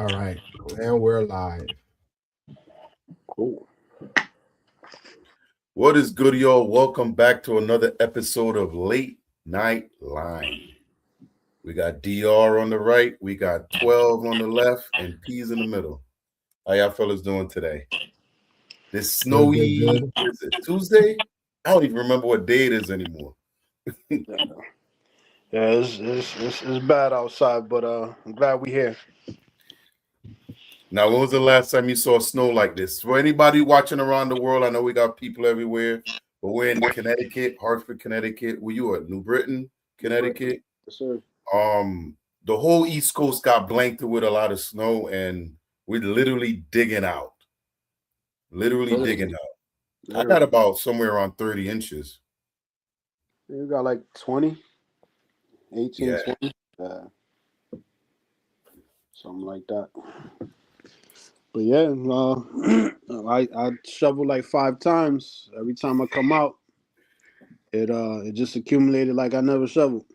All right, and we're live. Cool. What is good, y'all? Welcome back to another episode of Late Night Line. We got DR on the right, we got 12 on the left, and P's in the middle. How y'all fellas doing today? This snowy, Good. is it Tuesday? I don't even remember what day it is anymore. Yeah, it's bad outside, but I'm glad we here. Now, when was the last time you saw snow like this? For anybody watching around the world, I know we got people everywhere, but we're in Connecticut, Hartford, Connecticut. Were you at New Britain, Connecticut? Yes, sir. The whole East Coast got blanketed with a lot of snow, and we're literally digging out. Literally digging out. I got about somewhere around 30 inches. You got like 20, 18, Yeah. 20. Something like that. But yeah, I shoveled like 5 times. Every time I come out, it just accumulated like I never shoveled.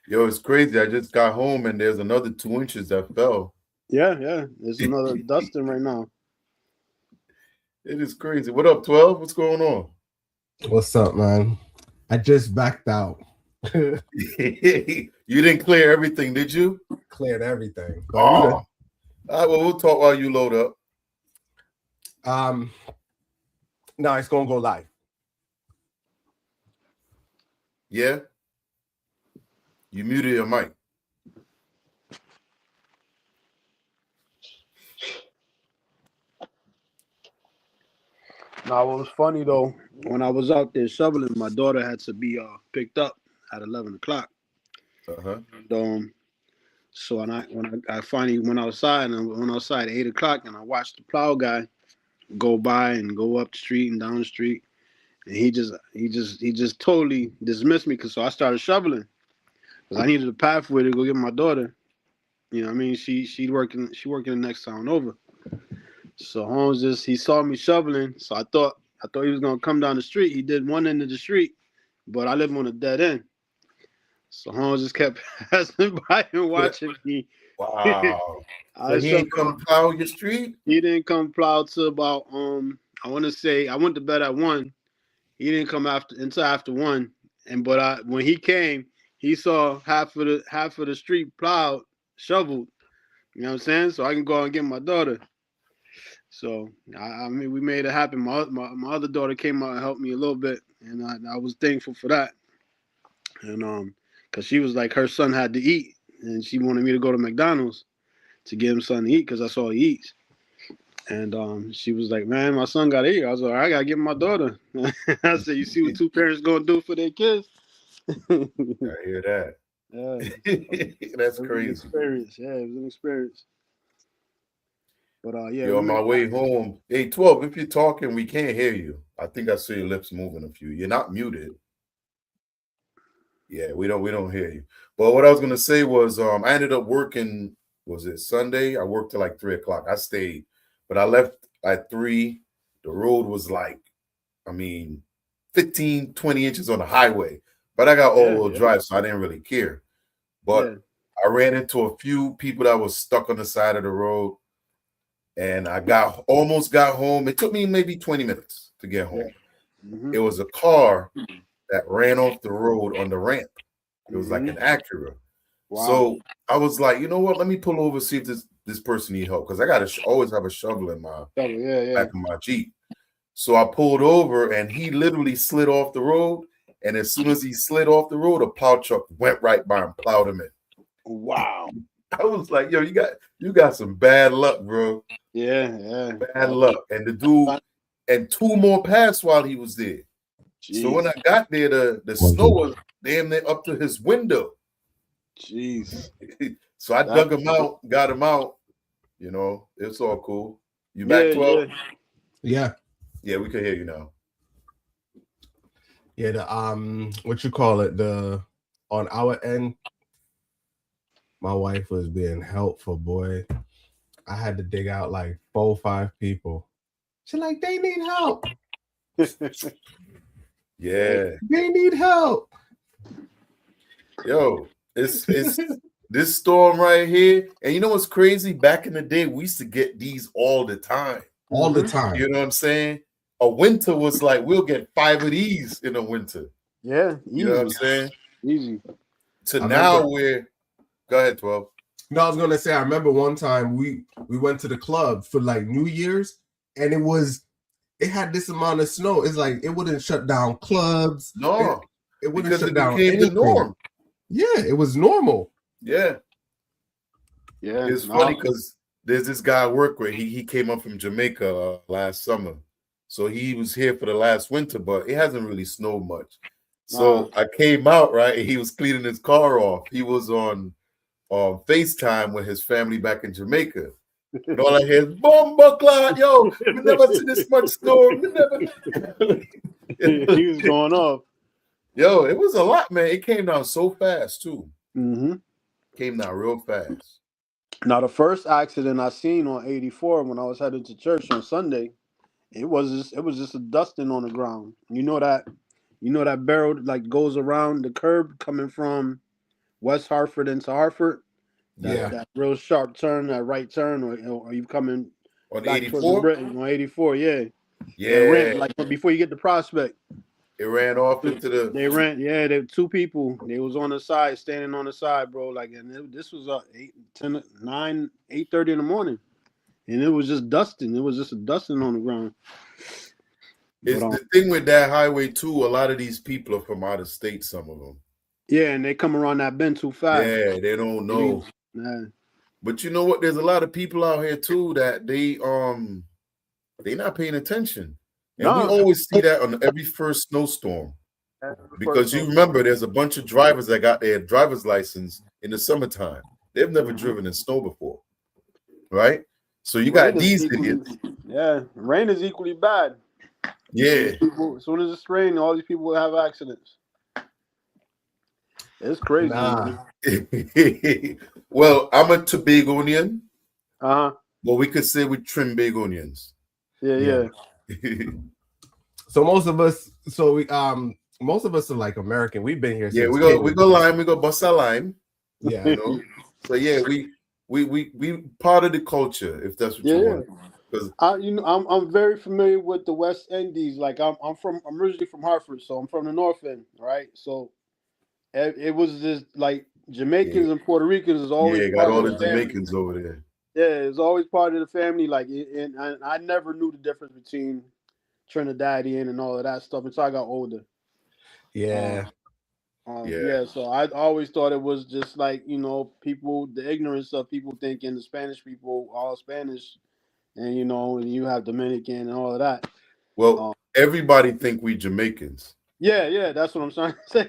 Yo, it's crazy. I just got home and there's another 2 inches that fell. Yeah. There's another dusting right now. It is crazy. What up, 12? What's going on? What's up, man? I just backed out. You didn't clear everything, did you? Cleared everything. But All right, well, we'll talk while you load up. No, it's gonna go live. Yeah? You muted your mic. Now, what was funny though, when I was out there shoveling, my daughter had to be picked up at 11 o'clock. Uh-huh. And, so when I finally went outside, and I went outside at 8 o'clock, and I watched the plow guy go by and go up the street and down the street, and he just totally dismissed me, so I started shoveling because I needed a pathway to go get my daughter. You know what I mean? She working the next town over. So Holmes he saw me shoveling, so I thought he was gonna come down the street. He did one end of the street, but I live on a dead end. So Holmes just kept passing by and watching me. Wow. So he ain't come plow your street? He didn't come plow till about I want to say I went to bed at 1. He didn't come until after 1. But when he came, he saw half of the street plowed, shoveled. You know what I'm saying? So I can go out and get my daughter. So I mean, we made it happen. My other daughter came out and helped me a little bit, and I was thankful for that. And because she was like, her son had to eat, and she wanted me to go to McDonald's to get him something to eat because that's all he eats. And she was like, "Man, my son got to eat." I was like, "I gotta get my daughter." I said, "You see what two parents gonna do for their kids?" I hear that. Yeah, That's it was crazy. an experience. Yeah, it was an experience. But yeah. Yo, on my way home, hey 12, if you're talking, we can't hear you. I think I see your lips moving a few. You're not muted. Yeah, we don't hear you. But what I was gonna say was I ended up working, was it Sunday? I worked till like 3 o'clock. I stayed, but I left at 3. The road was like, 15, 20 inches on the highway. But I got all-wheel drive, so I didn't really care. But I ran into a few people that was stuck on the side of the road. And I almost got home. It took me maybe 20 minutes to get home. Yeah. Mm-hmm. It was a car that ran off the road on the ramp. It was like an Acura. Wow. So I was like, you know what? Let me pull over, see if this person need help, because I got to always have a shovel in my back of my Jeep. So I pulled over, and he literally slid off the road. And as soon as he slid off the road, a plow truck went right by him, plowed him in. Wow. I was like, yo, you got some bad luck, bro. Yeah. Bad luck. And the dude, and 2 more passed while he was there. Jeez. So when I got there, the snow was damn near up to his window. Jeez. So I dug him out, got him out. You know, it's all cool. You back 12? Yeah. Yeah, we can hear you now. Yeah, the what you call it? On our end, my wife was being helpful, boy. I had to dig out like 4 or 5 people. She's like, they need help. Yeah. They need help. Yo, it's This storm right here, and you know what's crazy? Back in the day, we used to get these all the time. All the time. You know what I'm saying? A winter was like, we'll get 5 of these in a winter. Yeah, easy. You know what I'm saying? Easy. To now we're, go ahead, 12. No, I was gonna say, I remember one time we went to the club for like New Year's, and it had this amount of snow. It's like it wouldn't shut down clubs. No, it wouldn't because shut it down became anything. the norm. Yeah, it was normal. Yeah. Yeah. It's funny because there's this guy I work with. He came up from Jamaica last summer. So he was here for the last winter, but it hasn't really snowed much. So I came out, right? And he was cleaning his car off. He was on FaceTime with his family back in Jamaica. And all I hear is bomba cloud, yo, we never seen this much snow. We never. He was going off. Yo, it was a lot, man. It came down so fast too. Mm-hmm. Came down real fast. Now the first accident I seen on 84 when I was headed to church on Sunday, it was just a dusting on the ground. You know that barrel like goes around the curb coming from West Hartford into Hartford. That real sharp turn, that right turn, or you coming on back 84? Britain on 84, yeah. Yeah. Ran, like before you get to Prospect. It ran off into the. They ran, yeah. There were two people. They was on the side, standing on the side, bro. Like, and this was 8:30 in the morning, and it was just dusting. It was just a dusting on the ground. It's the thing with that highway too. A lot of these people are from out of state. Some of them. Yeah, and they come around that bend too fast. Yeah, they don't know. Yeah. But you know what? There's a lot of people out here too that they not paying attention. And we always see that on every first snowstorm. Because you remember there's a bunch of drivers that got their driver's license in the summertime. They've never driven in snow before. Right? So you got these idiots. Yeah, rain is equally bad. Yeah. As soon as it's raining, all these people will have accidents. It's crazy. Well, I'm a Tobagonian. Uh-huh. Well, we could say we trim big onions. Yeah. So most of us are like American. We've been here. Yeah, we go lime. We go Bossa lime. Yeah. You know? So yeah, we part of the culture, if that's what you want. I'm very familiar with the West Indies. Like I'm originally from Hartford, so I'm from the North End, right? So it was just like Jamaicans and Puerto Ricans is always got all the Jamaicans over there. Yeah, it's always part of the family. Like, and I never knew the difference between Trinidadian and all of that stuff until I got older. Yeah. So I always thought it was just like, people, the ignorance of people thinking the Spanish people all Spanish, and and you have Dominican and all of that. Well, everybody think we Jamaicans. Yeah, that's what I'm trying to say.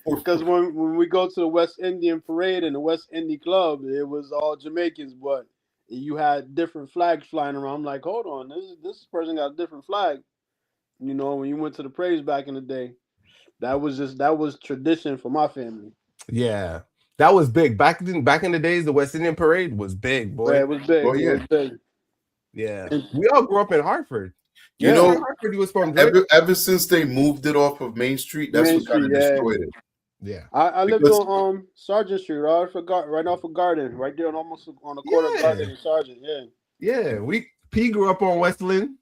Because when we go to the West Indian Parade and the West Indian Club, it was all Jamaicans, but you had different flags flying around. I'm like, hold on, this person got a different flag. When you went to the parades back in the day, that was tradition for my family. Yeah, that was big back in the days. The West Indian Parade was big, boy. Yeah, it was big. Oh, yeah. It was big. Yeah, we all grew up in Hartford. You know, Hartford was from ever since they moved it off of Main Street, that's what kind of destroyed it. Yeah, I lived on Sargent Street, right off of Garden, right there, almost on the corner of Garden and Sargent. Yeah. P grew up on Westland.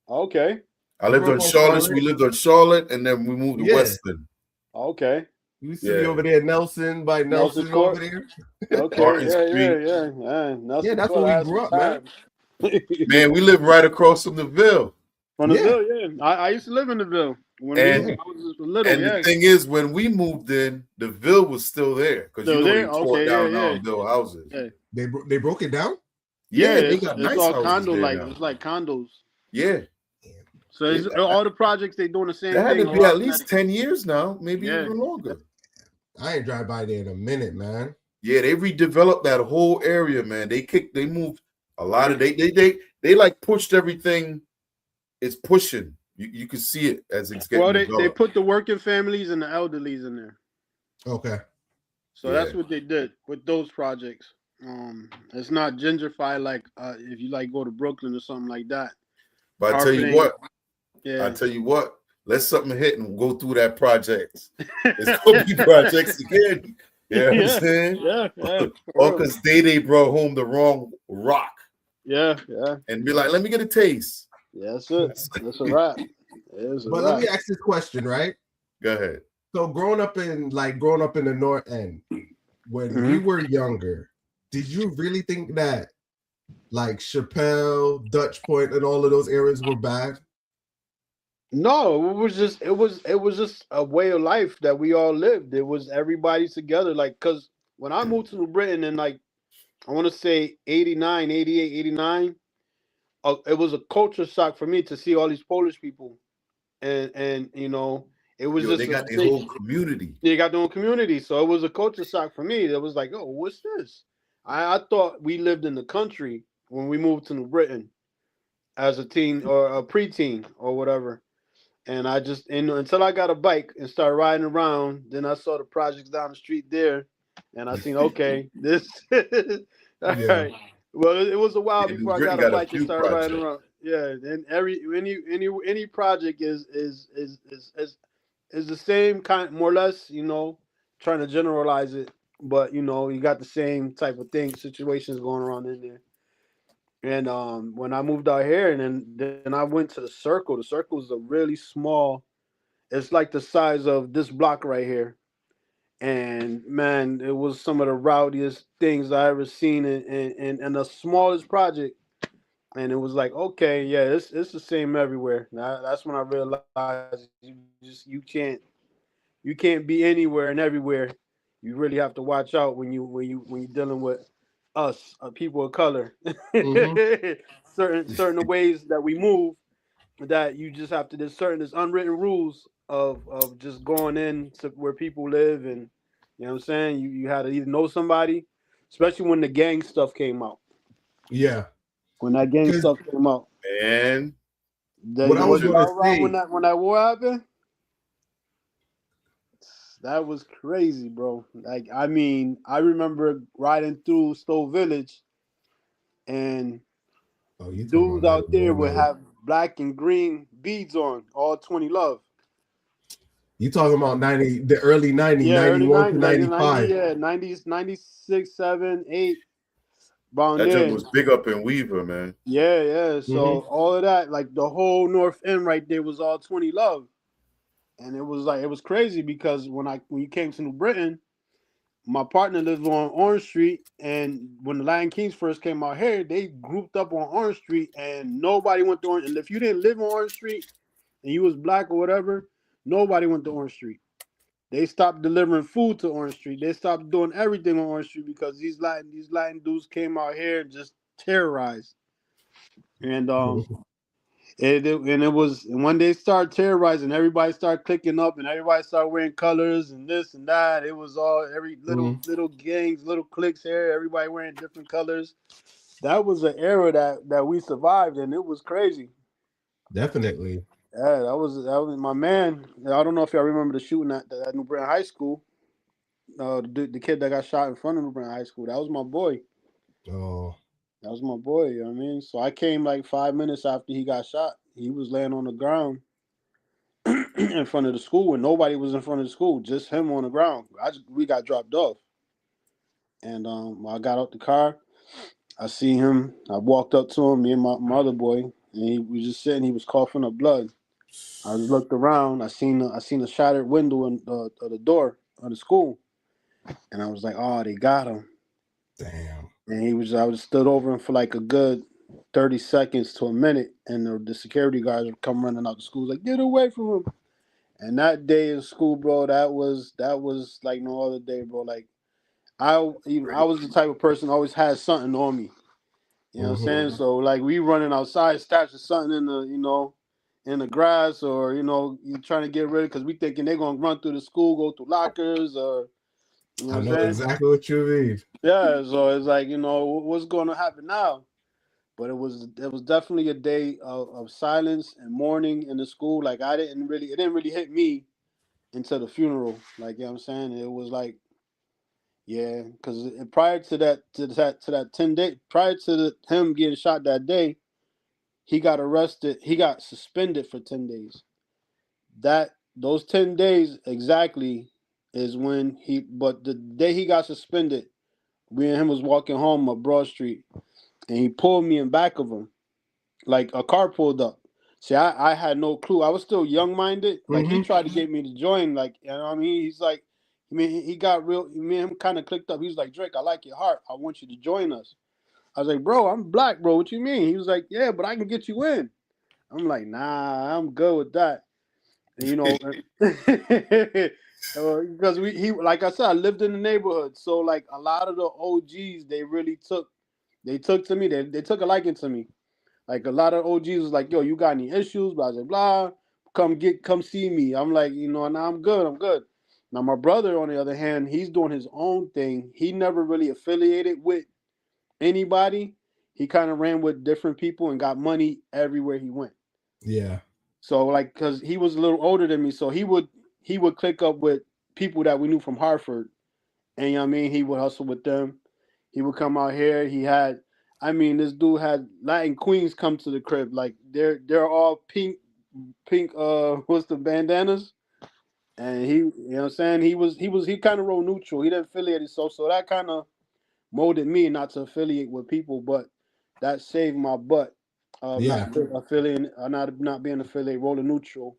Okay. I lived on Charlotte. We lived on Charlotte, and then we moved to Westland. Okay. You used to be over there, Nelson over there. Okay. Yeah. Nelson that's where we grew up, man. Man, we live right across from the Ville. From the Ville, yeah. I used to live in the Ville when I was little. And the thing is, when we moved in, the Ville was still there because they tore down our Ville houses. Yeah. They broke it down. Yeah, they got it's nice all houses condo there like now. it's like condos. Yeah. So all the projects they doing the same that thing. That had to be at least 10 years now, maybe even longer. I ain't drive by there in a minute, man. Yeah, they redeveloped that whole area, man. They moved a lot of they like pushed everything. It's pushing. You can see it as it's getting developed. They put the working families and the elderlies in there. Okay. So that's what they did with those projects. It's not gentrified like if you like go to Brooklyn or something like that. But I tell you what, let something hit and go through that project. It's gonna be projects again. You know what I'm Yeah, saying? yeah, yeah. Or because they brought home the wrong rock Yeah, yeah. and be like, let me get a taste. Yeah, that's it. That's a wrap. It's a But let wrap. me ask this question, right? Go ahead. So growing up in the North End, when we Mhm. were younger, did you really think that like Chappelle, Dutch Point, and all of those areas were bad? No, it was just a way of life that we all lived. It was everybody together. Like, cause when I moved to New Britain in like I want to say 89, 88, 89, it was a culture shock for me to see all these Polish people, and it was Yo, they just a got their state. whole community. They got their own community, so it was a culture shock for me. It was like, oh, what's this? I thought we lived in the country when we moved to New Britain as a teen or a preteen or whatever. And I just until I got a bike and started riding around, then I saw the projects down the street there, and I seen okay, this all Yeah. right. Well, it was a while Yeah, New before I Britain got a got a bike and few started riding projects. around. Yeah, and any project is the same kind, more or less. Trying to generalize it, but you got the same type of thing, situations going around in there. And when I moved out here, and then I went to the circle. The circle is a really small. It's like the size of this block right here. And man, it was some of the rowdiest things I ever seen in the smallest project. And it was like, okay, yeah, it's the same everywhere. That's when I realized you can't be anywhere and everywhere. You really have to watch out when you're dealing with us, people of color. Mm-hmm. certain ways that we move, that you just have to. There's unwritten rules of just going in to where people live, and you know what I'm saying. You had to either know somebody, especially when the gang stuff came out. Yeah. When that gang Because stuff came out, And what I was was listen, gonna y'all around when say, that war happened? That was crazy, bro. Like, I mean, I remember riding through Stowe Village, and oh, you talking about dudes out there would 91. have black and green beads on, all 20 love. You talking about 90, the early 90, Yeah, early 91 to 90, like 90, 95. yeah, 90s, 96, 7, 8, around that joint there. was big up in Weaver, man. Yeah, yeah. So Mm-hmm. all of that, like the whole North End right there was all 20 love. And it was crazy because when you came to New Britain, my partner lived on Orange Street, and when the Lion Kings first came out here, they grouped up on Orange Street, and nobody went to Orange. And if you didn't live on Orange Street and you was black or whatever, nobody went to Orange Street. They stopped delivering food to Orange Street. They stopped doing everything on Orange Street because these Latin dudes came out here and just terrorized. And and when they start terrorizing, everybody started clicking up, and everybody started wearing colors and this and that. It was all every little Mm-hmm. little gangs, little cliques here. Everybody wearing different colors. That was an era that we survived, and it was crazy. Definitely. Yeah, that was my man. I don't know if y'all remember the shooting at New Britain High School. The kid that got shot in front of New Britain High School. That was my boy. Oh, That was my boy. You know what I mean? So I came like 5 minutes after he got shot. He was laying on the ground in front of the school, and nobody was in front of the school. Just him on the ground. We got dropped off, and I got out the car. I see him. I walked up to him, me and my other boy, and he was just sitting. He was coughing up blood. I just looked around. I seen a shattered window in the door of the school, and I was like, "Oh, they got him." damn. And I was stood over him for like a good 30 seconds to a minute, and the security guys would come running out the school like, "Get away from him!" And that day in school, bro, that was like no other day, bro. Like I was the type of person who always had something on me. You know what I'm Mm-hmm. saying? So like we running outside, stashing something in the grass, or you trying to get rid of, because we thinking they're gonna run through the school, go through lockers, or you know what I I'm know saying? exactly what you mean. Yeah. So it's like what's going to happen now? But it was definitely a day of silence and mourning in the school. Like it didn't really hit me until the funeral. Like, you know what I'm saying? It was like, yeah, because prior to that 10 day, prior to him getting shot that day, he got arrested. He got suspended for 10 days. Those 10 days exactly, is when but the day he got suspended, we and him was walking home up Broad Street, and he pulled me in back of him, like a car pulled up. See, I had no clue. I was still young minded. Like he tried to get me to join. Like, you know what I mean? He's like, I mean, he got real. Me and him kind of clicked up. He was like, Drake, I like your heart. I want you to join us. I was like, bro, I'm black, bro. What you mean? He was like, yeah, but I can get you in. I'm like, nah, I'm good with that. And, you know, because he like I said, I lived in the neighborhood, so like a lot of the OGs, they took to me, they took a liking to me. Like a lot of OGs was like, yo, you got any issues? Blah blah blah. Come see me. I'm like, you know, nah, I'm good. Now my brother, on the other hand, he's doing his own thing. He never really affiliated with anybody. He kind of ran with different people and got money everywhere he went. Yeah. So like, cause he was a little older than me, so he would click up with people that we knew from Hartford, and you know what I mean, he would hustle with them. He would come out here. This dude had Latin queens come to the crib. Like they're all pink, what's the bandanas? And he, you know what I'm saying? He kind of rode neutral. He didn't affiliate himself, so that kind of molded me not to affiliate with people, but that saved my butt. Yeah. Not affiliating, not being affiliated, rolling neutral.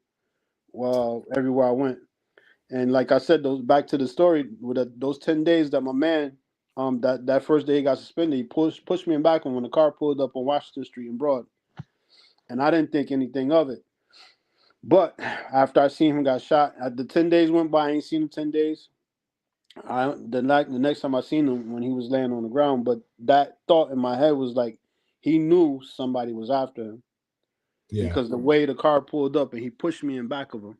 Well, everywhere I went, and like I said, back to the story with those 10 days that my man, that first day he got suspended, he pushed me in back when the car pulled up on Washington Street in Broad, and I didn't think anything of it. But after I seen him got shot, the 10 days went by. I ain't seen him 10 days. The next time I seen him when he was laying on the ground, but that thought in my head was like, he knew somebody was after him. Yeah. Because the way the car pulled up and he pushed me in back of him,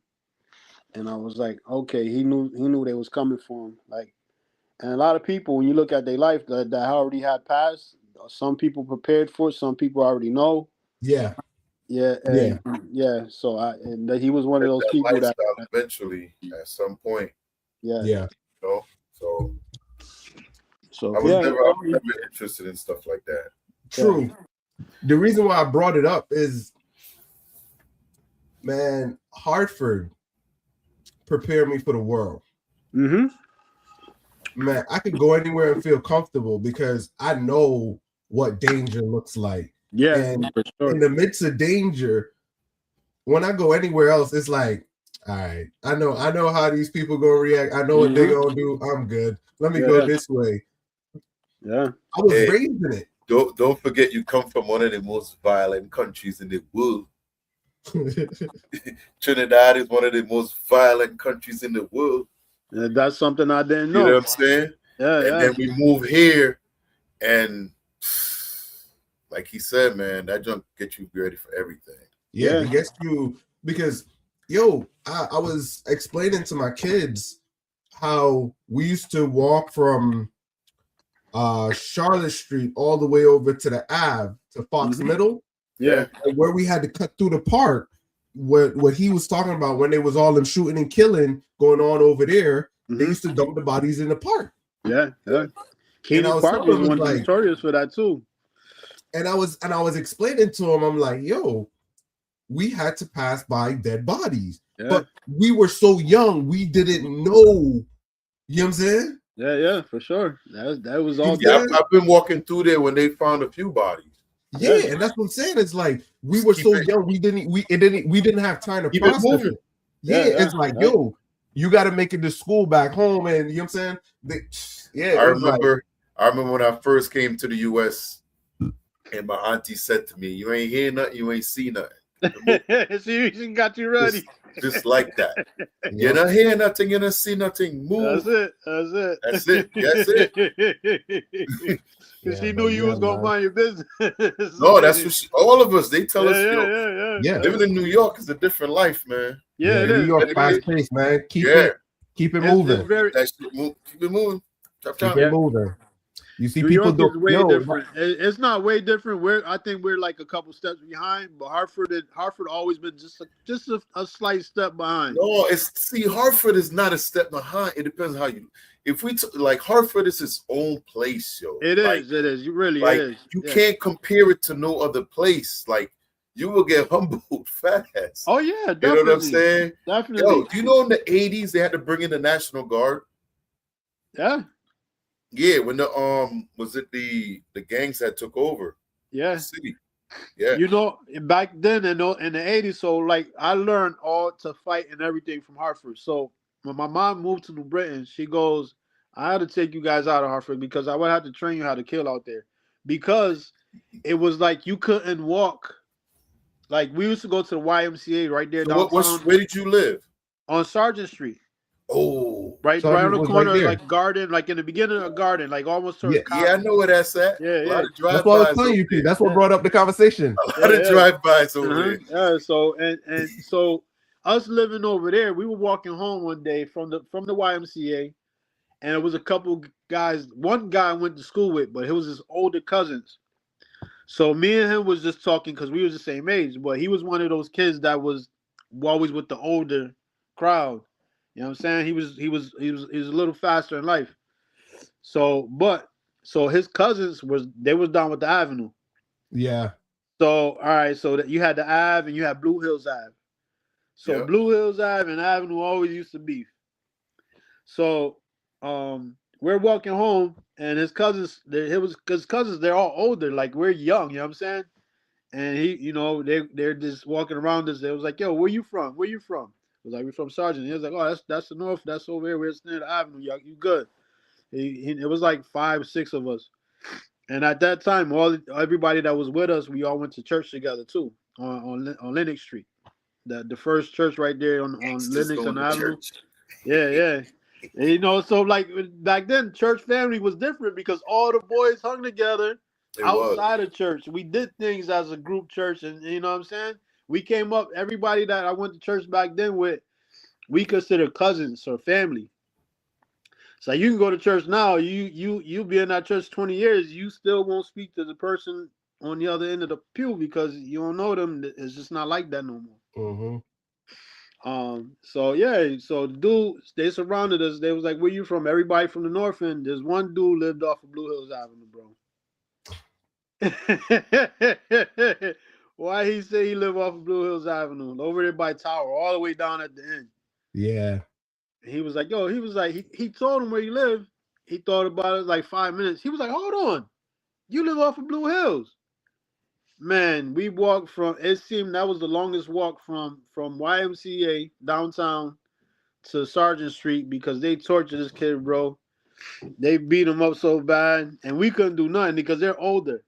and I was like, okay, he knew they was coming for him. Like, and a lot of people, when you look at their life that already had passed, some people prepared for it, some people already know. Yeah. Yeah, So he was one of those people that eventually, at some point. Yeah. You know? So I was never interested in stuff like that. True. Yeah. The reason why I brought it up is, man, Hartford prepared me for the world. Mm-hmm. Man, I could go anywhere and feel comfortable because I know what danger looks like. Yeah. And in the midst of danger, when I go anywhere else, it's like, all right, I know how these people gonna react. I know what they're gonna do. I'm good. Let me go this way. Yeah. I was raised in it. Don't forget you come from one of the most violent countries in the world. Trinidad is one of the most violent countries in the world. Yeah, that's something I didn't know. You know what I'm saying? Yeah. And then we move here, and like he said, man, that junk gets you ready for everything. Yeah, it gets you because, I was explaining to my kids how we used to walk from Charlotte Street all the way over to the Ave to Fox Middle. Yeah. Where we had to cut through the park. What he was talking about when they was all them shooting and killing going on over there, they used to dump the bodies in the park. Yeah. Keenan Park was one notorious for that too. And I was explaining to him, I'm like, we had to pass by dead bodies. Yeah. But we were so young, we didn't know. You know what I'm saying? Yeah, for sure. That was all. Yeah, I've been walking through there when they found a few bodies. Yeah, and that's what I'm saying. It's like we were so young, we didn't have time to process it. Yeah, it's like, you got to make it to school back home, and you know what I'm saying? I remember when I first came to the US, and my auntie said to me, "You ain't hear nothing, you ain't see nothing." She got you ready. Just like that. You're not hear nothing, you're not see nothing. Move. That's it. She knew you was gonna mind your business. No, that's what all of us. They tell us. Living in New York is a different life, man. Yeah, it New is. York fast paced, man. Keep it moving. Keep it moving. Keep it moving. You see, New people York is way different. It's not way different. I think we're like a couple steps behind, but Hartford always been just a slight step behind. No, Hartford is not a step behind. It depends how you. If we like Hartford is its own place, yo. It is. You really like, is. You can't compare it to no other place. Like you will get humbled fast. Oh yeah, definitely. You know what I'm saying? Definitely. Yo, do you know in the 80s they had to bring in the National Guard? Yeah. Yeah, when the was it the gangs that took over? Yeah. The city. Yeah. You know, back then in the 80s, so like I learned all to fight and everything from Hartford. So when my mom moved to New Britain, she goes, I had to take you guys out of Hartford because I would have to train you how to kill out there. Because it was like you couldn't walk. Like we used to go to the YMCA right there downtown. Where did you live? On Sargent Street. Oh, right on the corner, right like Garden, like in the beginning of Garden, like almost towards yeah, I know where that's at. Yeah. That's what I was telling you, Pete. That's what brought up the conversation. A lot of drive-bys over there. Yeah, so and so us living over there, we were walking home one day from the YMCA, and it was a couple guys. One guy I went to school with, but it was his older cousins. So me and him was just talking because we was the same age, but he was one of those kids that was always with the older crowd. You know what I'm saying? He was a little faster in life. So his cousins was down with the Avenue. Yeah. So all right, so that you had the Ave and you had Blue Hills Ave. So Blue Hills Ave and Avenue always used to beef. So we're walking home and his cousins, they're all older, like we're young, you know what I'm saying? And he, you know, they're just walking around us. They was like, yo, where you from? Where you from? I was like, we're from Sargent. He was like, oh, that's the north. That's over here. We're near the Avenue. You good? It was like 5, 6 of us. And at that time, everybody that was with us, we all went to church together too on Lenox Street. The first church right there on Lenox and Avenue. Yeah. And, you know, so like back then, church family was different because all the boys hung together outside of church. We did things as a group church, and you know what I'm saying? We came up, everybody that I went to church back then with, we consider cousins or family. So you can go to church now, you be in that church 20 years, you still won't speak to the person on the other end of the pew because you don't know them. It's just not like that no more. Mm-hmm. So yeah, so the dude, they surrounded us. They was like, where you from? Everybody from the north end. There's one dude lived off of Blue Hills Avenue, bro. Why he say he lived off of Blue Hills Avenue? Over there by Tower, all the way down at the end. Yeah. He was like, yo, he told him where he lived. He thought about it like 5 minutes. He was like, hold on. You live off of Blue Hills. Man, we walked it seemed that was the longest walk from YMCA downtown to Sargent Street because they tortured this kid, bro. They beat him up so bad, and we couldn't do nothing because they're older.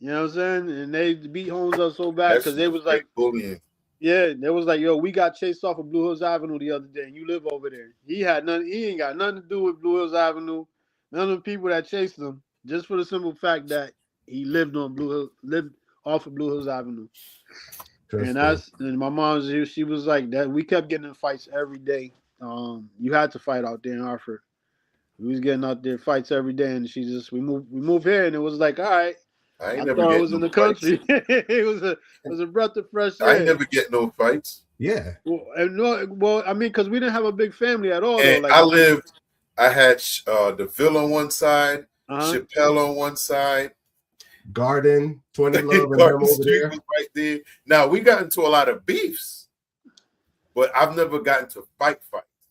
You know what I'm saying? And they beat Holmes up so bad because they was like bullying. Yeah, they was like, yo, we got chased off of Blue Hills Avenue the other day, and you live over there. He ain't got nothing to do with Blue Hills Avenue. None of the people that chased him, just for the simple fact that he lived off of Blue Hills Avenue. And my mom, she was like that. We kept getting in fights every day. You had to fight out there in Hartford. We was getting out there fights every day, and we moved here, and it was like, all right. I thought I was in the country. It was a breath of fresh air. I ain't never get no fights. Yeah. Well, I mean, because we didn't have a big family at all. And though. I had the Ville on one side, Chappelle on one side, Garden, 20 Love, and them over there. Right there. Now we got into a lot of beefs, but I've never gotten to fight.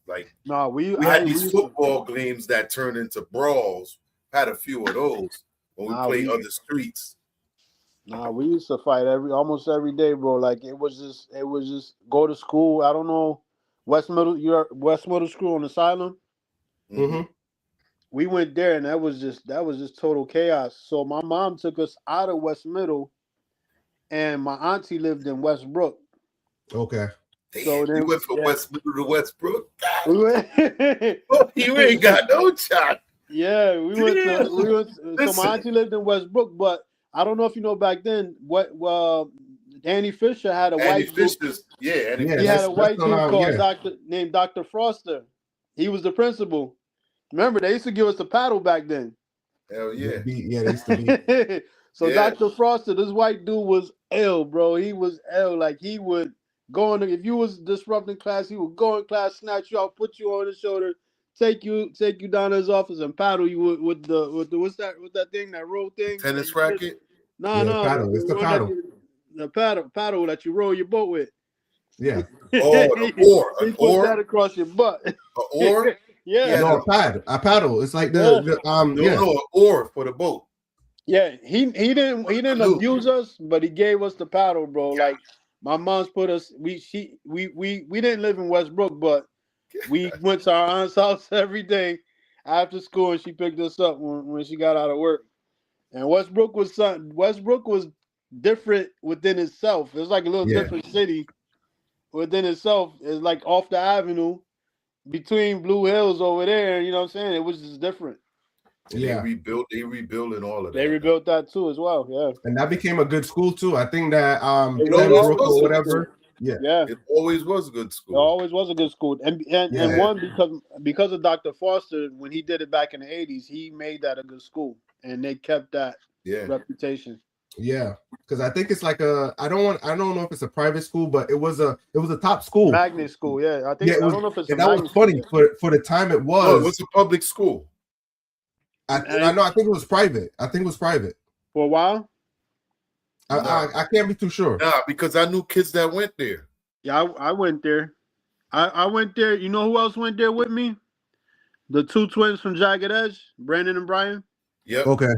Like we had these football games that turned into brawls. Had a few of those. When we played other streets. We used to fight almost every day, bro. Like it was just go to school. I don't know, West Middle School on Asylum. Mm-hmm. We went there, and that was just total chaos. So my mom took us out of West Middle, and my auntie lived in Westbrook. Okay. So then you went from West Middle to Westbrook. You ain't got no shot. Yeah, we went. So my auntie lived in Westbrook, but I don't know if you know back then. Annie Fisher had a white dude. He had a white dude called named Dr. Foster. He was the principal. Remember, they used to give us a paddle back then. Hell yeah. They used to be. So Dr. Foster, this white dude was ill, bro. He was ill. like he would go in. If you was disrupting class, he would go in class, snatch you out, put you on his shoulder. Take you down to his office and paddle you with the what's that thing, that roll thing? Tennis racket? No. Paddle. It's the paddle. paddle that you roll your boat with. Yeah. Oh, an oar. He An put oar? that across your butt. An oar? Yeah. No, a paddle. It's like the No, an oar for the boat. Yeah, he didn't abuse us, but he gave us the paddle, bro. Like my mom's put us. We didn't live in Westbrook, but we went to our aunt's house every day after school, and she picked us up when she got out of work. And Westbrook was different within itself. It's like a little different city within itself. It's like off the avenue between Blue Hills over there. You know what I'm saying? It was just different. And they rebuilding all of that. They rebuilt that too as well, yeah. And that became a good school too. I think that it always Brook was or whatever. Yeah. It always was a good school. It always was a good school. And one because of Dr. Foster, when he did it back in the 80s, he made that a good school. And they kept that reputation. Yeah. Because I think it's like I don't know if it's a private school, but it was a top school. Magnet school, yeah. I think I don't know if it's and that was funny for the time it was. No, it was a public school. I think it was private. I think it was private. For a while? I can't be too sure. Nah, because I knew kids that went there. Yeah, I went there. I went there. You know who else went there with me? The two twins from Jagged Edge, Brandon and Brian. Yep. Okay.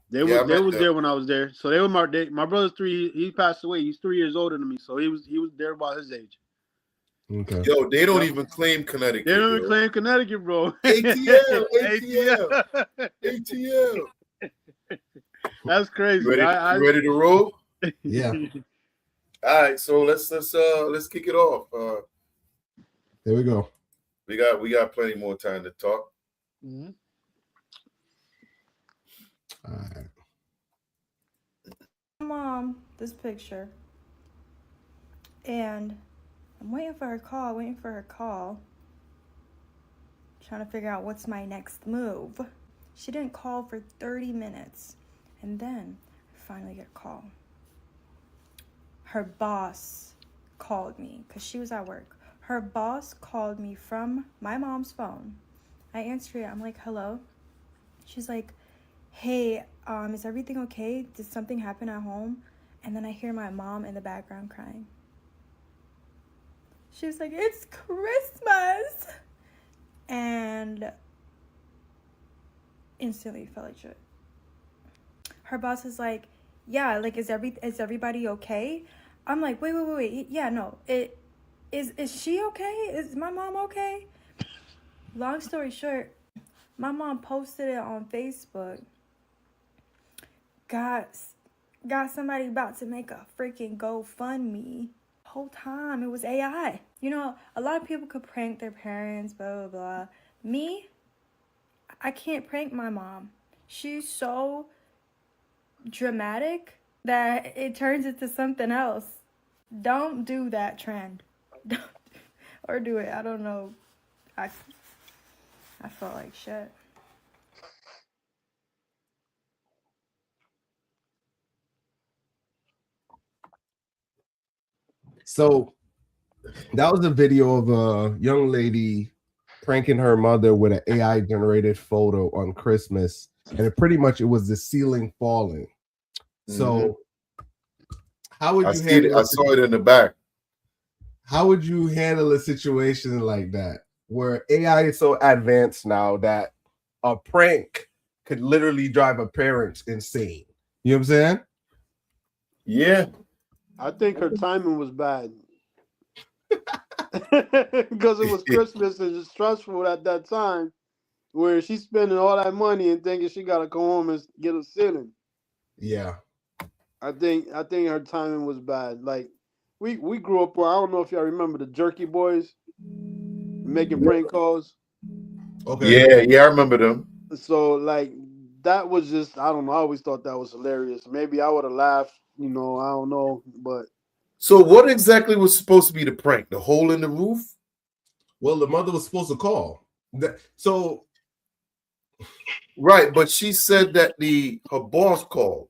They was there when I was there. So they were my brother's 3. He passed away. He's 3 years older than me. So he was there about his age. Okay. Yo, they don't even claim Connecticut. They don't even claim Connecticut, bro. ATL. That's crazy. You ready to roll? Yeah. All right, so let's kick it off. There we go. We got plenty more time to talk. Mm-hmm. All right. Mom, this picture, and I'm waiting for her call, trying to figure out what's my next move. She didn't call for 30 minutes, and then I finally get a call. Her boss called me because she was at work. Her boss called me from my mom's phone. I answered it. I'm like, hello. She's like, hey, is everything okay? Did something happen at home? And then I hear my mom in the background crying. She was like, it's Christmas. And instantly felt like shit. Her boss is like, yeah, like, is everybody okay? I'm like, wait. Yeah, no. Is she okay? Is my mom okay? Long story short, my mom posted it on Facebook. Got somebody about to make a freaking GoFundMe. Whole time it was AI. You know, a lot of people could prank their parents, blah, blah, blah. Me, I can't prank my mom. She's so dramatic that it turns into something else. Don't do that trend. Or do it. I don't know. I felt like shit. So that was a video of a young lady pranking her mother with an AI generated photo on Christmas, and it was the ceiling falling. So how would you handle I saw it in the back. How would you handle a situation like that where AI is so advanced now that a prank could literally drive a parent insane? You know what I'm saying? Yeah. I think her timing was bad. Because it was Christmas and it's stressful at that time where she's spending all that money and thinking she gotta come home and get a ceiling. Yeah. I think her timing was bad. Like we grew up where I don't know if y'all remember the Jerky Boys making prank calls. Okay. Yeah, I remember them. So like that was just, I don't know, I always thought that was hilarious. Maybe I would have laughed, you know, I don't know, but so what exactly was supposed to be the prank? The hole in the roof? Well, the mother was supposed to call. Right, but she said that her boss called.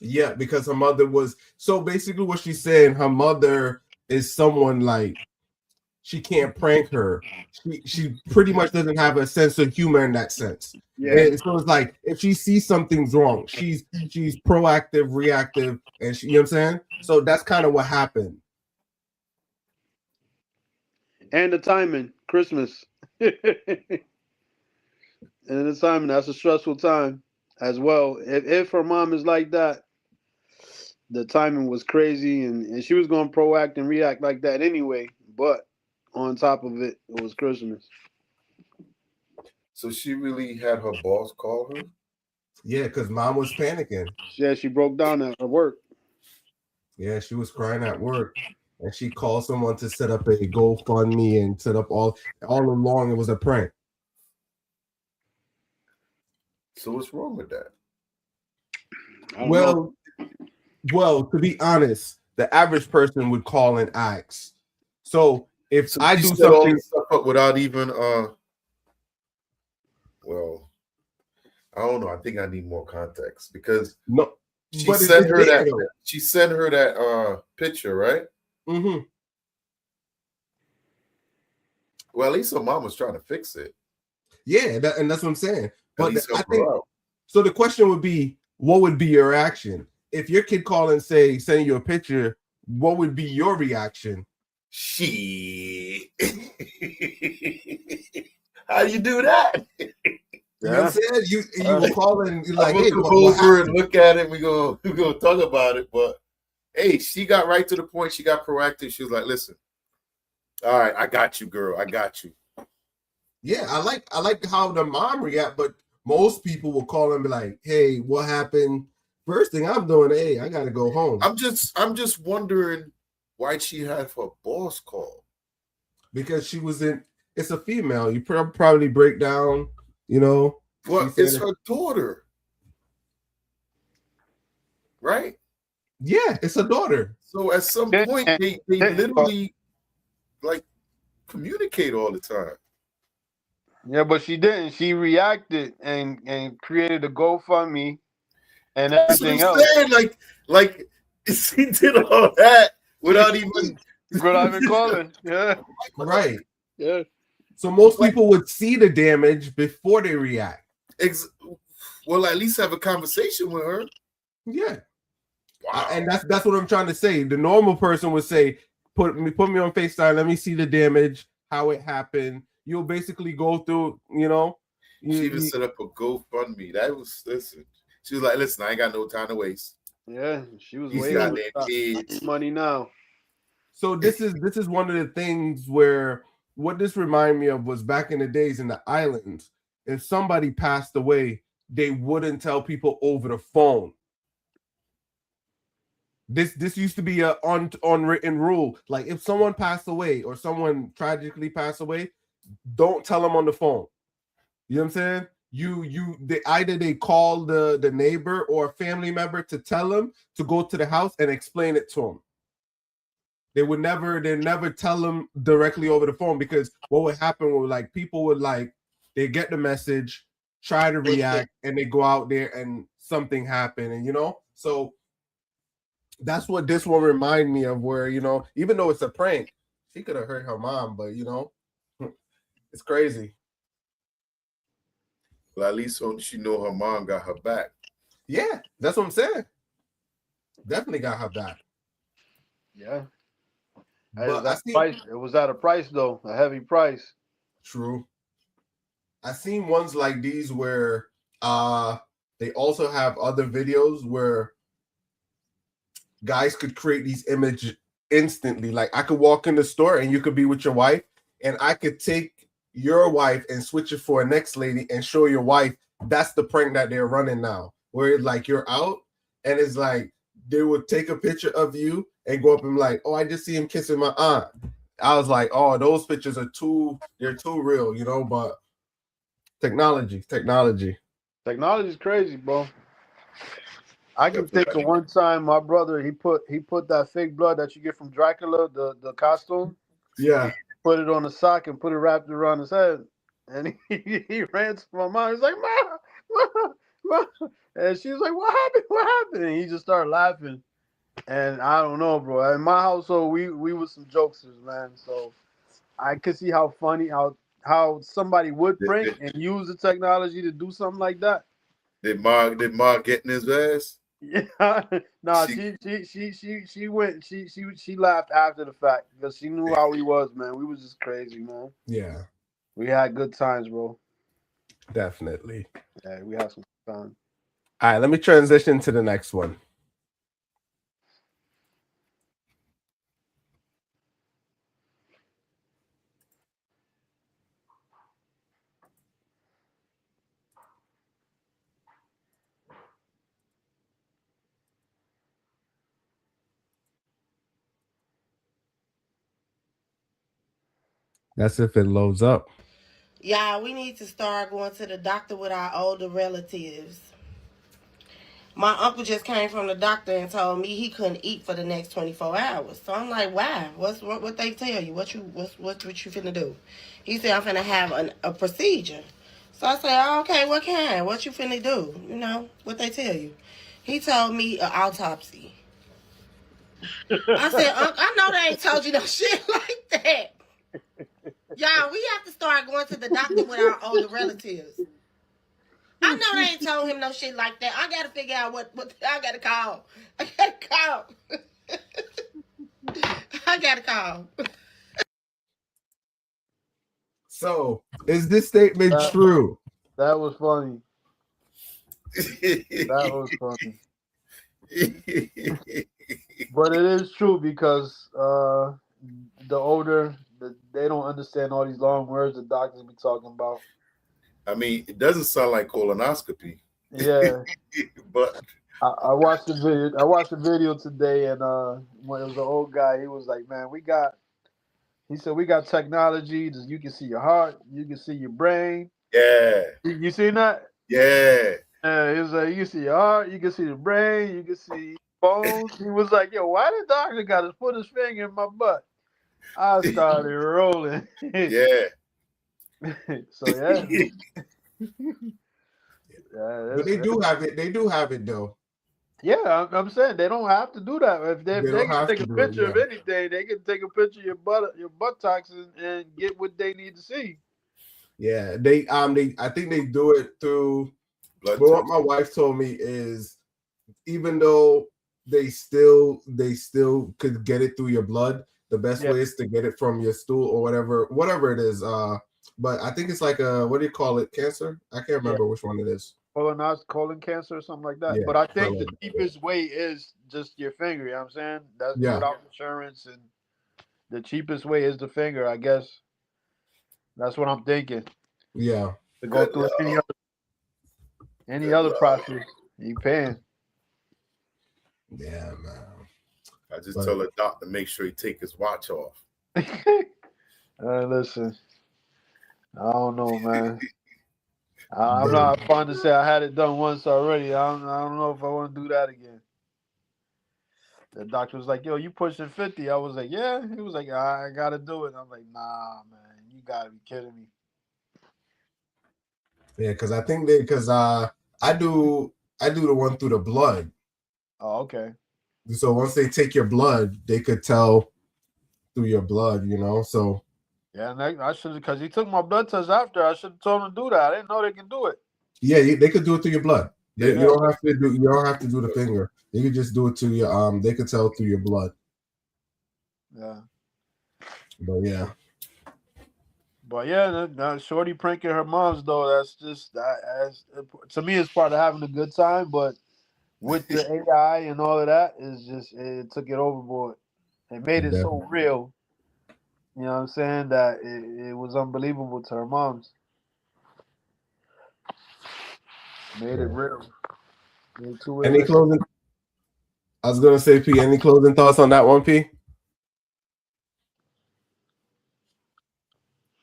Yeah, because her mother was, so basically what she's saying, her mother is someone like she can't prank her. She pretty much doesn't have a sense of humor in that sense. Yeah. And so it's like if she sees something's wrong, she's proactive, reactive, and she, you know what I'm saying? So that's kind of what happened. And the timing, Christmas. And the timing, that's a stressful time as well. If her mom is like that, the timing was crazy, and she was going to proact and react like that anyway. But on top of it, it was Christmas. So she really had her boss call her? Yeah, because mom was panicking. Yeah, she broke down at her work. Yeah, she was crying at work. And she called someone to set up a GoFundMe and set up all along. It was a prank. So what's wrong with that? Well, to be honest, the average person would call and ask. So if I do something all this stuff up without even well, I don't know. I think I need more context because no, she sent her that. She sent her that picture, right? Mm-hmm. Well, at least her mom was trying to fix it. Yeah, and that's what I'm saying. But I think out. So the question would be, what would be your reaction if your kid called and send you a picture? What would be your reaction? She. How do you do that? You know what I'm saying? You will call and you're like, hey, go over and look at it. We go talk about it. But hey, she got right to the point. She got proactive. She was like, listen, all right, I got you, girl. I got you. Yeah, I like how the mom react, but most people will call and be like, hey, what happened? First thing I'm doing, hey, I gotta go home. I'm just wondering why she had her boss call. Because she was it's a female. You probably break down, you know. Well, it's her daughter. Right? Yeah, it's a daughter. So at some point they literally like communicate all the time. Yeah, but she didn't. She reacted and created a GoFundMe and everything else. Saying, like she did all that without even calling. Yeah. Right. Yeah. So most people would see the damage before they react. Well, at least have a conversation with her. Yeah. Wow. And that's what I'm trying to say. The normal person would say, put me on FaceTime, let me see the damage, how it happened. You'll basically go through, you know. She even set up a GoFundMe. She was like, listen, I ain't got no time to waste. Yeah, she was waiting money now. So this is one of the things where what this reminded me of was back in the days in the islands. If somebody passed away, they wouldn't tell people over the phone. This used to be a unwritten rule. Like if someone passed away or someone tragically passed away, don't tell them on the phone. You know what I'm saying? Either they call the neighbor or a family member to tell them to go to the house and explain it to them. They never tell them directly over the phone, because what would happen was like people would they get the message, try to react, and they go out there and something happened, and so that's what this one reminded me of, where even though it's a prank, she could have hurt her mom, but it's crazy. Well, at least she know her mom got her back. Yeah, that's what I'm saying. Definitely got her back. Yeah. But it was at a price though, a heavy price. True. I've seen ones like these where they also have other videos where guys could create these images instantly. Like I could walk in the store and you could be with your wife, and I could take your wife and switch it for a next lady and show your wife. That's the prank that they're running now, where like you're out and it's like they would take a picture of you and go up and be like, oh, I just see him kissing my aunt. I was like, oh, those pictures are they're too real, but technology is crazy, bro. I can think of one time my brother, he put that fake blood that you get from Dracula, the costume. Yeah. Put it on a sock and put it wrapped around his head. And he ran to my mom. He's like, Ma. And she was like, what happened? And he just started laughing. And I don't know, bro. In my household, we were some jokesters, man. So I could see how funny how somebody would prank and use the technology to do something like that. Did Mark get in his ass? Yeah, no, she went. She laughed after the fact because she knew how he was, man. We was just crazy, man. Yeah, We had good times, bro. definitely. Yeah, we had some fun. All right, let me transition to the next one. That's if it loads up. Yeah, we need to start going to the doctor with our older relatives. My uncle just came from the doctor and told me he couldn't eat for the next 24 hours. So I'm like, why? What they tell you? What you finna do? He said I'm finna have a procedure. So I said, oh, okay, what kind? What you finna do? You know, what they tell you? He told me an autopsy. I said, Unc, I know they ain't told you no shit like that. Y'all, we have to start going to the doctor with our older relatives. I know they ain't told him no shit like that. I gotta figure out what I gotta call. I gotta call. So, is this statement true? That was funny. That was funny. But it is true because the older they don't understand all these long words the doctors be talking about. I mean, it doesn't sound like colonoscopy. Yeah. But I watched the video. I watched the video today, and when it was an old guy, he was like, "Man, He said we got technology. You can see your heart. You can see your brain. yeah, You seen that? yeah. He was like, you can see your heart. You can see the brain. You can see bones. He was like, yo, why the doctor got to put his finger in my butt? I started rolling. Yeah. So yeah. But they do have it. They do have it though. Yeah, I'm saying they don't have to do that. If they can take a picture of anything, they can take a picture of your buttocks and get what they need to see. Yeah, they I think they do it through. But what my wife told me is, even though they still could get it through your blood, the best way is to get it from your stool or whatever it is. But I think it's like what do you call it? Cancer? I can't remember which one it is. Colon cancer or something like that. Yeah, but I think the cheapest way is just your finger. You know what I'm saying? That's without insurance, and the cheapest way is the finger. I guess that's what I'm thinking. Yeah. To go through any other process, you paying. Yeah, man. I just tell the doctor to make sure he take his watch off. Listen, I don't know, man. I'm not fond to say I had it done once already. I don't know if I want to do that again. The doctor was like, yo, you pushing 50. I was like, yeah. He was like, I got to do it. I'm like, nah, man. You got to be kidding me. Yeah, because I think I do the one through the blood. Oh, okay. So once they take your blood, they could tell through your blood, you know. So yeah, and I should, because he took my blood test after. I should have told him to do that. I didn't know they can do it. Yeah, they could do it through your blood. You don't have to do. You don't have to do the finger. You can just do it to your. They could tell through your blood. Yeah. But yeah. But yeah, that shorty pranking her moms though. That's just to me, it's part of having a good time. But with the AI and all of that, it took it overboard. It made it so real. You know what I'm saying? That it was unbelievable to her moms. Made it real. Any closing? I was gonna say, P. Any closing thoughts on that one, P?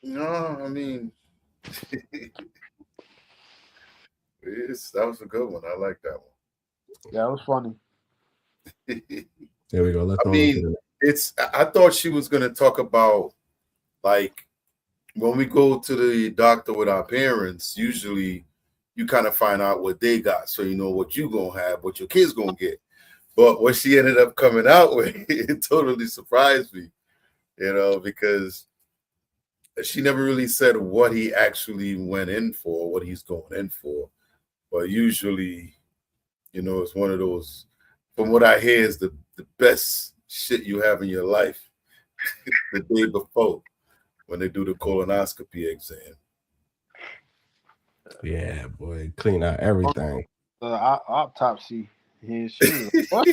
No, I mean, that was a good one. I like that one. Yeah, it was funny. There we go. I thought she was gonna talk about, like, when we go to the doctor with our parents, usually you kind of find out what they got, so you know what you gonna have, what your kids gonna get. But what she ended up coming out with, it totally surprised me, you know, because she never really said what he actually went in for, what he's going in for. But usually, it's one of those, from what I hear, is the best shit you have in your life the day before when they do the colonoscopy exam. Yeah, boy, clean out everything. Autopsy. Yeah, she Yeah.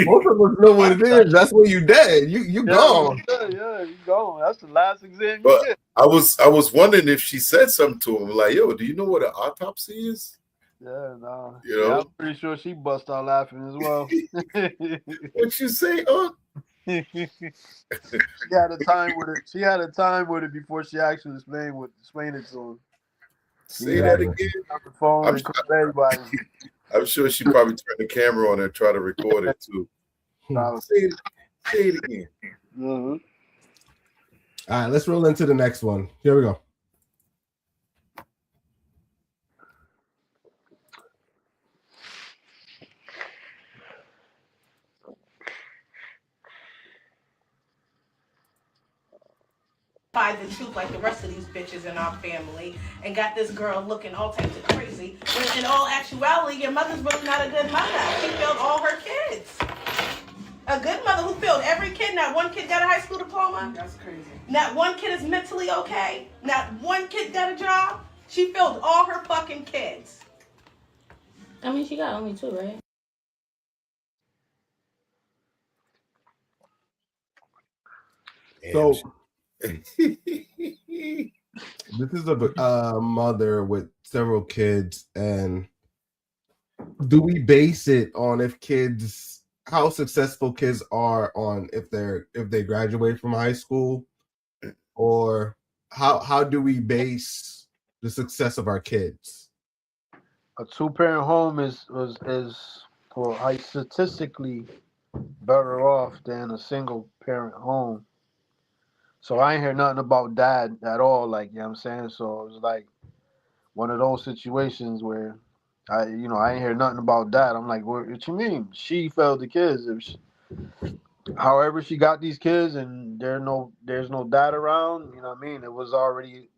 Most of us know what it is. That's when you dead. You gone. Yeah, you gone. That's the last exam you But get. I was wondering if she said something to him, like, yo, do you know what an autopsy is? Yeah, no. Yeah, I'm pretty sure she bust out laughing as well. What you say, She had a time with it. She had a time with it before she actually explained it to him. Say that again. On the phone and called everybody. I'm sure she probably turned the camera on and tried to record it too. Say it again. Mm-hmm. All right, let's roll into the next one. Here we go. The truth like the rest of these bitches in our family and got this girl looking all types of crazy. When in all actuality, your mother's really not a good mother. She failed all her kids. A good mother who failed every kid. Not one kid got a high school diploma. That's crazy. Not one kid is mentally okay. Not one kid got a job. She failed all her fucking kids. I mean, she got only 2, right? So this is a mother with several kids, and do we base it on how successful kids are on if they graduate from high school, or how do we base the success of our kids? A 2-parent home is statistically better off than a single parent home. So I ain't hear nothing about dad at all, like, you know what I'm saying? So it was like one of those situations where I ain't hear nothing about dad. I'm like, what you mean? She failed the kids. However she got these kids and there's no dad around, you know what I mean? It was already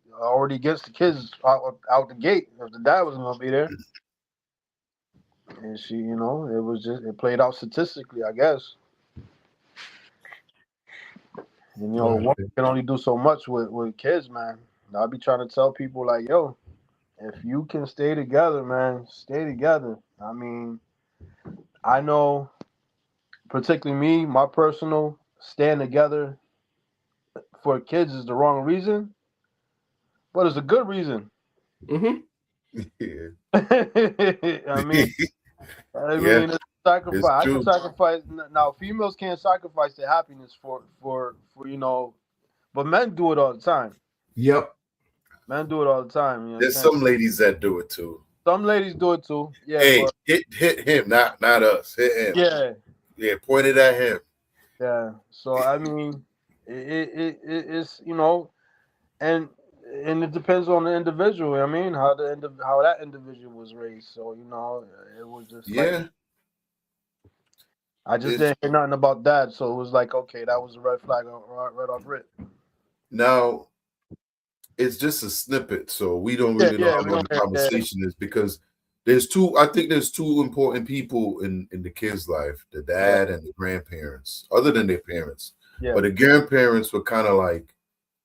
against the kids out the gate if the dad wasn't gonna be there. And she, it played out statistically, I guess. And one can only do so much with kids, man. I'll be trying to tell people like, yo, if you can stay together, man, stay together. I mean, I know, particularly me, my personal stand together for kids is the wrong reason, but it's a good reason. Mm-hmm. Yeah. I mean, it's sacrifice. I can sacrifice. Now, females can't sacrifice their happiness for but men do it all the time. Yep. Men do it all the time. There's some ladies that do it too. Some ladies do it too. Yeah. Hey, hit him, not us. Hit him. Yeah. Yeah, point it at him. Yeah. So I mean, it's and it depends on the individual. I mean, how that individual was raised. So it was just like, I just didn't hear nothing about that. So it was like, okay, that was a red flag right off rip. Now, it's just a snippet, so we don't really know how long the conversation is, because I think there's two important people in the kid's life, the dad and the grandparents, other than their parents. Yeah. But the grandparents were kind of like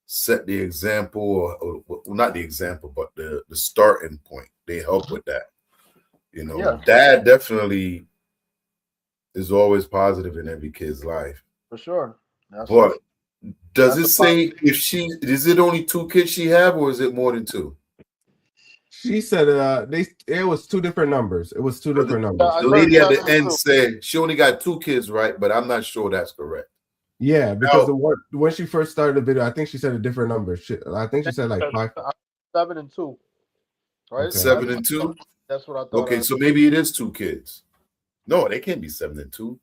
set the example, or not the example, but the starting point. They help with that. Dad definitely is always positive in every kid's life. For sure. But does it say is it only 2 kids she have, or is it more than 2? She said it was 2 different numbers. It was 2 different numbers. The lady at the end said she only got 2 kids, right? But I'm not sure that's correct. Yeah, because when she first started the video, I think she said a different number. I think she said like 5. 7 and 2. Right? Okay. 7 and 2? That's what I thought. Okay, so maybe it is 2 kids. No, they can't be 7 and 2.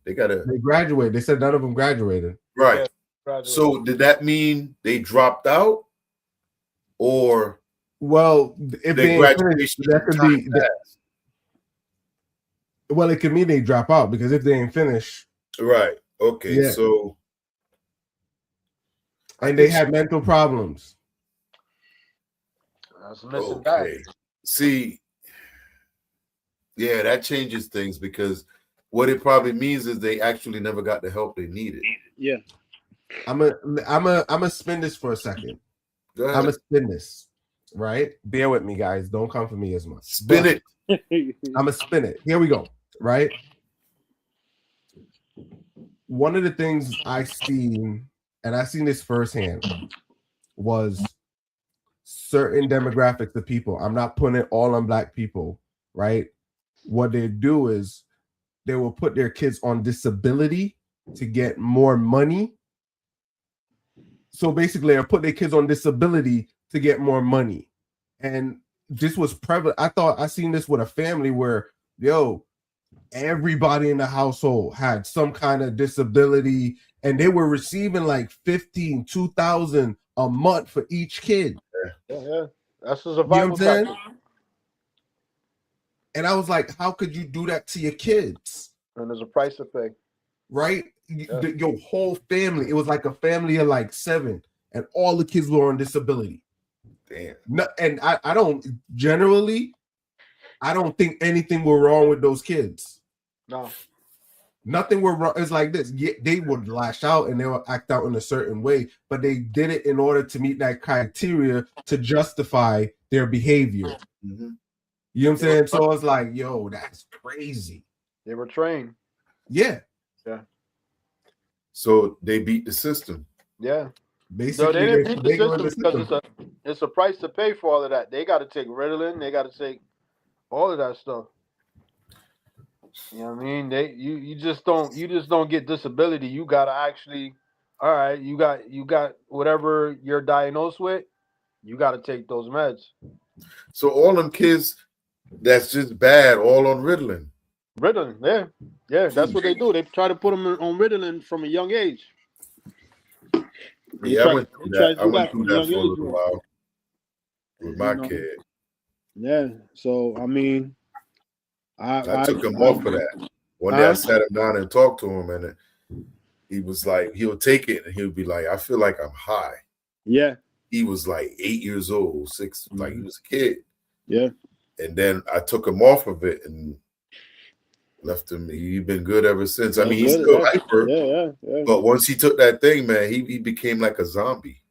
They graduated. They said none of them graduated. Right. Yeah, graduated. So did that mean they dropped out, or if they graduation that could be it could mean they drop out, because if they ain't finished. Right. Okay. Yeah. So and they had mental problems. That's missing back. See, yeah, that changes things because what it probably means is they actually never got the help they needed. Yeah. I'm a spin this for a second. Go ahead. I'm a spin this, right? Bear with me, guys. Don't come for me as much. Spin it. I'm a spin it. Here we go. Right. One of the things I seen, and I seen this firsthand, was certain demographics of people. I'm not putting it all on Black people, right? What they do is they will put their kids on disability to get more money. So basically, they'll put their kids on disability to get more money. And this was prevalent. I seen this with a family where, everybody in the household had some kind of disability and they were receiving like $2,000 a month for each kid. Yeah. That's a survival tactic. And I was like, how could you do that to your kids? And there's a price to pay. Right? Your whole family, it was like a family of like 7 and all the kids were on disability. Damn. No, and I don't think anything were wrong with those kids. No. Nothing were wrong. It's like this. They would lash out and they would act out in a certain way, but they did it in order to meet that criteria to justify their behavior. Mm-hmm. You know what I'm saying? So I was like, that's crazy. They were trained. Yeah. Yeah. So they beat the system. Yeah. Basically, they didn't beat the system because it's a price to pay for all of that. They got to take Ritalin. They got to take all of that stuff. You know what I mean? You just don't get disability. You gotta actually, all right, you got whatever you're diagnosed with, you gotta take those meds. So all them kids that's just bad, all on Ritalin. Ritalin, yeah, that's what they do. They try to put them on Ritalin from a young age. I went through that for a little while with my kid. Yeah, so I mean, I took him off of that. One day I sat him down and talked to him, and he was like, he'll take it and he'll be like, I feel like I'm high. Yeah. He was like 8 years old, 6, like he was a kid. Yeah. And then I took him off of it and left him. He's been good ever since. I mean, he's still hyper. Yeah. But once he took that thing, man, he became like a zombie.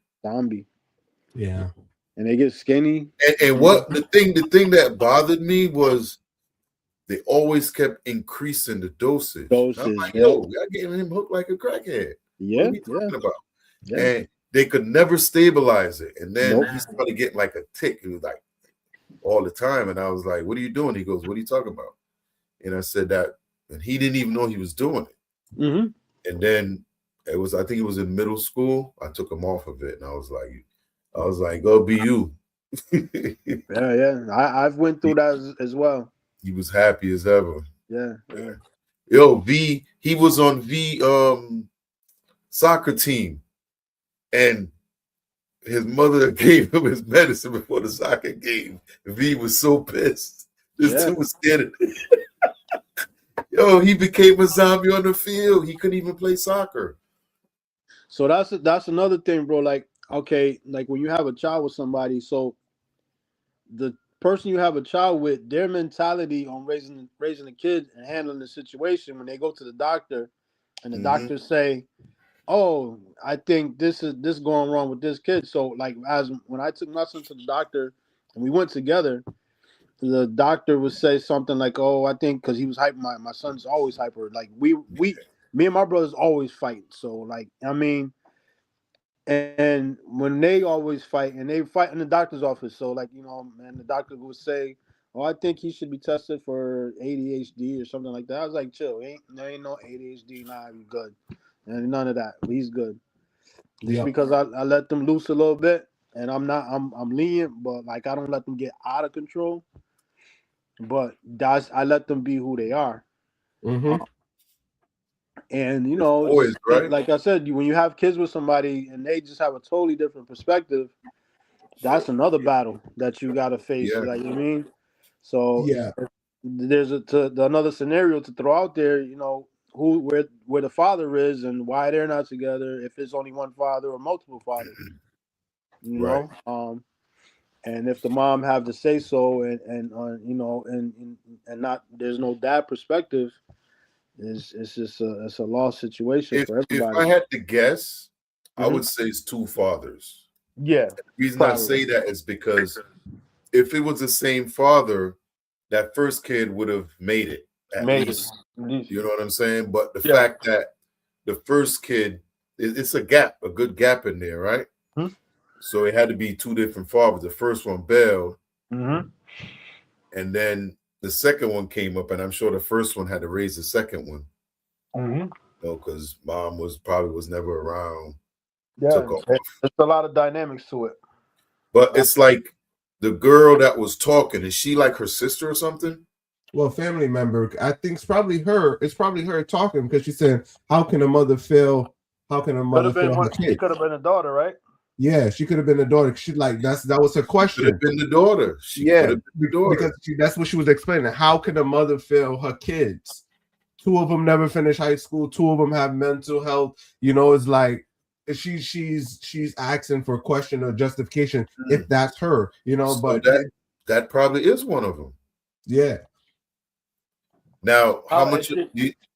Yeah. And they get skinny. And what the thing that bothered me was they always kept increasing the dosage. I'm like, y'all getting him hooked like a crackhead. Yeah. What are we talking about? Yeah. And they could never stabilize it. And then he started getting like a tick. It was like all the time. And I was like, what are you doing? He goes, what are you talking about? And I said that, and he didn't even know he was doing it. Mm-hmm. And then I think it was in middle school. I took him off of it. And I was like, go be you. Yeah. I've went through that as well. He was happy as ever. Yeah. He was on soccer team, and his mother gave him his medicine before the soccer game. V was so pissed. This dude was scared. He became a zombie on the field. He couldn't even play soccer. So that's another thing, bro. Like, okay, like when you have a child with somebody, so the person you have a child with, their mentality on raising the kid and handling the situation, when they go to the doctor and the doctor say, oh, I think this going wrong with this kid. So like when I took my son to the doctor and we went together, the doctor would say something like, oh, I think because he was hyper, my son's always hyper. Like me and my brothers always fight. So like, I mean, and when they always fight and they fight in the doctor's office. So like, and the doctor would say, oh, I think he should be tested for ADHD or something like that. I was like, chill, there ain't no ADHD, nah, you good. And none of that. He's good. Just because I let them loose a little bit, and I'm lenient, but like I don't let them get out of control. But I let them be who they are. Mm-hmm. And always, right? Like I said, when you have kids with somebody and they just have a totally different perspective, that's another battle that you got to face. Yeah. Like, you know what I mean? So there's another scenario to throw out there. where the father is and why they're not together. If it's only one father or multiple fathers, you Right. know. And if the mom have to say so, and and not there's no dad perspective, it's just it's a lost situation for If everybody. I had to guess, I Hmm. would say it's two fathers. Yeah, The reason I probably say that is because if it was the same father, that first kid would have made it at made it. least. You know what I'm saying? But the Yeah. fact that the first kid, it's a gap, a good gap in there, right? So it had to be two different fathers. The first one bailed, Mm-hmm. and then the second one came up, and I'm sure the first one had to raise the second one. Mm-hmm. Because mom was never around, Yeah, took off. there's a lot of dynamics to it. But it's like the girl that was talking, is she like her sister or something? Well, family member, I think it's probably her. It's probably her talking because she said, "How can a mother fail? How can a Could mother have been fail her she kid?" could have been a daughter, right? Yeah, she could have been a daughter. She like that was her Could have question. been the daughter. She Yeah, could have been the daughter. because that's what she was explaining. How can a mother fail her kids? Two of them never finish high school. Two of them have mental health. It's like she's asking for a question or justification if that's her. So But that probably is one of them. yeah. Now, how How much do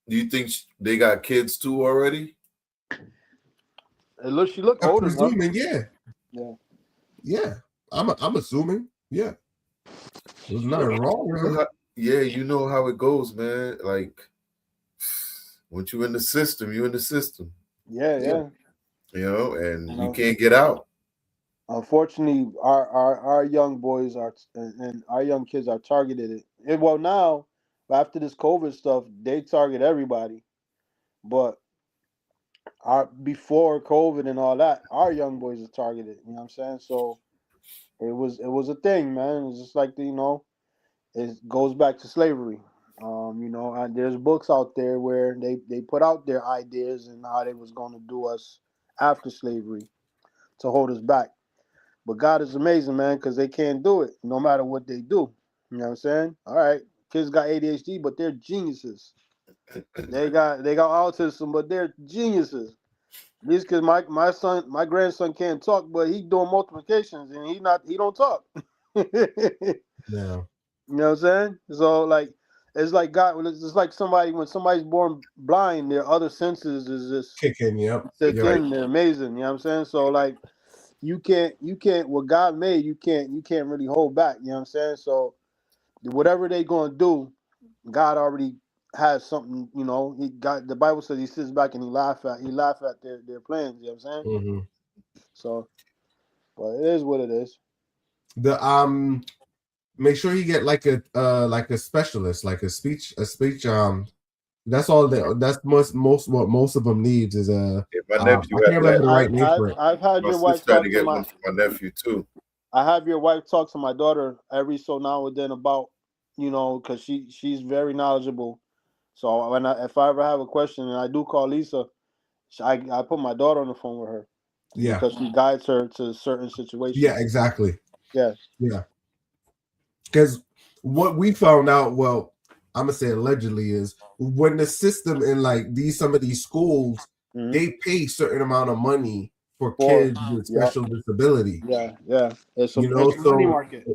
you think they got kids too already? she looked I'm older enough. presuming, yeah. Yeah. Yeah. I'm assuming, yeah. There's nothing wrong with her. Yeah, you know how it goes, man. Like once you're in the system, you're in the system. Yeah. And you can't get out. Unfortunately, our young boys are and our young kids are targeted. Well, now after this COVID stuff, they target everybody. But our before COVID and all that, our young boys are targeted. You know what I'm saying? So it was a thing, man. It's just like it goes back to slavery. And there's books out there where they put out their ideas and how they was going to do us after slavery to hold us back. But God is amazing, man, because they can't do it no matter what they do. You know what I'm saying? All right, kids got ADHD, but they're geniuses. They got autism, but they're geniuses. These kids, my grandson can't talk, but he doing multiplications and he don't talk. Yeah. You know what I'm saying? So like it's like God. It's like when somebody's born blind, their other senses is just Kicking, yep. kick Yep. in. They're amazing. You know what I'm saying? So like you can't what God made. You can't really hold back. You know what I'm saying? So whatever they gonna do, God already has something. He got the Bible says he sits back and he laugh at their plans. You know what I'm saying? Mm-hmm. So, but it is what it is. The make sure you get like a specialist, like a speech that's all that's most what most of them needs is My I nephew can't had remember that. the right name for it. I've had My your wife sister had to talk to get one for my nephew too. I have your wife talk to my daughter every so now and then about, because she's very knowledgeable. So if I ever have a question and I do call Lisa, I put my daughter on the phone with her Yeah. because she guides her to certain situations. Yeah, exactly. Yeah. Yeah. Because what we found out, well, I'm gonna say allegedly, is when the system in like some of these schools, they pay certain amount of money for kids with special disability. Yeah. It's a money So market.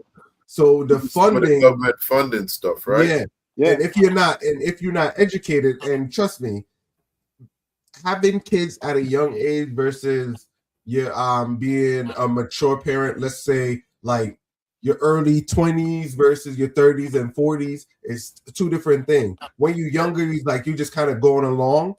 so the Some of the funding, government funding stuff, right? yeah. Yeah. And if you're not educated, and trust me, having kids at a young age versus you being a mature parent, let's say like your early 20s versus your 30s and 40s, is two different things. When you're younger, you like you just kind of going along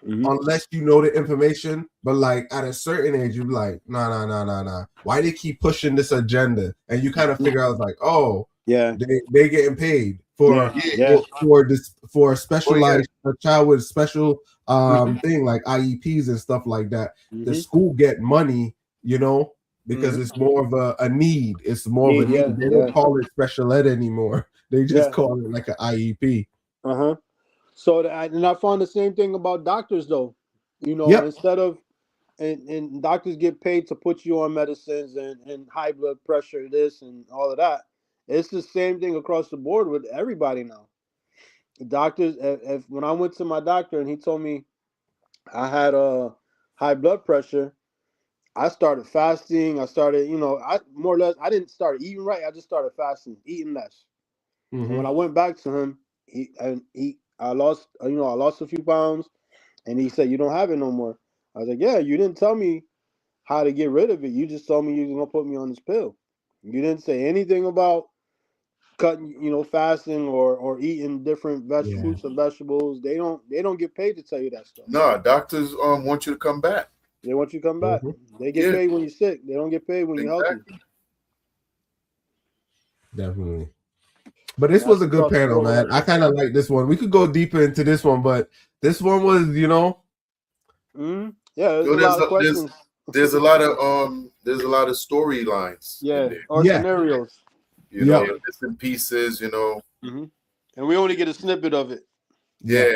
unless you know the information. But like at a certain age, you're like, nah. Why they keep pushing this agenda? And you kind of figure out like, oh, Yeah. they getting paid for Yeah. for a specialized a child with special thing like IEPs and stuff like that. The school get money, because it's more of a need. It's more of a need. They don't call it special ed anymore. They just call it like an IEP. So I found the same thing about doctors though. Yep. Instead of and doctors get paid to put you on medicines and high blood pressure, this and all of that. It's the same thing across the board with everybody now. doctors, if when I went to my doctor and he told me I had a high blood pressure, I started fasting. I started, I more or less, I didn't start eating right. I just started fasting, eating less. And when I went back to him, I lost, I lost a few pounds, and he said, "You don't have it no more." I was like, "Yeah, you didn't tell me how to get rid of it. You just told me you were gonna put me on this pill. You didn't say anything about cutting, fasting or eating different fruits and vegetables. They don't get paid to tell you that stuff. No, doctors want you to come back. They want you to come back. They get paid when you're sick. They don't get paid when you're healthy. Definitely. But this was a good panel, man. I kind of like this one. We could go deeper into this one, but this one was, Yeah, there's a lot of questions. There's a lot of storylines. Yeah, or scenarios. The bits and pieces, And we only get a snippet of it. Yeah.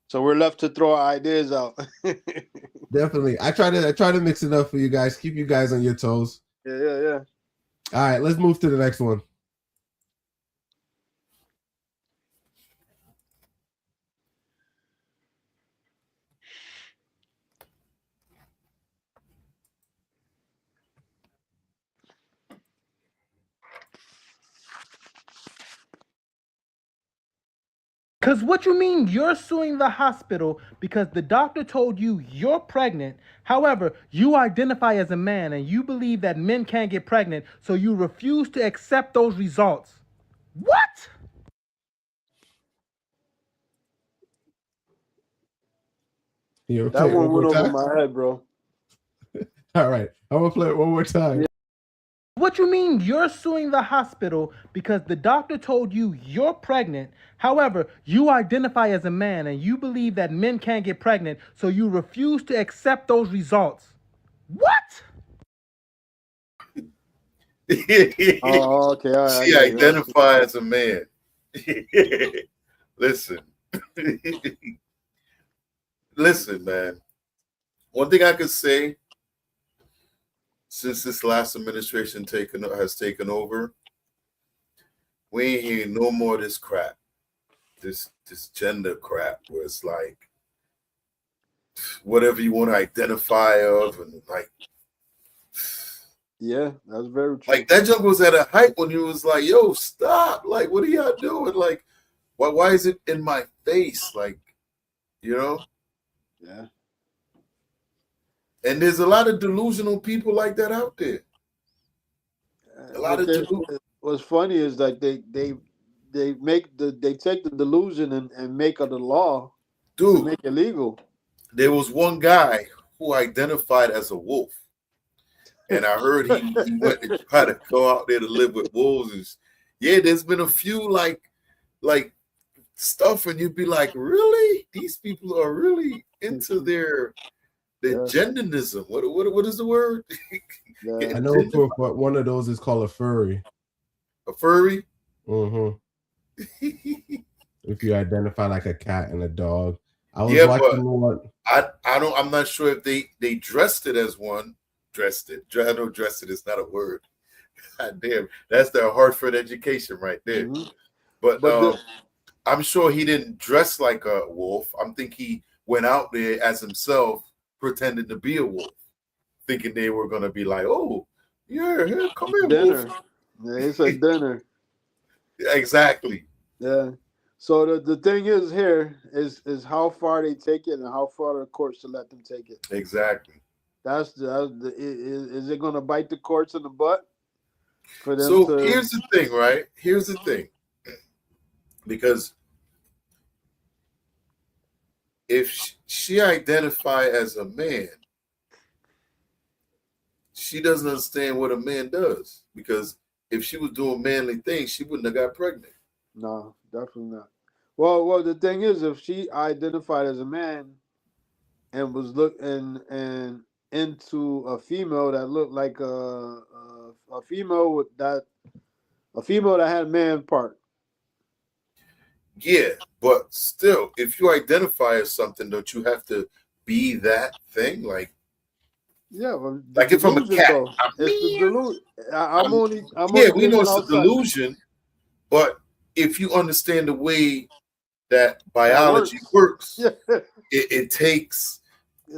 So we're left to throw our ideas out. Definitely. I try to mix it up for you guys, keep you guys on your toes. Yeah. All right, let's move to the next one. Because what you mean you're suing the hospital because the doctor told you you're pregnant. However, you identify as a man and you believe that men can't get pregnant, so you refuse to accept those results. What? That one went over my head, bro. All right, I'm going to play it one more time. Yeah. What you mean you're suing the hospital because the doctor told you you're pregnant. However, you identify as a man and you believe that men can't get pregnant, so you refuse to accept those results. What? Oh, okay. All right, she identified as a man. Listen. Listen, man. One thing I could say, since this last administration has taken over, we ain't hearing no more of this crap. This gender crap where it's like whatever you want to identify of, and like, yeah, that's very true. Like that junk was at a height when you was like, yo, stop. Like, what are y'all doing? Like, why is it in my face? Like, Yeah. And there's a lot of delusional people like that out there. A lot of what's funny is like they take the delusion and make it the law. Dude, to make it legal. There was one guy who identified as a wolf. And I heard he went to try to go out there to live with wolves. And there's been a few like stuff, and you'd be like, really? These people are really into their genderism. What is the word? I know for one of those is called a furry. A furry? Mm-hmm. If you identify like a cat and a dog. I was watching one. I'm not sure if they dressed it as one. Dressed it. I know dressed it is not a word. God damn, that's their Hartford education right there. Mm-hmm. But I'm sure he didn't dress like a wolf. I think he went out there as himself, pretending to be a wolf, thinking they were gonna be like, "Oh, yeah, here, come here, dinner." wolf. Yeah, it's a dinner. Exactly. Yeah. So the thing is here is how far they take it and how far the courts to let them take it. Exactly. Is it going to bite the courts in the butt for them? So here's the thing, right? Here's the thing, because if she identify as a man, she doesn't understand what a man does. Because if she was doing manly things, she wouldn't have got pregnant. No, definitely not. Well, the thing is, if she identified as a man and was looking and into a female that looked like a female that had a man part. Yeah, but still, if you identify as something, don't you have to be that thing? Like, yeah, well, like if I'm a cat, it's the delusion. We know it's a delusion, but if you understand the way that biology works. Yeah. It takes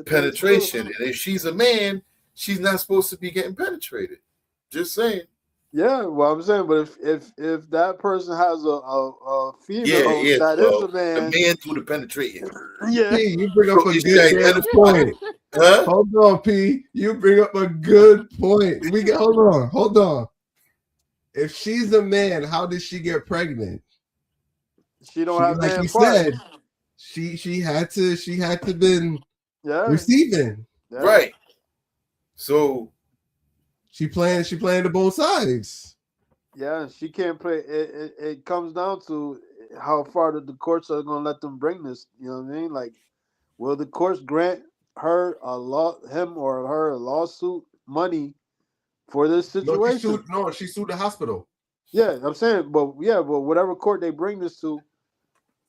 penetration, and if she's a man, she's not supposed to be getting penetrated. Just saying. Yeah, well, I'm saying, but if that person has a female is a man, the man do the penetrating. Yeah, P, you bring up So a you good point. Huh? Hold on, P. You bring up a good point. Hold on. If she's a man, how did she get pregnant? She don't have like man you parts. said. She had to been receiving. Yeah. Right. So she playing to both sides. Yeah, she can't play. It comes down to how far the courts are going to let them bring this. You know what I mean? Like, will the courts grant her him or her a lawsuit money for this situation? She sued the hospital. Yeah, I'm saying, but whatever court they bring this to,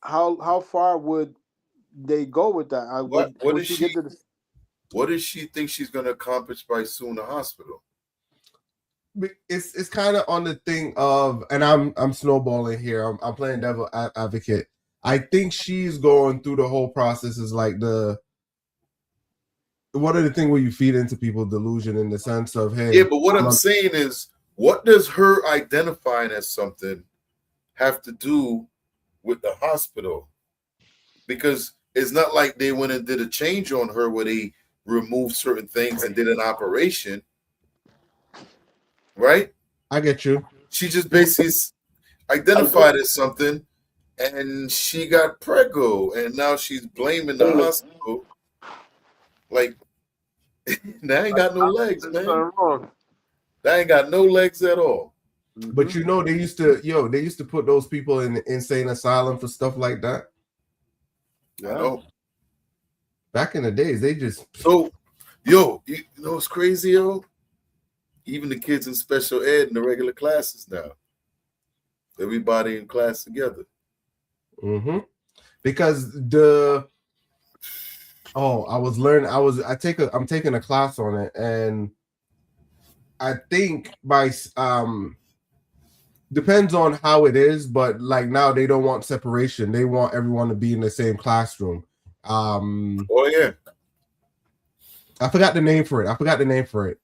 how far would they go with that? What does she think she's going to accomplish by suing the hospital? It's kind of on the thing of, and I'm snowballing here. I'm playing devil advocate. I think she's going through the whole process is like one of the things where you feed into people delusion in the sense of, hey. Yeah, but what I'm saying is, what does her identifying as something have to do with the hospital? Because it's not like they went and did a change on her where they removed certain things and did an operation. Right? I get you. She just basically identified as something and she got preggo and now she's blaming the hospital. Like, that ain't got no legs, man. That ain't got no legs at all. But you know, they used to put those people in insane asylum for stuff like that. I know. Back in the days, they just you know what's crazy, yo? Even the kids in special ed in the regular classes now. Everybody in class together. Mm-hmm. Because I'm taking a class on it, and I think depends on how it is, but like now they don't want separation. They want everyone to be in the same classroom. Oh yeah. I forgot the name for it.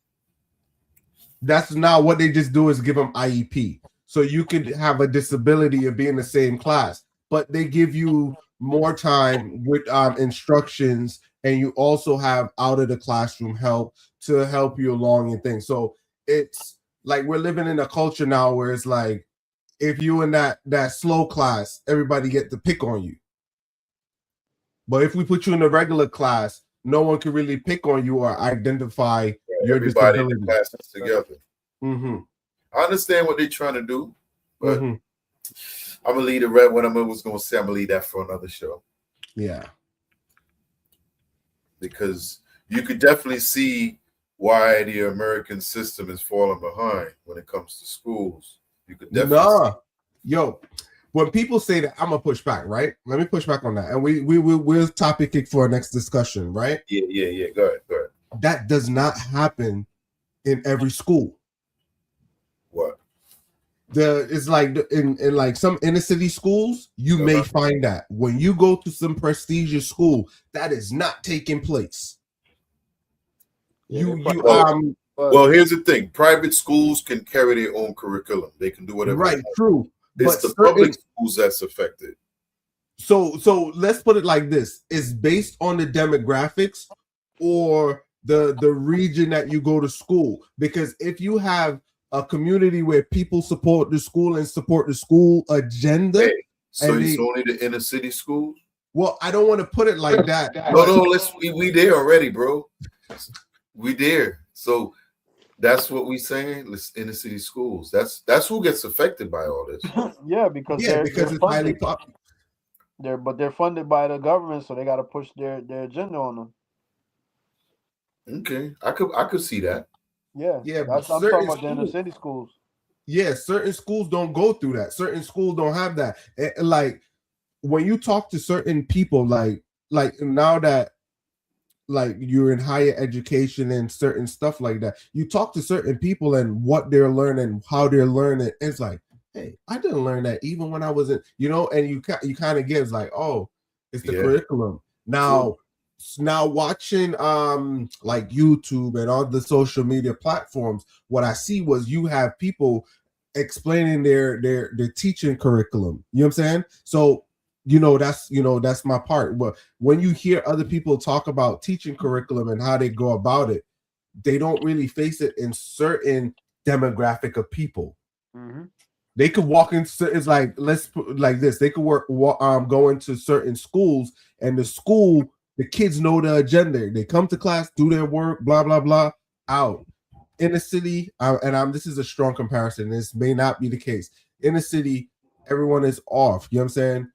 That's now what they just do is give them IEP. So you could have a disability and be in the same class, but they give you more time with instructions, and you also have out of the classroom help to help you along and things. So it's like we're living in a culture now where it's like if you in that slow class, everybody get to pick on you. But if we put you in a regular class, no one can really pick on you or identify your everybody disability. In the classes together. Mm-hmm. I understand what they're trying to do, but I'm gonna leave the red. What I was gonna say, I'm gonna leave that for another show. Yeah, because you could definitely see why the American system is falling behind when it comes to schools. You could definitely when people say that, I'm gonna push back, right? Let me push back on that, and we'll topic it for our next discussion, right? Yeah. Go ahead. That does not happen in every school. What? It's like in like some inner city schools, you may find that when you go to some prestigious school, that is not taking place. Well, here's the thing: private schools can carry their own curriculum. They can do whatever. Right, true. It's the public schools that's affected. So let's put it like this: it's based on the demographics or the region that you go to school. Because if you have a community where people support the school and support the school agenda, so it's only the inner city schools. Well, I don't want to put it like that. No, we there already, bro. We there. So that's what we saying. Inner city schools. That's who gets affected by all this. because they're it's highly popular. They're funded by the government, so they got to push their agenda on them. Okay, I could see that. Yeah. That's I'm talking about the inner city schools. Yeah, certain schools don't go through that. Certain schools don't have that. Like when you talk to certain people, like now that like you're in higher education and certain stuff like that, you talk to certain people and what they're learning, how they're learning. It's like hey, I didn't learn that even when I was in, and you kind of gives like, oh, it's the curriculum. Now watching like YouTube and all the social media platforms, what I see was you have people explaining their teaching curriculum. You know what I'm saying? So that's my part. But when you hear other people talk about teaching curriculum and how they go about it, they don't really face it in certain demographic of people. Mm-hmm. They could walk into, it's like, let's put like this, they could go into certain schools, and the kids know the agenda. They come to class, do their work, blah blah blah, out. In the city, this is a strong comparison, this may not be the case. In the city, everyone is off. You know what I'm saying?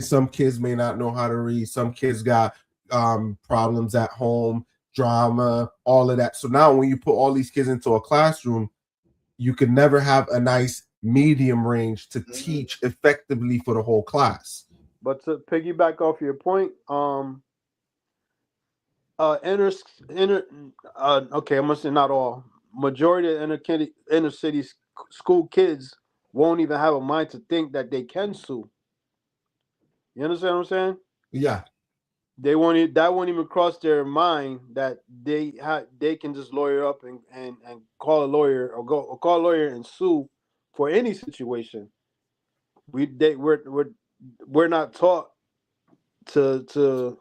Some kids may not know how to read, some kids got problems at home, drama, all of that. So now when you put all these kids into a classroom, you can never have a nice medium range to teach effectively for the whole class. But to piggyback off your point, okay, I'm gonna say not all. Majority of inner city school kids won't even have a mind to think that they can sue. You understand what I'm saying? Yeah. That won't even cross their mind that they can just lawyer up and call a lawyer or call a lawyer and sue for any situation. We're not taught to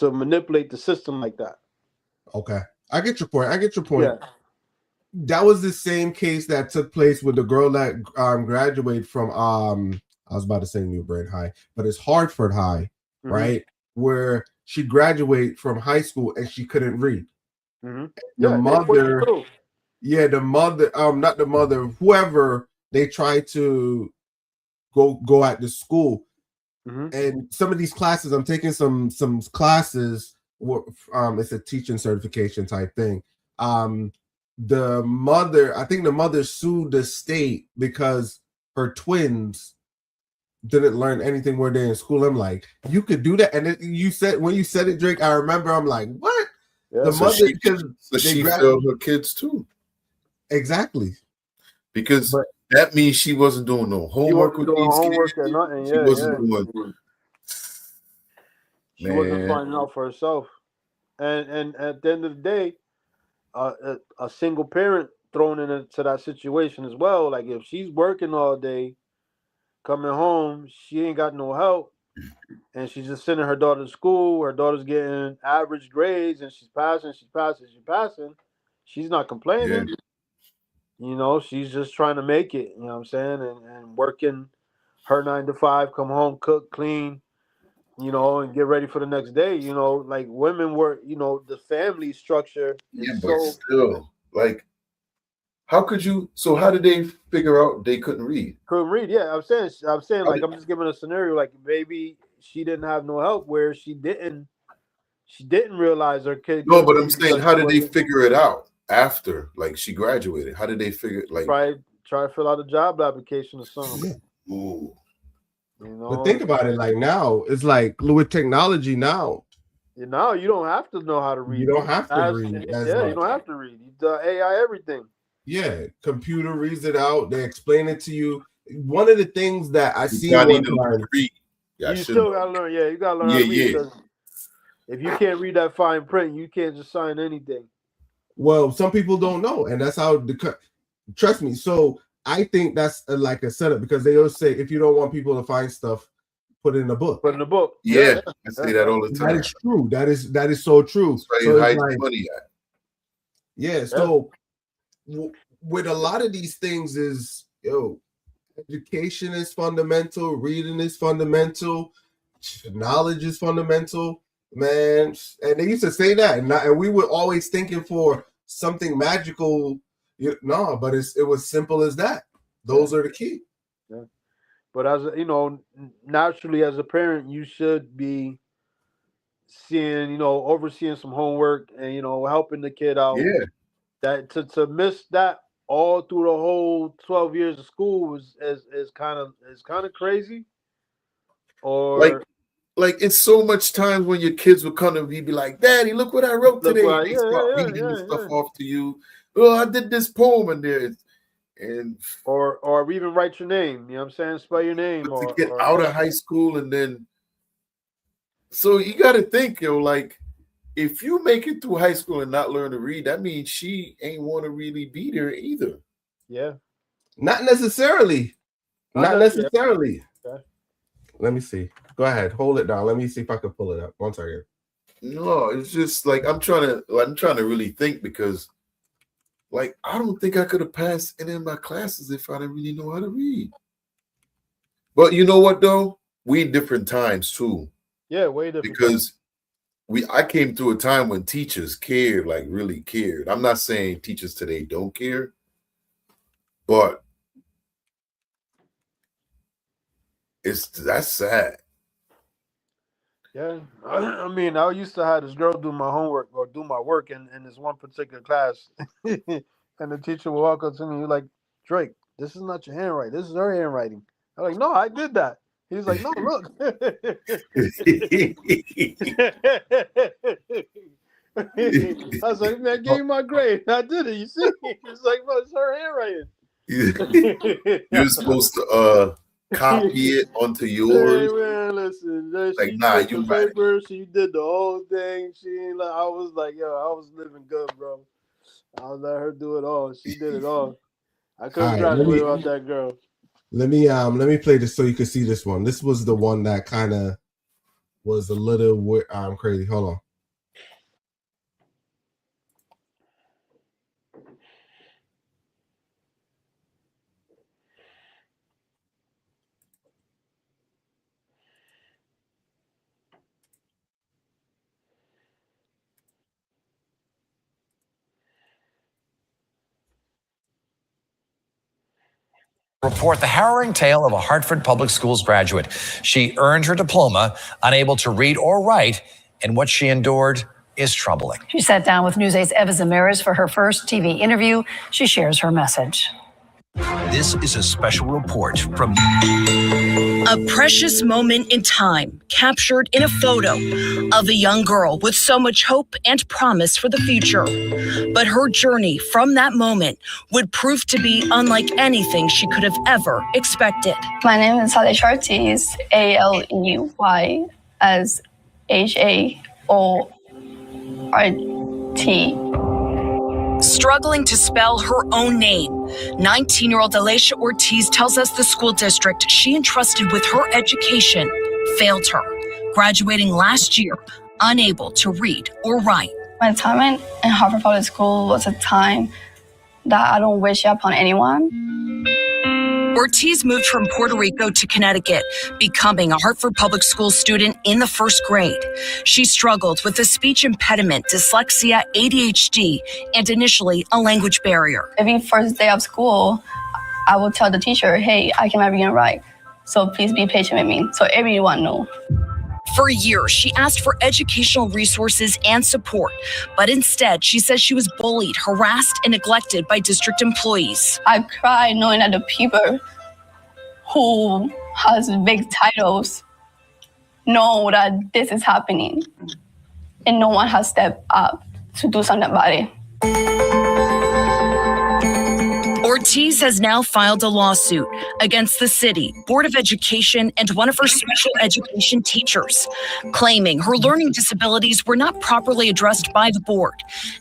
manipulate the system like that. Okay, I get your point. Yeah. That was the same case that took place with the girl that graduated from I was about to say New Brain High, but it's Hartford High, right? Where she graduated from high school and she couldn't read. Mm-hmm. The mother, not the mother, whoever, they tried to go at the school. And some of these classes, I'm taking some classes. It's a teaching certification type thing. The mother, I think the mother sued the state because her twins didn't learn anything where they're in school. I'm like, you could do that, and when you said it, Drake, I remember. I'm like, what? Yeah, the mother, she failed her kids too. Exactly. Because that means she wasn't doing no homework with these kids. Or nothing. She wasn't doing. She wasn't finding out for herself. And at the end of the day, a single parent thrown into that situation as well. Like if she's working all day, coming home, she ain't got no help, and she's just sending her daughter to school. Her daughter's getting average grades, and she's passing. She's not complaining. Yeah. She's just trying to make it. You know what I'm saying? And working her 9 to 5, come home, cook, clean, and get ready for the next day. Like women work, the family structure. Yeah, but still, like, how could you? So how did they figure out they couldn't read? Couldn't read, yeah. I'm saying, like, I'm just giving a scenario. Like, maybe she didn't have no help, where she didn't realize her kid. No, but I'm saying, how did they figure it out after, like, she graduated? How did they figure it? Like, try to fill out a job application or something. Yeah. Ooh. But think about it, like now, it's like with technology now. Now you don't have to know how to read. You don't have to read. You don't have to read. The AI everything. Yeah, computer reads it out. They explain it to you. One of the things that I see one time, you still gotta learn. Yeah, you gotta learn how to read. If you can't read that fine print, you can't just sign anything. Well, some people don't know, and that's how. Trust me. So I think that's like a setup, because they always say if you don't want people to find stuff, put it in a book. Put in a book. Yeah, I say that all the time. That is true. That is so true. That's where you hide the money at. Yeah. So with a lot of these things is, education is fundamental, reading is fundamental, knowledge is fundamental, man. And they used to say that, and we were always thinking for something magical. No, but it was simple as that. Those are the key. Yeah. But as naturally as a parent, you should be seeing, overseeing some homework and helping the kid out. Yeah. That to miss that all through the whole 12 years of school is kind of crazy. Or like it's so much times when your kids would come to me, be like, "Daddy, look what I wrote today." They start reading the stuff off to you. Oh, I did this poem, and And or even write your name. You know what I'm saying? Spell your name. to get out of high school and then, so you got to think, yo, like, if you make it through high school and not learn to read, that means she ain't want to really be there either. Yeah. Not necessarily. Not necessarily. Okay. Let me see. Go ahead. Hold it down. Let me see if I can pull it up. One second. No, it's just like I'm trying to really think, because like I don't think I could have passed any of my classes if I didn't really know how to read. But you know what though? We in different times too. Yeah, way different. Because I came through a time when teachers cared, like really cared. I'm not saying teachers today don't care, but that's sad. Yeah, I mean, I used to have this girl do my homework or do my work in this one particular class, and the teacher would walk up to me like, "Drake, this is not your handwriting. This is her handwriting." I'm like, "No, I did that." He's like, "No, look." I was like, "Man, give me my grade. I did it. You see?" He's like, "Well, it's her handwriting." You're supposed to copy it onto yours. Hey, man, listen. Like, she nah, took you the paper. She did the whole thing. She ain't like, I was like, yo, I was living good, bro. I was let her do it all. She did it all. I couldn't graduate without that girl. Let me play this so you can see this one. This was the one that kind of was a little crazy. Hold on. Report the harrowing tale of a Hartford Public Schools graduate. She earned her diploma, unable to read or write, and what she endured is troubling. She sat down with News 8's Eva Zamaris for her first TV interview. She shares her message. This is a special report from a precious moment in time captured in a photo of a young girl with so much hope and promise for the future. But her journey from that moment would prove to be unlike anything she could have ever expected. My name is Aley Ortiz, Aley as Haort. Struggling to spell her own name, 19-year-old Aley Ortiz tells us the school district she entrusted with her education failed her, graduating last year, unable to read or write. My time in Hartford Public School was a time that I don't wish upon anyone. Ortiz moved from Puerto Rico to Connecticut, becoming a Hartford Public School student in the first grade. She struggled with a speech impediment, dyslexia, ADHD, and initially a language barrier. Every first day of school, I would tell the teacher, hey, I cannot read and write, so please be patient with me, so everyone knows. For years, she asked for educational resources and support, but instead, she says she was bullied, harassed, and neglected by district employees. I cried knowing that the people who has big titles know that this is happening, and no one has stepped up to do something about it. Ortiz has now filed a lawsuit against the city, Board of Education, and one of her special education teachers, claiming her learning disabilities were not properly addressed by the board.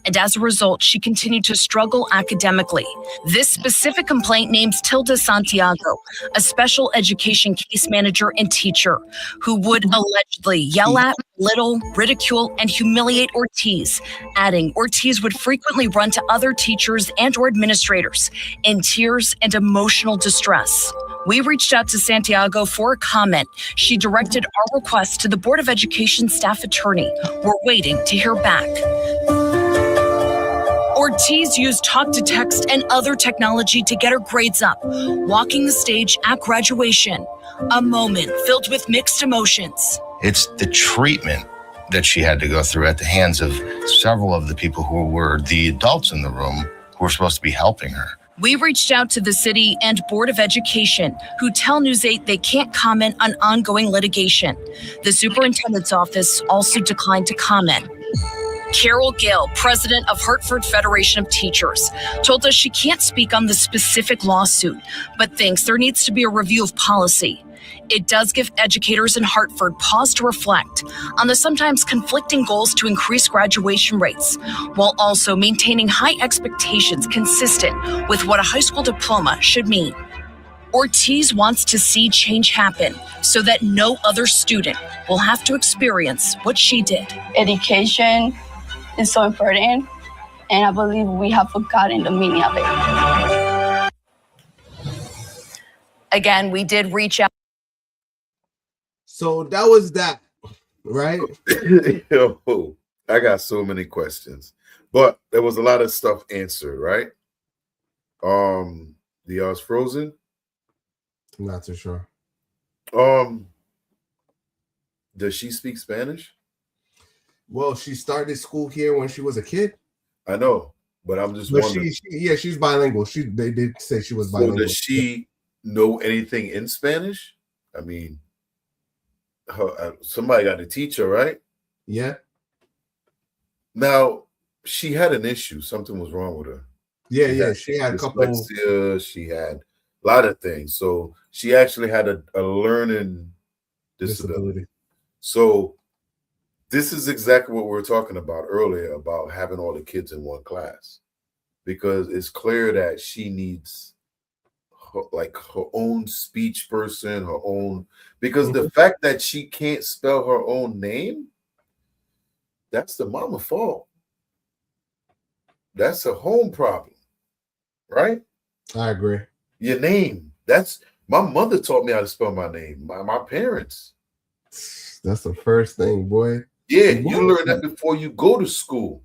And as a result, she continued to struggle academically. This specific complaint names Tilda Santiago, a special education case manager and teacher, who would allegedly yell at, belittle, ridicule, and humiliate Ortiz, adding Ortiz would frequently run to other teachers and or administrators in tears and emotional distress. We reached out to Santiago for a comment. She directed our request to the Board of Education staff attorney. We're waiting to hear back. Ortiz used talk to text and other technology to get her grades up, walking the stage at graduation, a moment filled with mixed emotions. It's the treatment that she had to go through at the hands of several of the people who were the adults in the room who were supposed to be helping her. We reached out to the city and Board of Education, who tell News 8 they can't comment on ongoing litigation. The superintendent's office also declined to comment. Carol Gill, president of Hartford Federation of Teachers, told us she can't speak on the specific lawsuit, but thinks there needs to be a review of policy. It does give educators in Hartford pause to reflect on the sometimes conflicting goals to increase graduation rates, while also maintaining high expectations consistent with what a high school diploma should mean. Ortiz wants to see change happen so that no other student will have to experience what she did. Education is so important, and I believe we have forgotten the meaning of it. Again, we did reach out. So that was that, right? Yo, I got so many questions, but there was a lot of stuff answered, right? The y'all's frozen. I'm not too sure. Does she speak Spanish? Well, she started school here when she was a kid. I know, but I'm just But wondering. she's bilingual. They did say she was bilingual. So does she know anything in Spanish? I mean, somebody got to teach her, right? Yeah. Now, she had an issue. Something was wrong with her. She had a couple. Dyslexia. She had a lot of things. So she actually had a learning disability. So this is exactly what we were talking about earlier about having all the kids in one class, because it's clear that she needs her own speech person, her own, because the fact that she can't spell her own name, that's the mama fault. That's a home problem, right? I agree. Your name. That's my mother taught me how to spell my name. My parents. That's the first thing, boy. Yeah, you learn that before you go to school.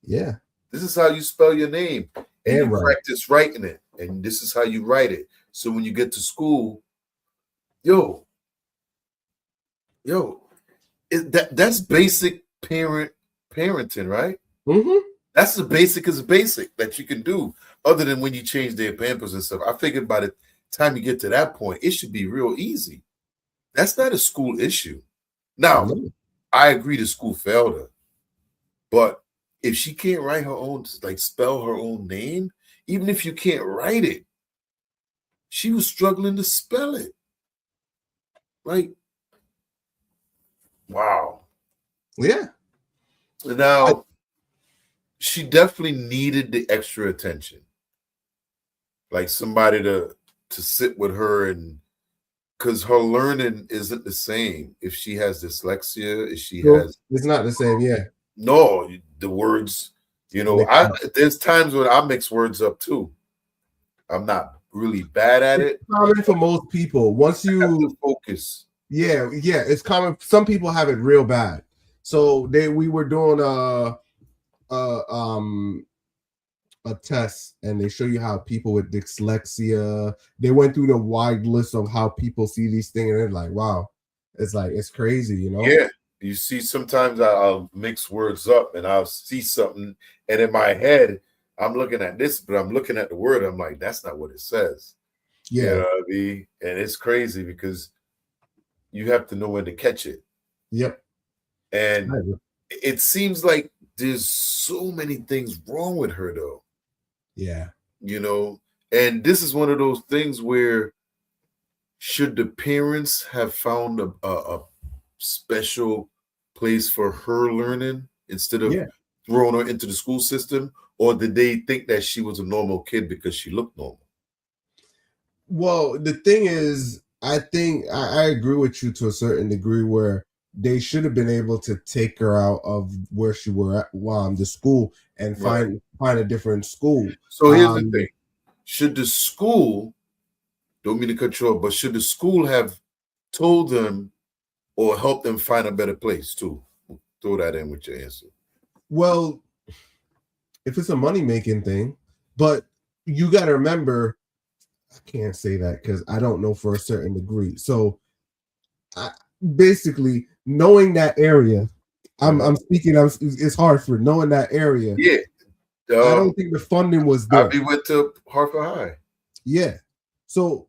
Yeah. This is how you spell your name. And you right. practice writing it. And this is how you write it. So when you get to school, that's basic parenting, right? Mm-hmm. That's the basic that you can do, other than when you change their pampers and stuff. I figured by the time you get to that point, it should be real easy. That's not a school issue. Now, I agree the school failed her. But if she can't write her own, like spell her own name, even if you can't write it, she was struggling to spell it. Like, wow. Yeah. Now, she definitely needed the extra attention. Like somebody to sit with her, and because her learning isn't the same if she has dyslexia, if she has. It's not the same, yeah. No, the words, there's times when I mix words up too. I'm not really bad at it. It's common for most people. Once you have to focus. Yeah, it's common. Some people have it real bad. So we were doing a test, and they show you how people with dyslexia, they went through the wide list of how people see these things, and they're like, wow, it's crazy, Yeah, you see, sometimes I'll mix words up and I'll see something, and in my head I'm looking at this, but I'm looking at the word, I'm like, that's not what it says. Yeah. You know what I mean? And it's crazy because you have to know when to catch it. Yep. And it seems like there's so many things wrong with her though. Yeah. And this is one of those things where should the parents have found a special place for her learning instead of throwing her into the school system, or did they think that she was a normal kid because she looked normal? Well, the thing is, I think I agree with you to a certain degree where they should have been able to take her out of where she were at, the school, and find a different school. So here's the thing. Should the school, don't mean to cut you off, but should the school have told them or helped them find a better place too? Throw that in with your answer. Well, if it's a money-making thing, but you got to remember, I can't say that because I don't know for a certain degree. So basically, knowing that area, I'm speaking, it's hard for knowing that area. Yeah. I don't think the funding was there. We went to Hartford High. Yeah. So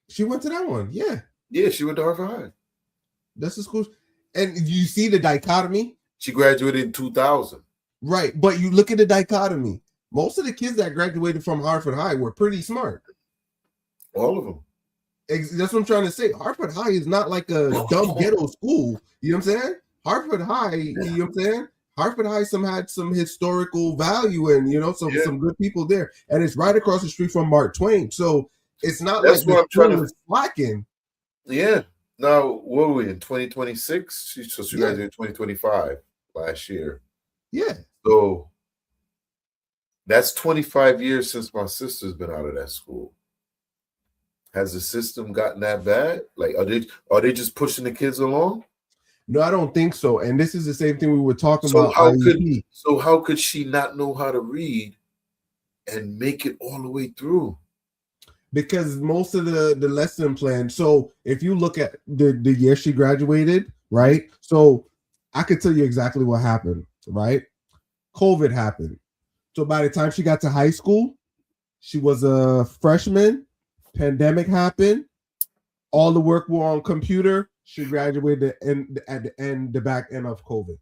she went to that one. Yeah. Yeah, she went to Hartford High. That's the school. And you see the dichotomy. She graduated in 2000. Right, but you look at the dichotomy. Most of the kids that graduated from Hartford High were pretty smart. All of them. That's what I'm trying to say. Hartford High is not like a dumb ghetto school. You know what I'm saying? Hartford High, you know what I'm saying? Hartford High had some historical value and, you know, some good people there. And it's right across the street from Mark Twain. So it's not That's like what the I'm trying school to is slacking. Yeah. Now, what were we in 2026? She graduated in 2025 last year. Yeah. So that's 25 years since my sister's been out of that school. Has the system gotten that bad? Like, are they just pushing the kids along? No, I don't think so. And this is the same thing we were talking So about. how could she not know how to read and make it all the way through? Because most of the lesson plan. So if you look at the year she graduated, right? So I could tell you exactly what happened, right? COVID happened. So by the time she got to high school, she was a freshman. Pandemic happened. All the work were on computer. She graduated at the back end of COVID.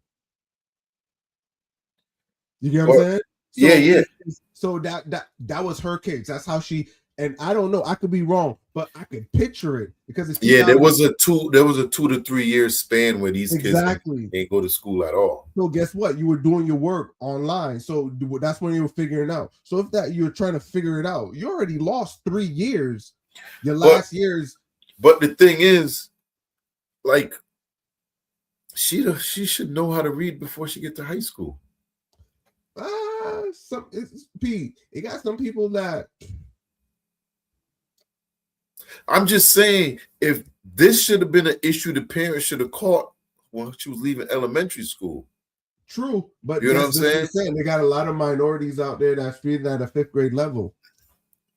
You get what I'm saying? So, yeah. So that was her case. That's how she. And I don't know. I could be wrong, but I could picture it because it's there was a 2 to 3 year span where these kids didn't go to school at all. So guess what? You were doing your work online, so that's when you were figuring it out. So if that you're trying to figure it out, you already lost 3 years. Your last years. But the thing is, like, she should know how to read before she get to high school. It got some people that. I'm just saying, if this should have been an issue, the parents should have caught when she was leaving elementary school. True, but you know what I'm saying? They got a lot of minorities out there that's reading at a 5th grade level.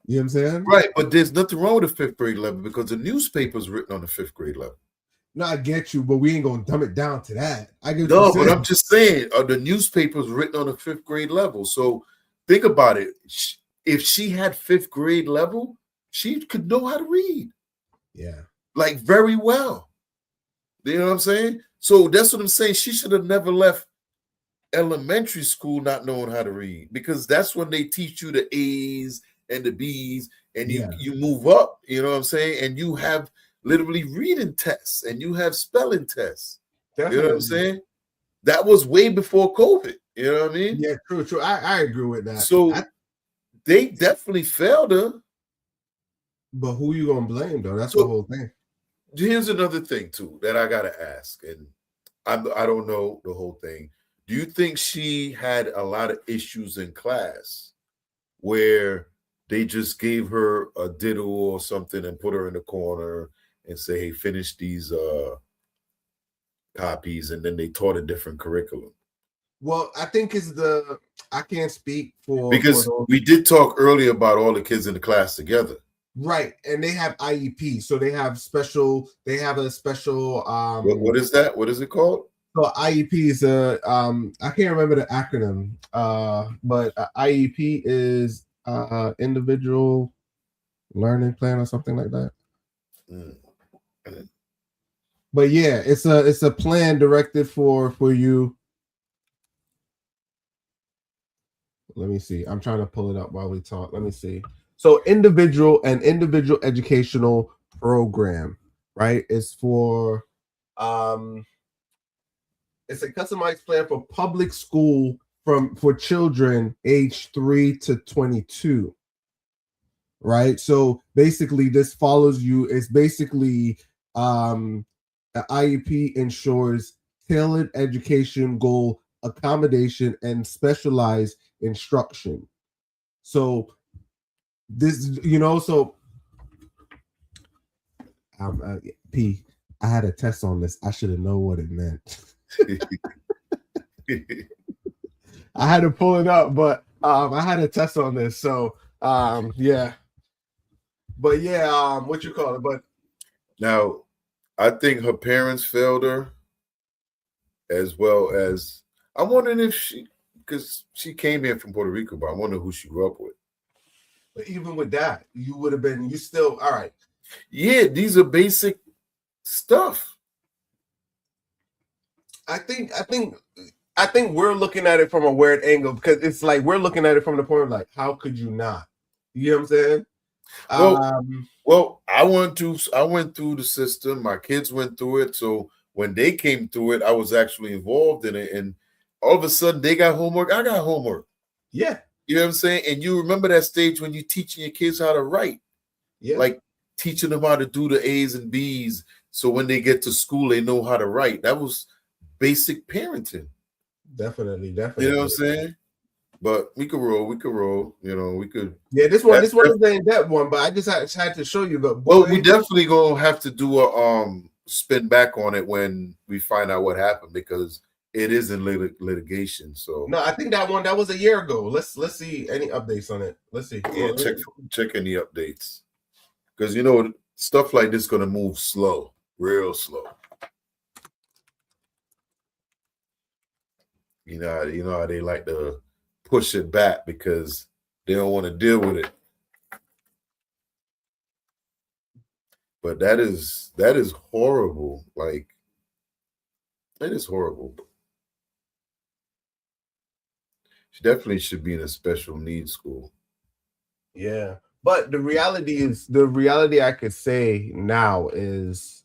You know what I'm saying? Right, but there's nothing wrong with the 5th grade level because the newspaper's written on the 5th grade level. No, I get you, but we ain't gonna dumb it down to that. I get no, but I'm just saying, the newspaper's written on the 5th grade level. So think about it. If she had 5th grade level, she could know how to read. Yeah. Like very well. You know what I'm saying? So that's what I'm saying. She should have never left elementary school not knowing how to read, because that's when they teach you the A's and the B's and you move up, you know what I'm saying? And you have literally reading tests and you have spelling tests. Definitely. You know what I'm saying? That was way before COVID. You know what I mean? Yeah, true. I agree with that. So they definitely failed her. But who you gonna blame though? That's the whole thing. Here's another thing too that I gotta ask, and I don't know the whole thing. Do you think she had a lot of issues in class where they just gave her a diddle or something and put her in the corner and say, hey, finish these copies, and then they taught a different curriculum? Well, I think I can't speak for because we did talk earlier about all the kids in the class together. Right, and they have IEP, so they have a special what is that? What is it called? So IEP is I can't remember the acronym, but IEP is individual learning plan or something like that. But yeah, it's a plan directed for you. Let me see. I'm trying to pull it up while we talk. Let me see. So individual educational program, right? It's for it's a customized plan for public school for children age 3 to 22. Right? So basically this follows you. It's basically an IEP ensures tailored education goal accommodation and specialized instruction. So this, so P, I had a test on this. I should have known what it meant. I had to pull it up, but I had a test on this. So yeah. But yeah, what you call it? But now I think her parents failed her, as well as I'm wondering if because she came here from Puerto Rico, but I wonder who she grew up with. But even with that, you still all right. Yeah, these are basic stuff. I think we're looking at it from a weird angle because it's like we're looking at it from the point of like, how could you not? You know what I'm saying? Well, I went through the system. My kids went through it. So when they came through it, I was actually involved in it. And all of a sudden they got homework. I got homework. Yeah. You know what I'm saying? And you remember that stage when you're teaching your kids how to write. Yeah. Like teaching them how to do the A's and B's. So when they get to school, they know how to write. That was basic parenting. Definitely. You know what I'm saying? But we could roll. You know, we could. Yeah, this one is the in-depth one, but I just had to show you. But well, we definitely gonna have to do a spin back on it when we find out what happened because it is in litigation. So no, I think that was a year ago. Let's see any updates on it. Let's see. Yeah, check any updates because you know stuff like this gonna move slow, real slow. You know how they like to push it back because they don't want to deal with it. But that is horrible. Like that is horrible. She definitely should be in a special needs school. Yeah. But the reality I could say now is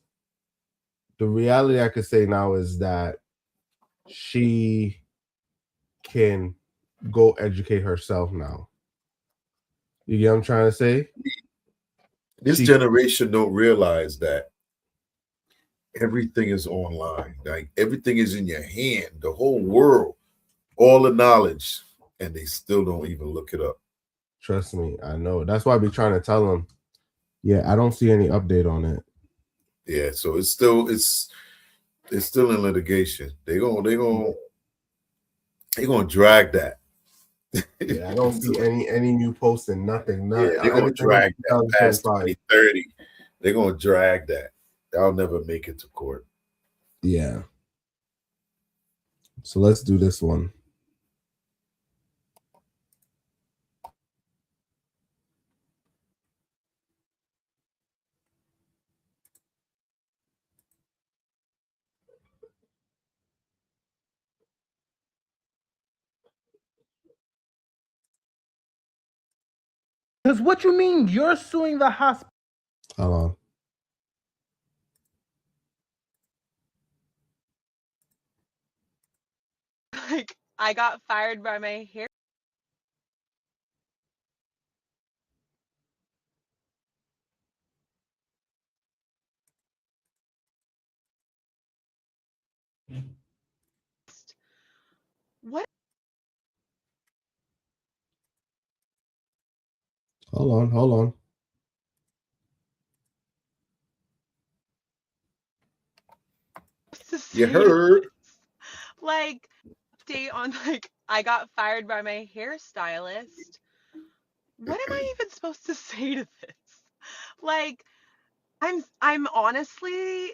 that she can go educate herself now. You get what I'm trying to say? This generation don't realize that everything is online. Like everything is in your hand, the whole world, all the knowledge, and they still don't even look it up. Trust me, I know. That's why I be trying to tell them. Yeah, I don't see any update on it. Yeah, so it's still in litigation. They gonna drag that. Yeah, I don't see any new posting, nothing. Yeah, they're gonna drag that past 2030. They're gonna drag that. That'll never make it to court. Yeah. So let's do this one. Because what you mean you're suing the hospital? Hold on. Like, I got fired by my hair. What? Hold on. You heard? Like, date on like I got fired by my hairstylist. What am I even supposed to say to this? Like, I'm honestly,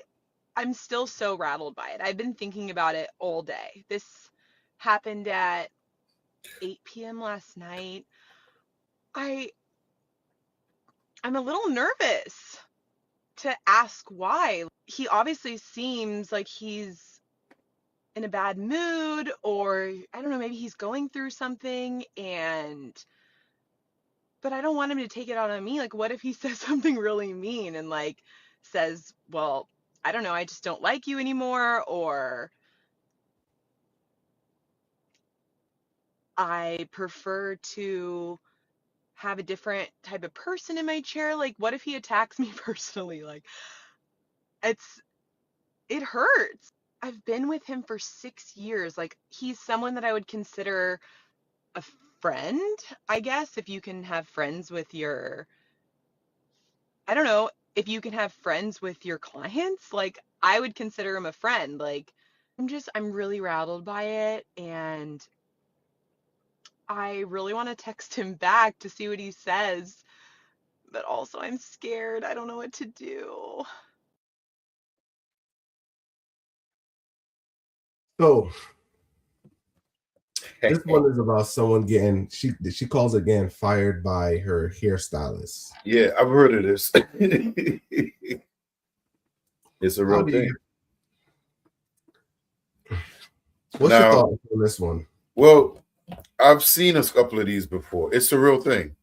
I'm still so rattled by it. I've been thinking about it all day. This happened at 8 p.m. last night. I'm a little nervous to ask why. He obviously seems like he's in a bad mood, or I don't know, maybe he's going through something, but I don't want him to take it out on me. Like, what if he says something really mean and like says, well, I don't know, I just don't like you anymore, or I prefer to have a different type of person in my chair. Like, what if he attacks me personally? Like, it hurts. I've been with him for 6 years. Like, he's someone that I would consider a friend, I guess, if you can have friends with I don't know, if you can have friends with your clients. Like, I would consider him a friend. Like, I'm really rattled by it, and I really want to text him back to see what he says, but also I'm scared. I don't know what to do. So this one is about someone getting she calls it getting fired by her hairstylist. Yeah, I've heard of this. It's a real thing. What's your thoughts on this one? Well, I've seen a couple of these before. It's a real thing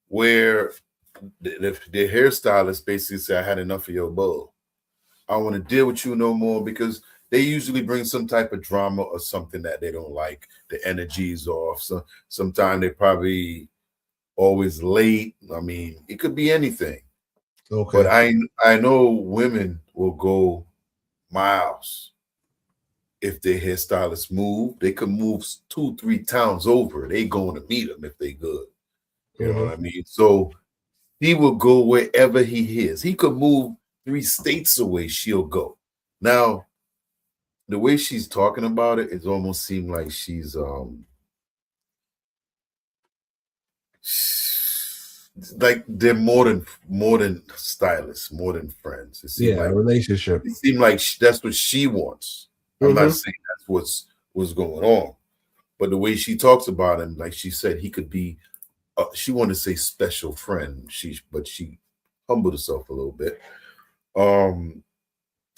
where the hairstylist basically say, I had enough of your bull. I don't want to deal with you no more, because they usually bring some type of drama or something that they don't like. The energy's off. So sometimes they probably always late. I mean, it could be anything. Okay. But I know women will go miles if their hairstylist move. They could move 2-3 towns over. They going to meet him if they good. You know what I mean? So he will go wherever he is. He could move 3 states away. She'll go. Now, the way she's talking about it, it almost seemed like she's like they're more than stylists, more than friends. It seemed like relationship. It seemed like that's what she wants. I'm not saying that's what's going on, but the way she talks about him, like she said, he could be. She wanted to say special friend. But she humbled herself a little bit.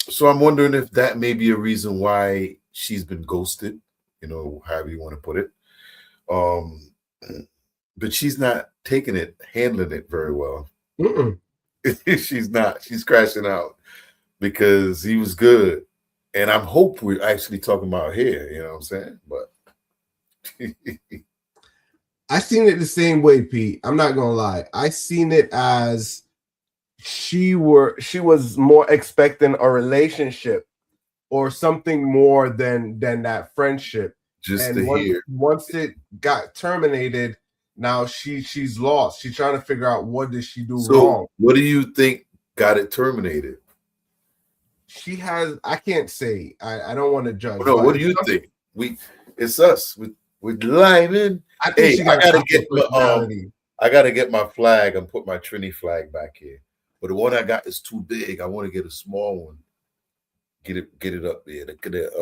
So I'm wondering if that may be a reason why she's been ghosted. You know, however you want to put it. But she's not handling it very well. She's not. She's crashing out because he was good. And I'm hoping we're actually talking about hair, you know what I'm saying? But I seen it the same way, Pete. I'm not gonna lie. I seen it as she was more expecting a relationship or something more than that friendship. Just to hear. Once it got terminated, now she's lost. She's trying to figure out what did she do wrong. What do you think got it terminated? She has. I can't say. I don't want to judge. No, what do you think? It's us with Lyman. I think she got I gotta get my flag and put my Trini flag back here. But the one I got is too big. I want to get a small one. Get it up there.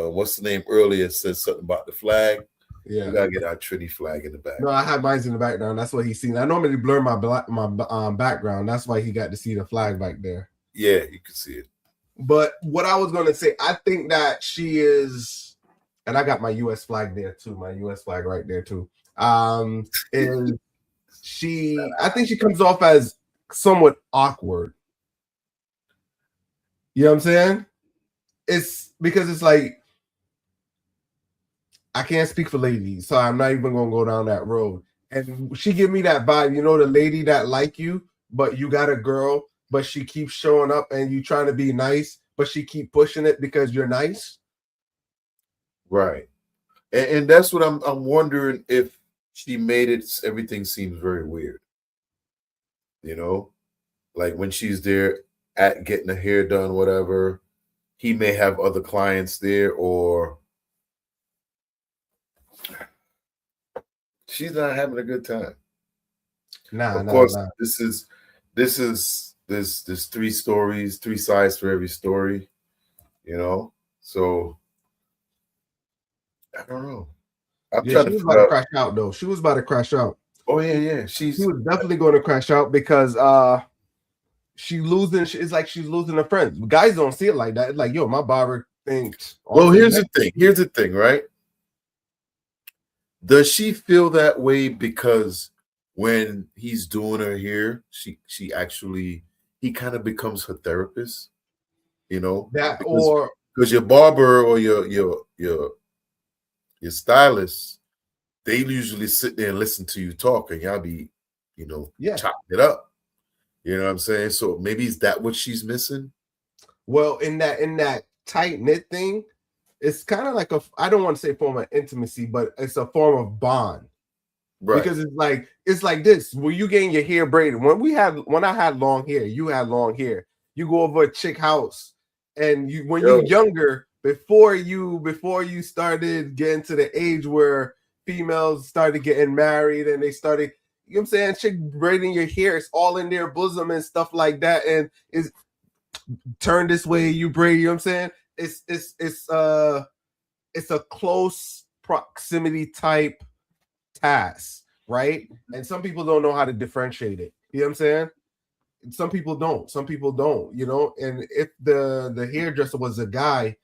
What's the name earlier said something about the flag? Yeah, we gotta get our Trini flag in the back. No, I have mine in the background. That's what he's seen. I normally blur my background. That's why he got to see the flag back there. Yeah, you can see it. But what I was gonna say, I think that she is, and I got my U.S. flag there too. My U.S. flag right there too. Is she? I think she comes off as somewhat awkward. You know what I'm saying? It's because it's like, I can't speak for ladies, so I'm not even gonna go down that road. And she give me that vibe, you know, the lady that like you, but you got a girl, but she keeps showing up and you trying to be nice, but she keep pushing it because you're nice. Right. And that's what I'm wondering, if she made it, everything seems very weird. You know, like when she's there at getting her hair done, whatever, he may have other clients there, or she's not having a good time. Of course, there's 3 stories, 3 sides for every story, you know. So I don't know. She was about to crash out, though. She was about to crash out. Oh yeah. She was definitely going to crash out because she's losing. It's like she's losing her friends. Guys don't see it like that. It's like, yo, my barber thinks. Well, here's the thing, right? Does she feel that way because when he's doing her hair, she actually, he kind of becomes her therapist, you know? Because your barber or your stylist, they usually sit there and listen to you talk, and y'all be, you know, chopping it up. You know what I'm saying? So maybe is that what she's missing? Well, in that tight knit thing, it's kind of like I don't want to say form of intimacy, but it's a form of bond. Right. Because it's like this. When you getting your hair braided, when I had long hair, you had long hair. You go over a chick house, and you're younger, before you started getting to the age where females started getting married and they started, you know what I'm saying, chick braiding your hair, it's all in their bosom and stuff like that, and is turn this way, you braid, you know what I'm saying? It's a close proximity type task, right? And some people don't know how to differentiate it. You know what I'm saying? Some people don't, you know. And if the hairdresser was a guy,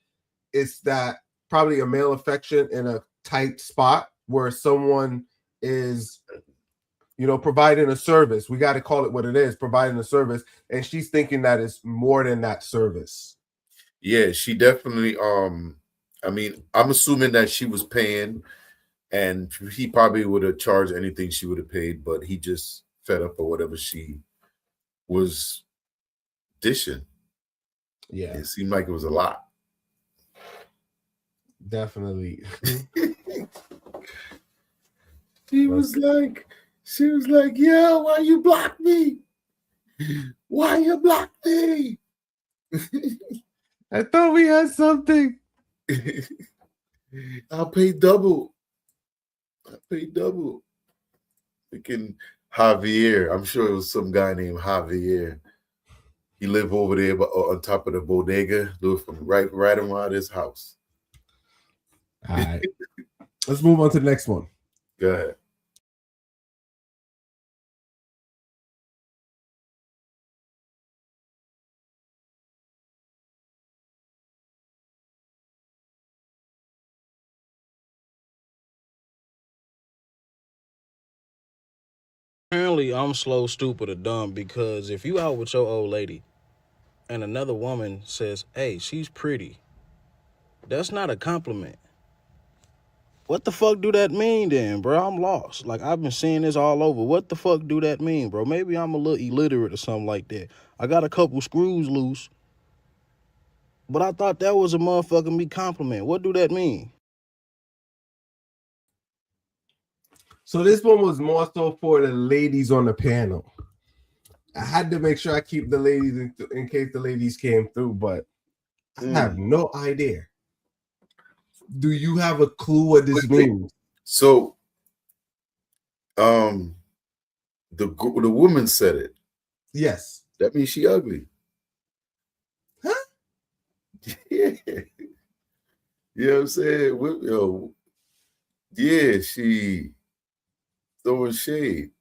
it's that probably a male affection in a tight spot where someone is, providing a service. We got to call it what it is, providing a service. And she's thinking that it's more than that service. Yeah, she definitely, I mean, I'm assuming that she was paying, and he probably would have charged anything she would have paid, but he just fed up or whatever she was dishing. Yeah. It seemed like it was a lot. Definitely. She was like, yeah, why you block me? Why you block me? I thought we had something. I'll pay double. Thinking Javier. I'm sure it was some guy named Javier. He lived over there on top of the bodega, from right around his house. All right. Let's move on to the next one. Go ahead. Apparently, I'm slow, stupid, or dumb because if you out with your old lady and another woman says, hey, she's pretty, that's not a compliment. What the fuck do that mean then, bro? I'm lost. Like, I've been seeing this all over. What the fuck do that mean, bro? Maybe I'm a little illiterate or something like that. I got a couple screws loose, but I thought that was a motherfucking me compliment. What do that mean? So this one was more so for the ladies on the panel. I had to make sure I keep the ladies in case the ladies came through, but I have no idea. Do you have a clue what this means? So, the woman said it. Yes. That means she ugly. Huh? Yeah. You know what I'm saying? Yeah, she throwing shade.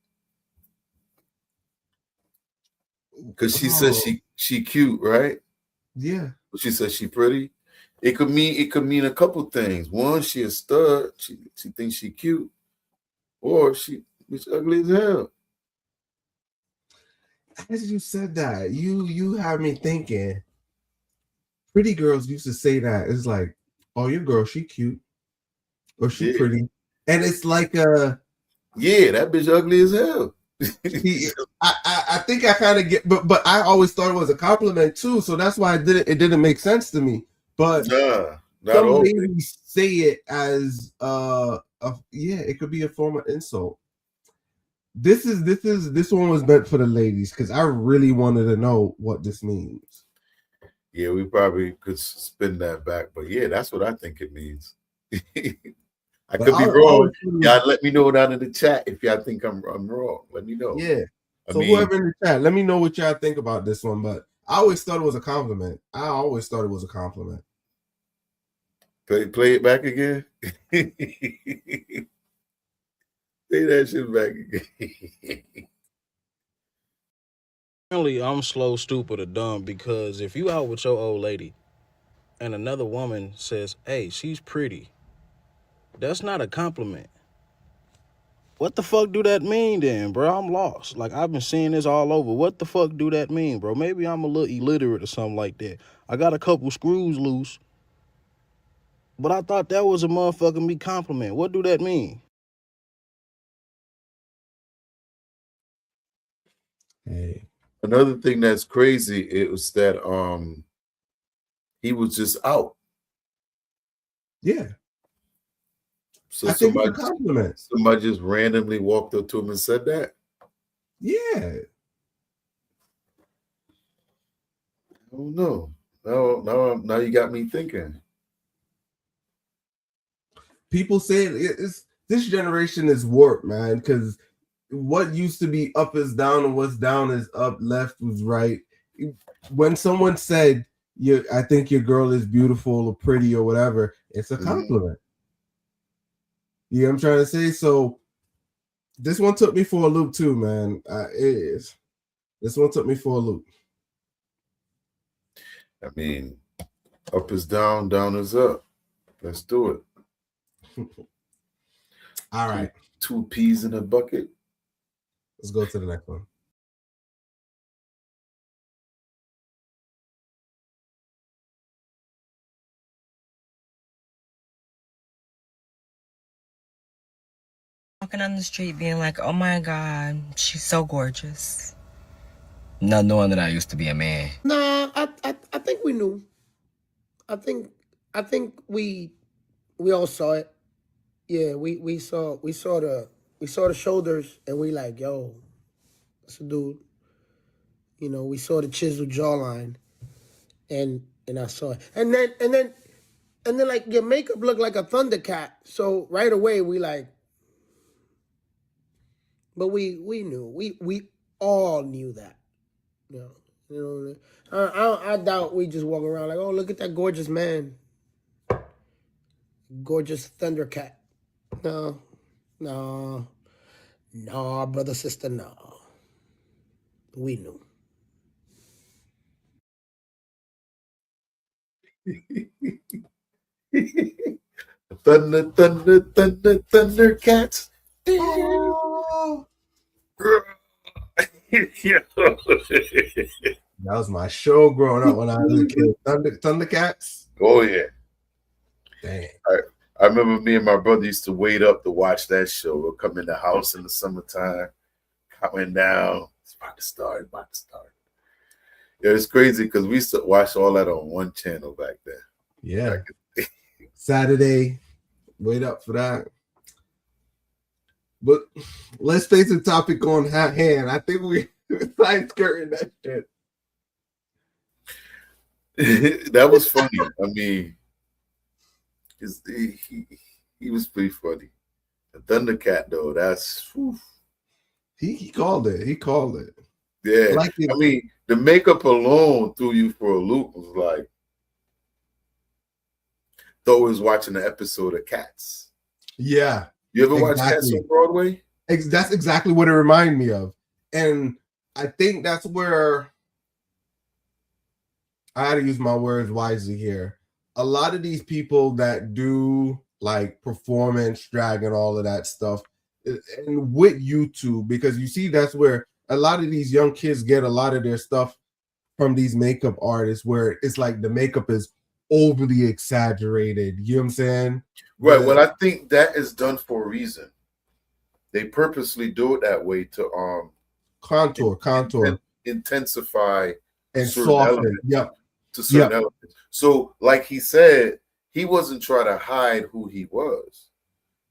Because she says she cute, right? Yeah. She says she pretty. It could mean a couple things. One, she a stud. She thinks she cute, or she's ugly as hell. As you said that, you have me thinking. Pretty girls used to say that. It's like, oh, your girl, she cute, or she pretty, and it's like that bitch ugly as hell. I think I kind of get, but I always thought it was a compliment too, so that's why it didn't make sense to me. But some ladies say it as it could be a form of insult. This one was meant for the ladies because I really wanted to know what this means. Yeah, we probably could spin that back, but yeah, that's what I think it means. I could be wrong. Y'all let me know down in the chat if y'all think I'm wrong. Let me know. Yeah. So whoever in the chat, let me know what y'all think about this one. But I always thought it was a compliment. Play it back again. Say that shit back again. Apparently, I'm slow, stupid, or dumb because if you out with your old lady and another woman says, hey, she's pretty, that's not a compliment. What the fuck do that mean then, bro? I'm lost. Like, I've been seeing this all over. What the fuck do that mean, bro? Maybe I'm a little illiterate or something like that. I got a couple screws loose, but I thought that was a motherfucking me compliment. What do that mean? Hey. Another thing that's crazy, it was that he was just out. Yeah. So I think it's a compliment. Somebody just randomly walked up to him and said that. Yeah. I don't know. Now you got me thinking. People say this generation is warped, man, because what used to be up is down and what's down is up, left was right. When someone said, I think your girl is beautiful or pretty or whatever, it's a compliment. You know what I'm trying to say? So this one took me for a loop too, man. This one took me for a loop. I mean, up is down, down is up. Let's do it. All right. Two peas in a bucket. Let's go to the next one. Walking on the street being like, oh my God, she's so gorgeous. Not knowing that I used to be a man. Nah, I think we knew. I think we all saw it. Yeah, we saw the shoulders, and we like, yo, that's a dude. You know, we saw the chiseled jawline, and I saw it, and then like your makeup looked like a Thundercat. So right away we like, but we knew, we all knew that. You know, I doubt we just walk around like, oh, look at that gorgeous man, gorgeous Thundercat. No, brother, sister, no. We knew. Thundercats. Oh. That was my show growing up when I was a kid. Thundercats. Oh yeah. Dang. I remember me and my brother used to wait up to watch that show. We'll come in the house in the summertime, coming down. It's about to start. Yeah, it's crazy because we used to watch all that on one channel back then. Yeah. Saturday, wait up for that. But let's face the topic on hand. I think we side skirting that shit. That was funny. I mean, he was pretty funny. The Thundercat though, that's whew. He called it. Yeah. Like I mean, the makeup alone threw you for a loop. Was like, though I was watching the episode of Cats. Yeah. You ever watch Cats on Broadway? That's exactly what it reminded me of. And I think that's where I had to use my words wisely here. A lot of these people that do like performance drag and all of that stuff, and with YouTube, because you see that's where a lot of these young kids get a lot of their stuff from these makeup artists, where it's like the makeup is overly exaggerated. You know what I'm saying? Right. Well, I think that is done for a reason. They purposely do it that way to contour, intensify and soften. Yep. To certain elements. So, like he said, he wasn't trying to hide who he was.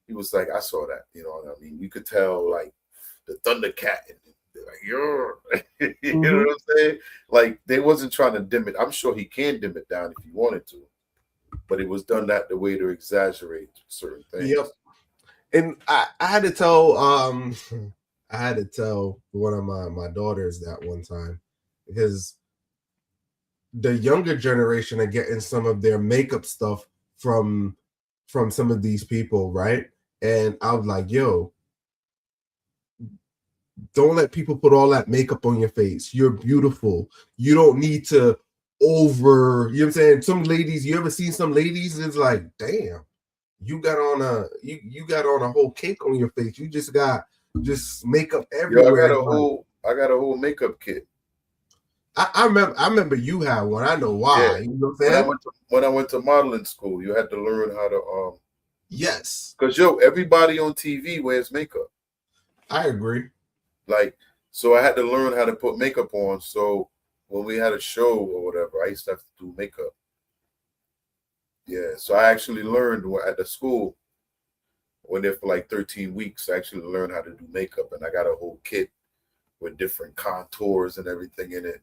He was like, I saw that. You know what I mean? You could tell, like, the Thundercat. Like, you're, you know what I'm saying? Like, they wasn't trying to dim it. I'm sure he can dim it down if he wanted to, but it was done that the way to exaggerate certain things. Yep. And I had to tell one of my daughters that one time, because the younger generation are getting some of their makeup stuff from some of these people, right? And I was like, yo, don't let people put all that makeup on your face. You're beautiful. You don't need to you know what I'm saying? Some ladies, you ever seen some ladies, it's like, damn, you got on a whole cake on your face. You just got makeup everywhere. Yo, I got a whole makeup kit. I remember you had one. I know why. Yeah. You know what I'm saying? When I went to modeling school, you had to learn how to yes. Because everybody on TV wears makeup. I agree. Like, so I had to learn how to put makeup on. So when we had a show or whatever, I used to have to do makeup. Yeah. So I actually learned at the school. I went there for like 13 weeks. I actually learned how to do makeup, and I got a whole kit with different contours and everything in it.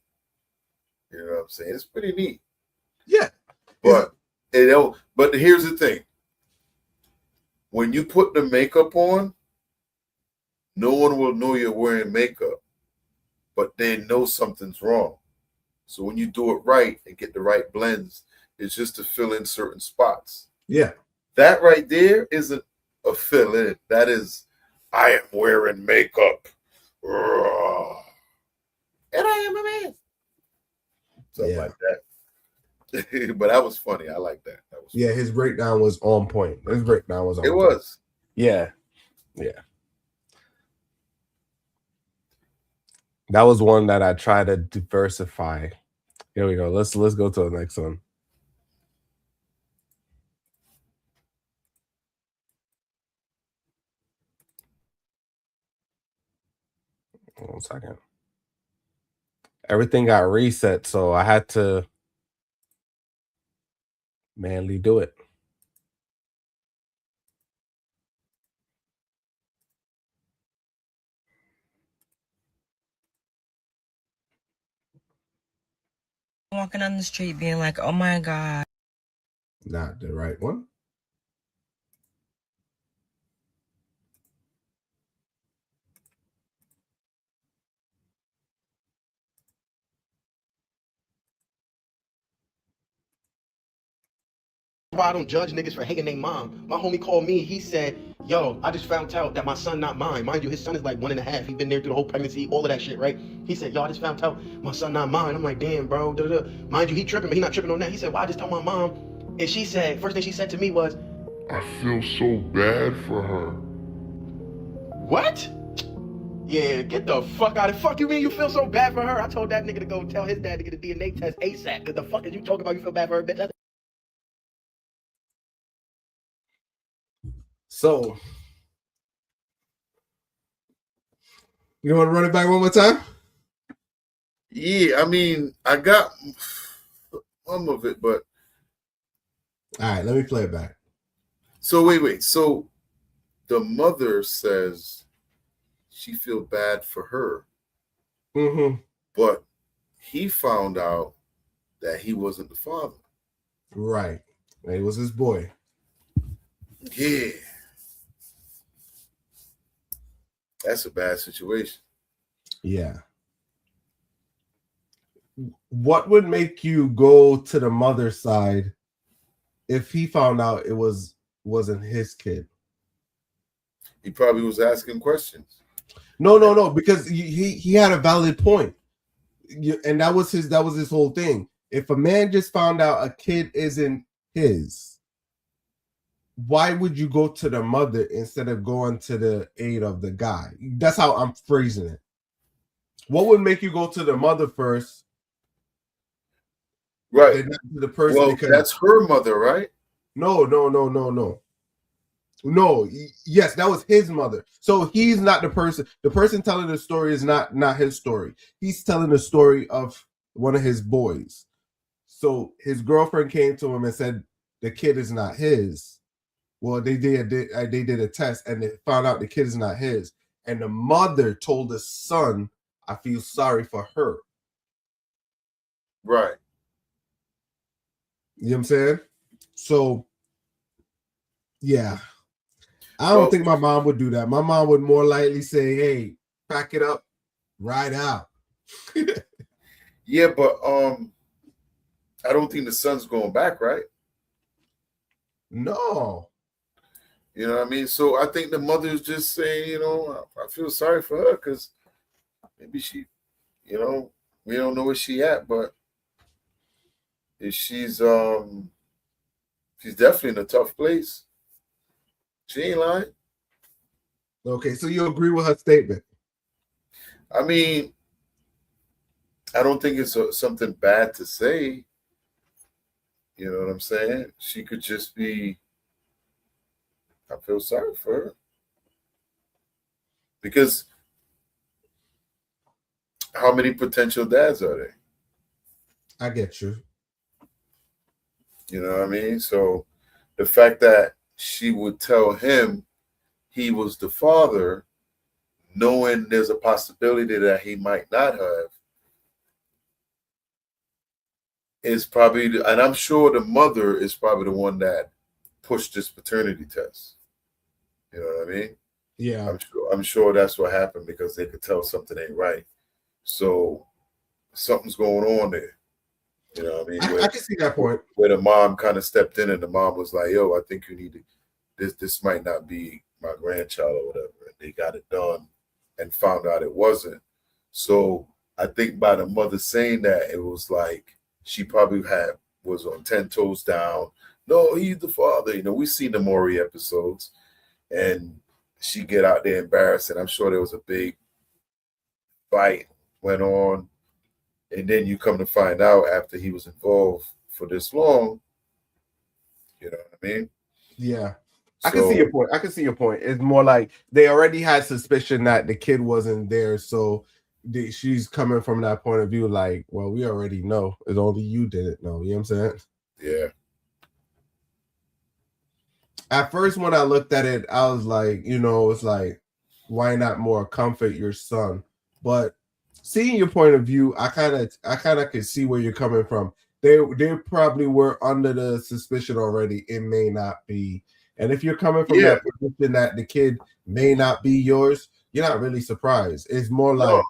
You know what I'm saying? It's pretty neat. Yeah. But but here's the thing. When you put the makeup on, no one will know you're wearing makeup, but they know something's wrong. So when you do it right and get the right blends, it's just to fill in certain spots. Yeah. That right there isn't a fill in. That is, I am wearing makeup. And I am a man. Something like that. But that was funny. I like that. That was yeah, his breakdown was on point. His breakdown was on it point. was. Yeah. That was one that I tried to diversify. Here we go. Let's go to the next one. One second. Everything got reset, so I had to manually do it. Walking on the street being like, oh my God. Not the right one. Why I don't judge niggas for hating their mom. My homie called me. He said, yo, I just found out that my son not mine. Mind you, his son is like 1.5. He been there through the whole pregnancy, all of that shit, right? He said, yo, I just found out my son not mine. I'm like, damn, bro. Da, da, da. Mind you, he tripping, but he not tripping on that. He said, well, I just told my mom. And she said, first thing she said to me was, I feel so bad for her. What? Yeah, get the fuck out of fuck you mean you feel so bad for her? I told that nigga to go tell his dad to get a DNA test ASAP. Cause the fuck is you talking about you feel bad for her, bitch? So, you want to run it back one more time? Yeah, I mean, I got some of it, but all right, let me play it back. So wait. So the mother says she feel bad for her, but he found out that he wasn't the father. Right, it was his boy. Yeah. That's a bad situation. Yeah. What would make you go to the mother's side if he found out it wasn't his kid? He probably was asking questions. No, because he had a valid point. And that was his whole thing. If a man just found out a kid isn't his, why would you go to the mother instead of going to the aid of the guy? That's how I'm phrasing it. What would make you go to the mother first? Right. To the person, well, because that's her mother, right? No. No, yes, that was his mother. So he's not the person. The person telling the story is not his story. He's telling the story of one of his boys. So his girlfriend came to him and said the kid is not his. Well, they did a test and they found out the kid is not his. And the mother told the son, I feel sorry for her. Right. You know what I'm saying? So, yeah. I don't think my mom would do that. My mom would more likely say, hey, pack it up, ride out. Yeah, but I don't think the son's going back, right? No. You know what I mean? So I think the mother's just saying, I feel sorry for her because maybe she, we don't know where she at, but if she's definitely in a tough place. She ain't lying. Okay, so you agree with her statement? I mean, I don't think it's something bad to say. You know what I'm saying? She could just be, I feel sorry for her. Because how many potential dads are there? I get you. You know what I mean? So the fact that she would tell him he was the father, knowing there's a possibility that he might not have, is probably, and I'm sure the mother is probably the one that pushed this paternity test. You know what I mean? Yeah. I'm sure that's what happened because they could tell something ain't right. So something's going on there. You know what I mean? I can see that point. Where the mom kind of stepped in and the mom was like, yo, I think you need to, this might not be my grandchild or whatever. And they got it done and found out it wasn't. So I think by the mother saying that, it was like she probably had was on 10 toes down. No, he's the father. You know, we've seen the Maury episodes, and she get out there embarrassed, and I'm sure there was a big fight went on, and then you come to find out after he was involved for this long. You know what I mean? Yeah. I can see your point. I can see your point. It's more like they already had suspicion that the kid wasn't there, so she's coming from that point of view, like, well, we already know. It's only you didn't know. You know what I'm saying? Yeah. At first, when I looked at it, I was like, you know, it's like, why not more comfort your son? But seeing your point of view, I kind of could see where you're coming from. They probably were under the suspicion already. It may not be. And if you're coming from that position that the kid may not be yours, you're not really surprised. It's more like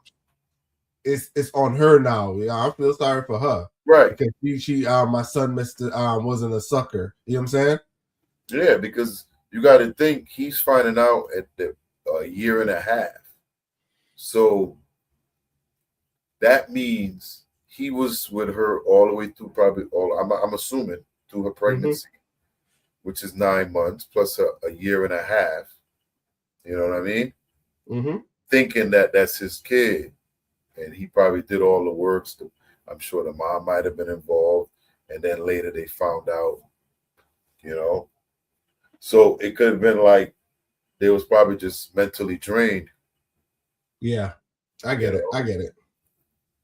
it's on her now. Yeah, I feel sorry for her, right? Because she my son wasn't a sucker. You know what I'm saying? Yeah, because you got to think he's finding out at the year and a half, so that means he was with her all the way through, probably all. I'm assuming through her pregnancy. Which is 9 months plus a year and a half. You know what I mean? Mm-hmm. Thinking that that's his kid. And he probably did all the works. I'm sure the mom might have been involved. And then later they found out, you know. So it could have been like they was probably just mentally drained. Yeah, I get it. I get it.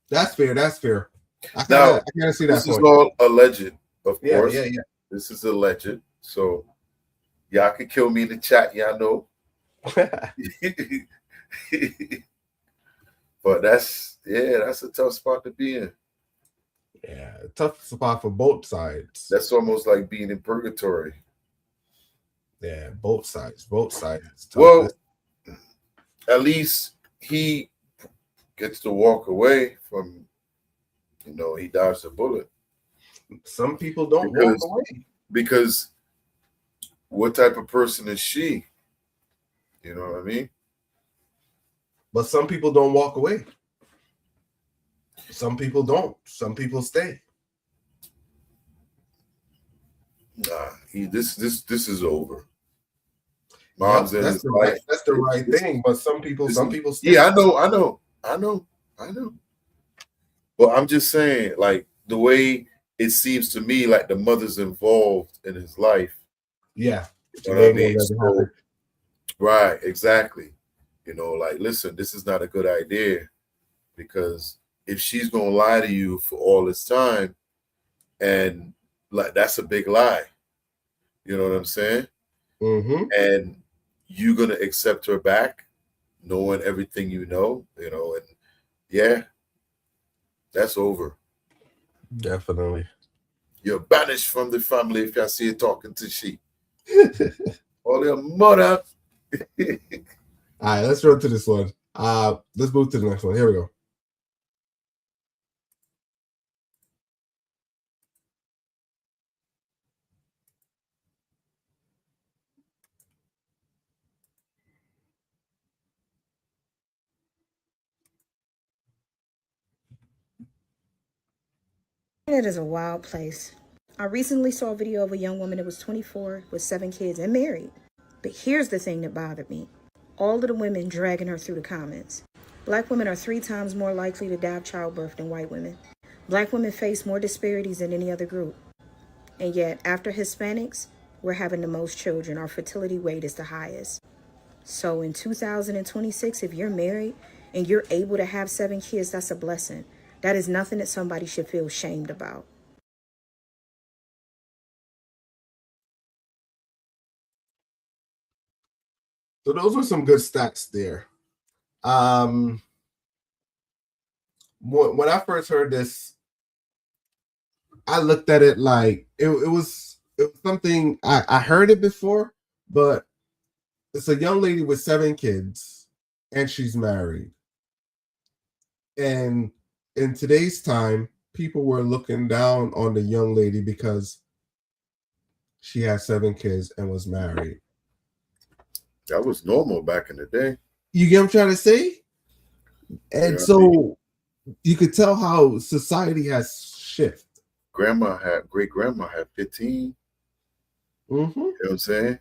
That's fair. That's fair. I Now, kind of see that this is point. all alleged, of course. Yeah. This is alleged. So y'all can kill me in the chat, y'all know. But that's a tough spot to be in. Yeah, tough spot for both sides. That's almost like being in purgatory. Yeah, both sides. Well, at least he gets to walk away from, you know, he dodged a bullet. Some people don't walk away. Because what type of person is she? You know what I mean? But some people don't walk away. Some people don't. Some people stay. Nah, this is over. Mom's in his life. life. That's the right thing. But some people stay. Yeah, I know. But I'm just saying, like, the way it seems to me like the mother's involved in his life. Yeah. You know what I mean? So, right, exactly. You know, like, listen, this is not a good idea, because if she's gonna lie to you for all this time, and like that's a big lie. You know what I'm saying? Mm-hmm. And you're gonna accept her back, knowing everything you know, and yeah, that's over. Definitely. You're banished from the family if y'all see you talking to she. All your mother. All right, let's run to this one. Let's move to the next one. Here we go. It is a wild place. I recently saw a video of a young woman that was 24 with 7 kids and married. But here's the thing that bothered me. All of the women dragging her through the comments. Black women are 3 times more likely to die of childbirth than white women. Black women face more disparities than any other group. And yet, after Hispanics, we're having the most children. Our fertility rate is the highest. So in 2026, if you're married and you're able to have 7 kids, that's a blessing. That is nothing that somebody should feel shamed about. So those were some good stats there. When I first heard this, I looked at it like it was something I heard it before, but it's a young lady with 7 kids and she's married. And in today's time, people were looking down on the young lady because she had 7 kids and was married. That was normal back in the day. You get what I'm trying to say? And so you could tell how society has shifted. great grandma had 15. Mm-hmm. You know what I'm saying?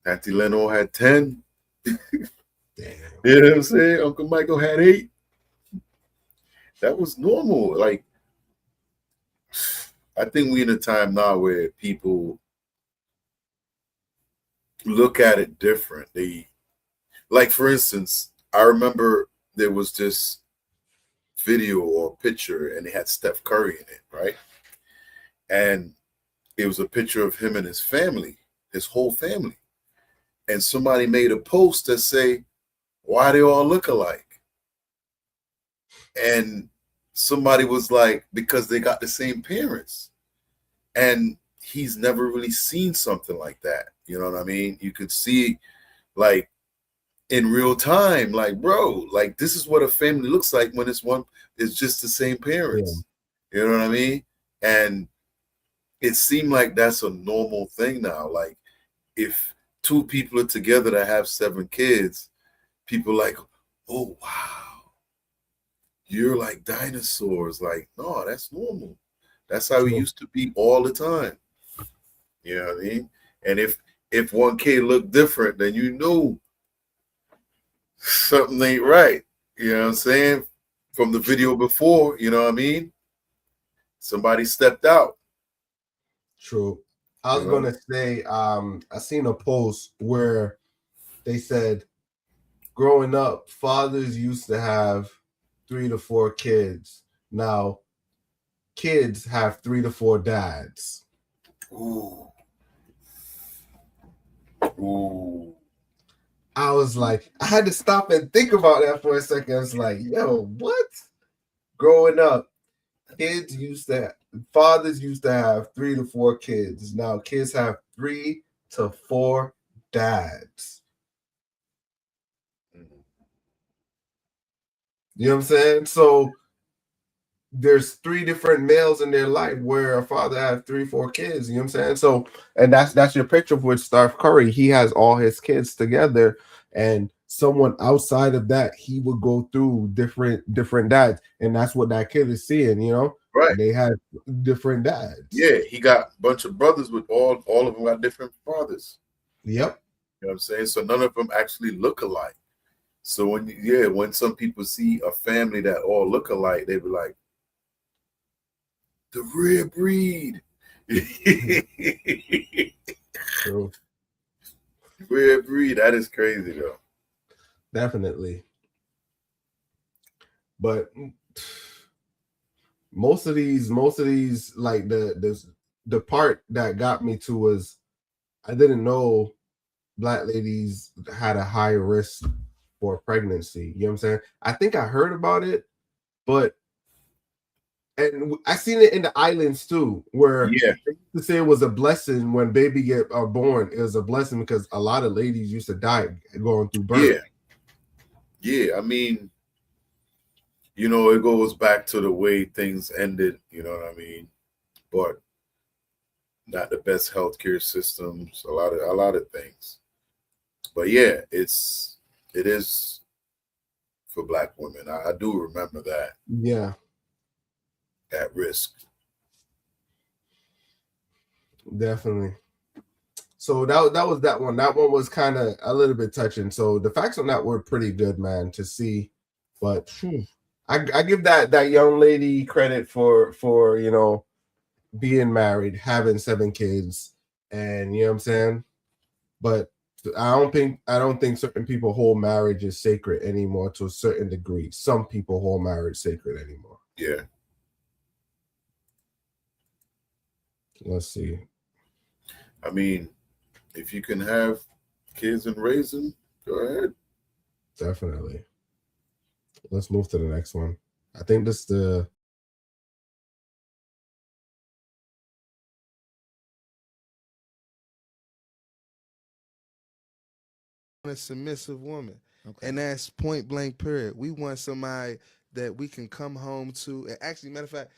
Auntie Lenore had 10. Damn. You know what I'm saying? Uncle Michael had 8. That was normal. Like, I think we're in a time now where people look at it different. Like, for instance, I remember there was this video or picture and it had Steph Curry in it, right? And it was a picture of him and his family, his whole family. And somebody made a post that say, why they all look alike? And somebody was like, because they got the same parents. And he's never really seen something like that. You know what I mean? You could see, like, in real time, like, bro, like, this is what a family looks like when it's just the same parents. Yeah. You know what I mean? And it seemed like that's a normal thing now. Like, if 2 people are together that have 7 kids, people like, oh, wow, you're like dinosaurs. Like, no, that's normal. That's how it used to be all the time. You know what I mean? And if one kid looked different, then you know something ain't right. You know what I'm saying? From the video before, you know what I mean? Somebody stepped out. True. I was gonna say, I seen a post where they said, growing up, fathers used to have 3 to 4 kids. Now, kids have 3 to 4 dads. Ooh. Ooh. I was like, I had to stop and think about that for a second. I was like, yo, what? Growing up, fathers used to have 3 to 4 kids. Now kids have 3 to 4 dads. You know what I'm saying? So there's 3 different males in their life where a father has 3, 4 kids. You know what I'm saying? So, and that's your picture with Steph Curry. He has all his kids together, and someone outside of that, he would go through different dads, and that's what that kid is seeing. You know, right? They had different dads. Yeah, he got a bunch of brothers with all of them got different fathers. Yep. You know what I'm saying? So none of them actually look alike. So when some people see a family that all look alike, they be like, the rare breed. True. Rare breed. That is crazy though. Definitely. But most of these, like the part that got me to was, I didn't know Black ladies had a high risk for pregnancy. You know what I'm saying? I think I heard about it, and I seen it in the islands too, where they used to say it was a blessing when baby get born. It was a blessing because a lot of ladies used to die going through birth. Yeah. I mean, you know, it goes back to the way things ended. You know what I mean? But not the best healthcare systems. A lot of things. But yeah, it is for Black women. I do remember that. Yeah. At risk. Definitely. So that was that one. That one was kind of a little bit touching. So the facts on that were pretty good, man, to see. But I give that young lady credit for you know, being married, having 7 kids, and you know what I'm saying. But I don't think certain people hold marriage is sacred anymore to a certain degree. Some people hold marriage sacred anymore. Yeah. Let's see. I mean, if you can have kids and raise them, go ahead. Definitely. Let's move to the next one. I think this the a submissive woman. Okay. And that's point blank period. We want somebody that we can come home to. And actually, matter of fact,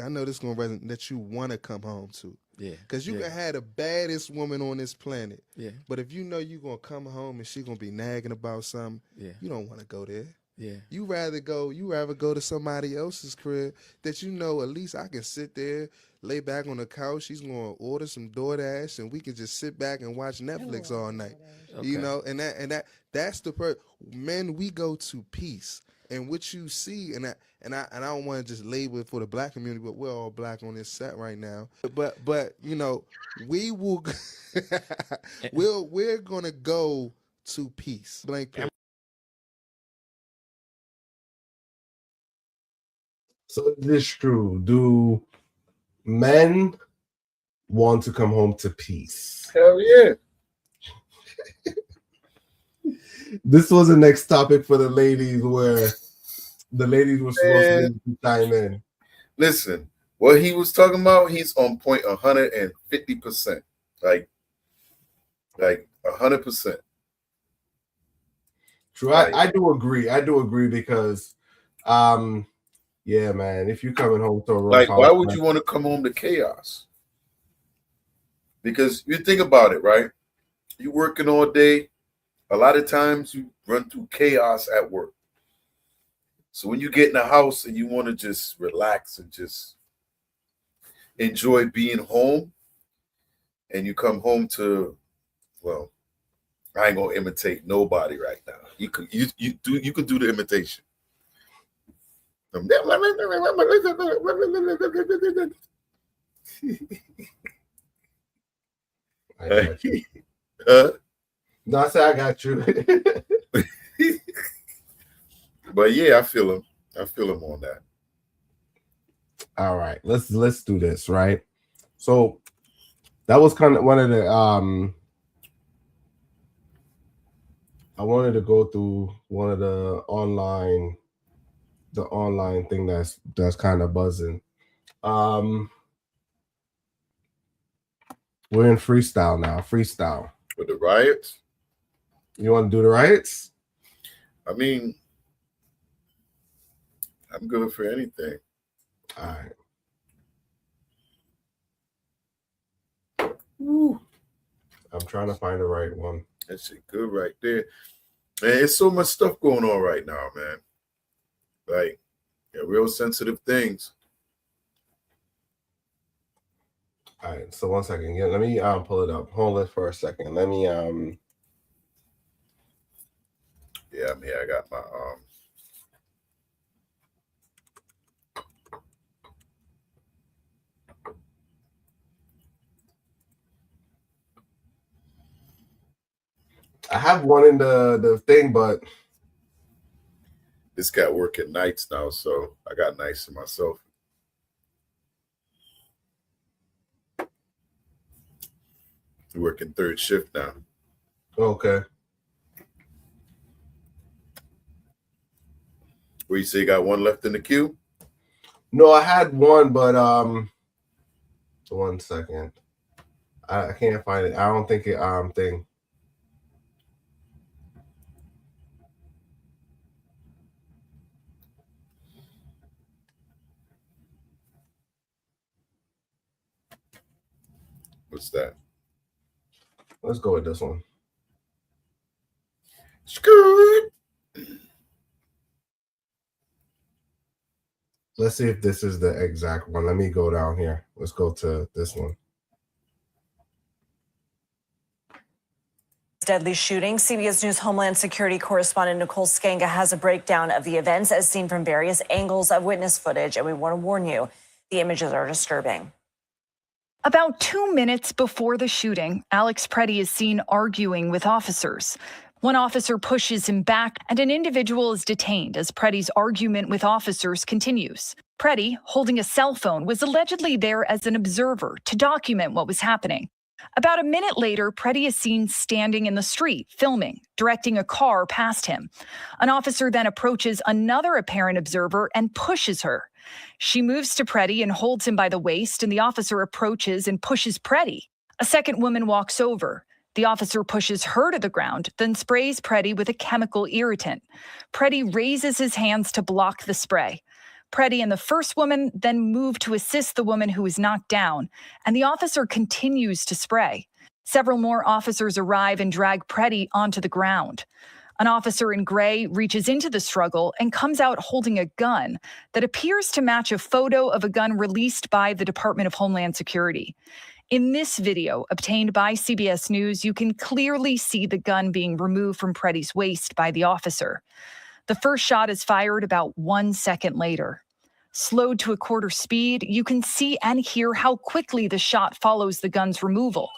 I know this is going to resonate, that you want to come home to. Yeah. Because you can have the baddest woman on this planet. Yeah. But if you know you're going to come home and she's going to be nagging about something, you don't want to go there. Yeah. You rather go to somebody else's crib that you know at least I can sit there, lay back on the couch. She's gonna order some DoorDash and we can just sit back and watch Netflix all night. You know, and that's the men, we go to peace. And what you see, and I don't want to just label it for the black community, but we're all black on this set right now. But you know, we will we're gonna go to peace. Blank period. So is this true? Do men want to come home to peace? Hell yeah. This was the next topic for the ladies, where the ladies were supposed to chime in. Listen, what he was talking about, he's on point 150%. Like 100%. True. I do agree because yeah, man, if you're coming home to a rough house, why would you want to come home to chaos? Because you think about it, right? You're working all day. A lot of times you run through chaos at work. So when you get in the house and you want to just relax and just enjoy being home, and you come home to, well, I ain't gonna imitate nobody right now. You could do the imitation. I got you. No, I said I got you. But yeah, I feel him on that. All right, let's do this, right? So that was kind of one of the I wanted to go through one of the online thing that's kind of buzzing. We're in freestyle now. Freestyle. With the riots? You want to do the riots? I mean, I'm good for anything. All right. Woo. I'm trying to find the right one. That shit good right there. Man, there's so much stuff going on right now, man. Like, real sensitive things. All right, so 1 second. Yeah, let me pull it up. Hold it for a second. Let me Yeah, I got my I have one in the thing, but this got working nights now, so I got nights to myself. Working third shift now. Okay. Where you say you got one left in the queue? No, I had one, but 1 second. I can't find it. I don't think it thing. What's that? Let's go with this one. Scoot. Let's see if this is the exact one. Let me go down here. Let's go to this one. Deadly shooting. CBS News Homeland Security correspondent Nicole Skanga has a breakdown of the events as seen from various angles of witness footage, and we want to warn you, the images are disturbing. About 2 minutes before the shooting, Alex Preddy is seen arguing with officers. One officer pushes him back, and an individual is detained as Preddy's argument with officers continues. Preddy, holding a cell phone, was allegedly there as an observer to document what was happening. About a minute later, Preddy is seen standing in the street, filming, directing a car past him. An officer then approaches another apparent observer and pushes her. She moves to Preddy and holds him by the waist, and the officer approaches and pushes Preddy. A second woman walks over. The officer pushes her to the ground, then sprays Preddy with a chemical irritant. Preddy raises his hands to block the spray. Preddy and the first woman then move to assist the woman who is knocked down, and the officer continues to spray. Several more officers arrive and drag Preddy onto the ground. An officer in gray reaches into the struggle and comes out holding a gun that appears to match a photo of a gun released by the Department of Homeland Security. In this video, obtained by CBS News, you can clearly see the gun being removed from Preddy's waist by the officer. The first shot is fired about 1 second later. Slowed to a quarter speed, you can see and hear how quickly the shot follows the gun's removal.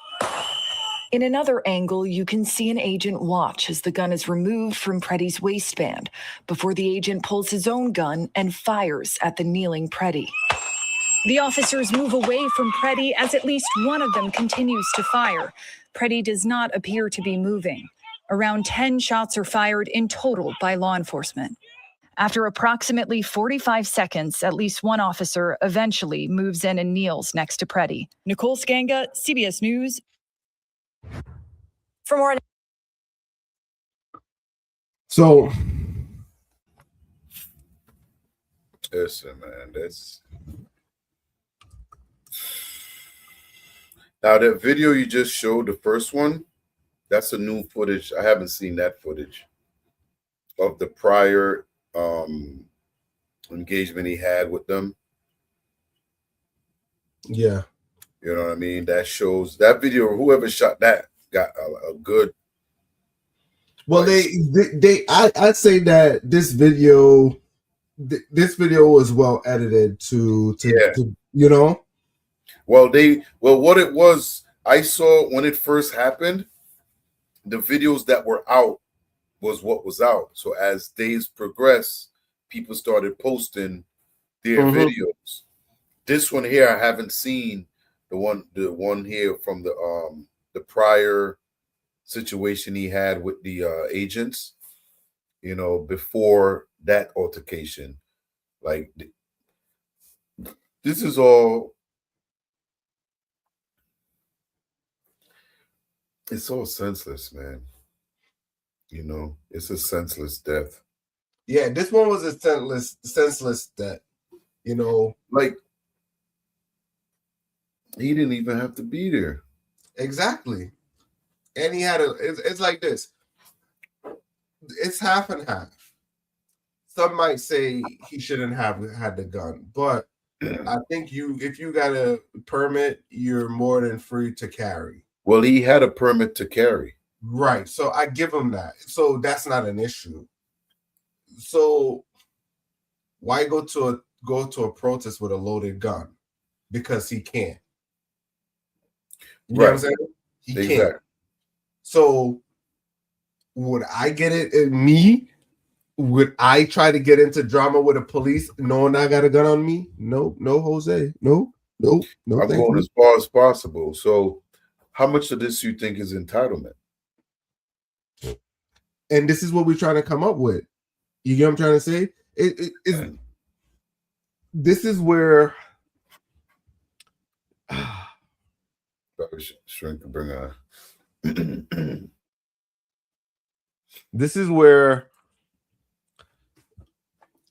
In another angle, you can see an agent watch as the gun is removed from Preddy's waistband before the agent pulls his own gun and fires at the kneeling Preddy. The officers move away from Preddy as at least one of them continues to fire. Preddy does not appear to be moving. Around 10 shots are fired in total by law enforcement. After approximately 45 seconds, at least one officer eventually moves in and kneels next to Preddy. Nicole Skanga, CBS News. For more. So, listen, man, that's now that video you just showed, the first one, that's a new footage. I haven't seen that footage of the prior engagement he had with them. Yeah. You know what I mean? That shows that video, whoever shot that got a good. Well, I'd say that this video was well edited to you know. Well, what it was, I saw when it first happened, the videos that were out was what was out. So as days progressed, people started posting their videos. This one here, I haven't seen the one here from the prior situation he had with the agents, you know, before that altercation. Like, this is all, it's all senseless, man. You know, it's a senseless death. Yeah, this one was a senseless death. You know, like he didn't even have to be there. Exactly. And he had it's like this. It's half and half. Some might say he shouldn't have had the gun, but I think if you got a permit, you're more than free to carry. Well, he had a permit to carry. Right. So I give him that. So that's not an issue. So why go to a protest with a loaded gun? Because he can't. You know what I'm saying? He can't. So would I get it in me? Would I try to get into drama with the police knowing I got a gun on me? No, Jose. No. I'm going as far as possible. So how much of this you think is entitlement? And this is what we're trying to come up with. You get what I'm trying to say? This is where shrink and bring a this is where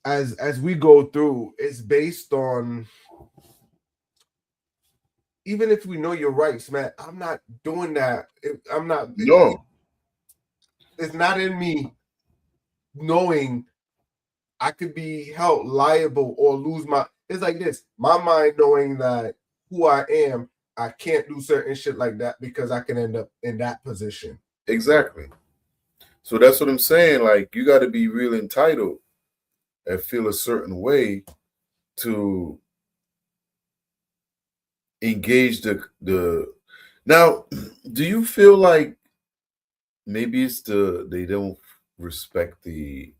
as we go through, it's based on, even if we know your rights, man, I'm not doing that. I'm not. No. It's not in me knowing I could be held liable or lose my. It's like this. My mind knowing that who I am, I can't do certain shit like that because I can end up in that position. Exactly. So that's what I'm saying. Like, you got to be real entitled and feel a certain way to engage the. Now, do you feel like maybe it's they don't respect the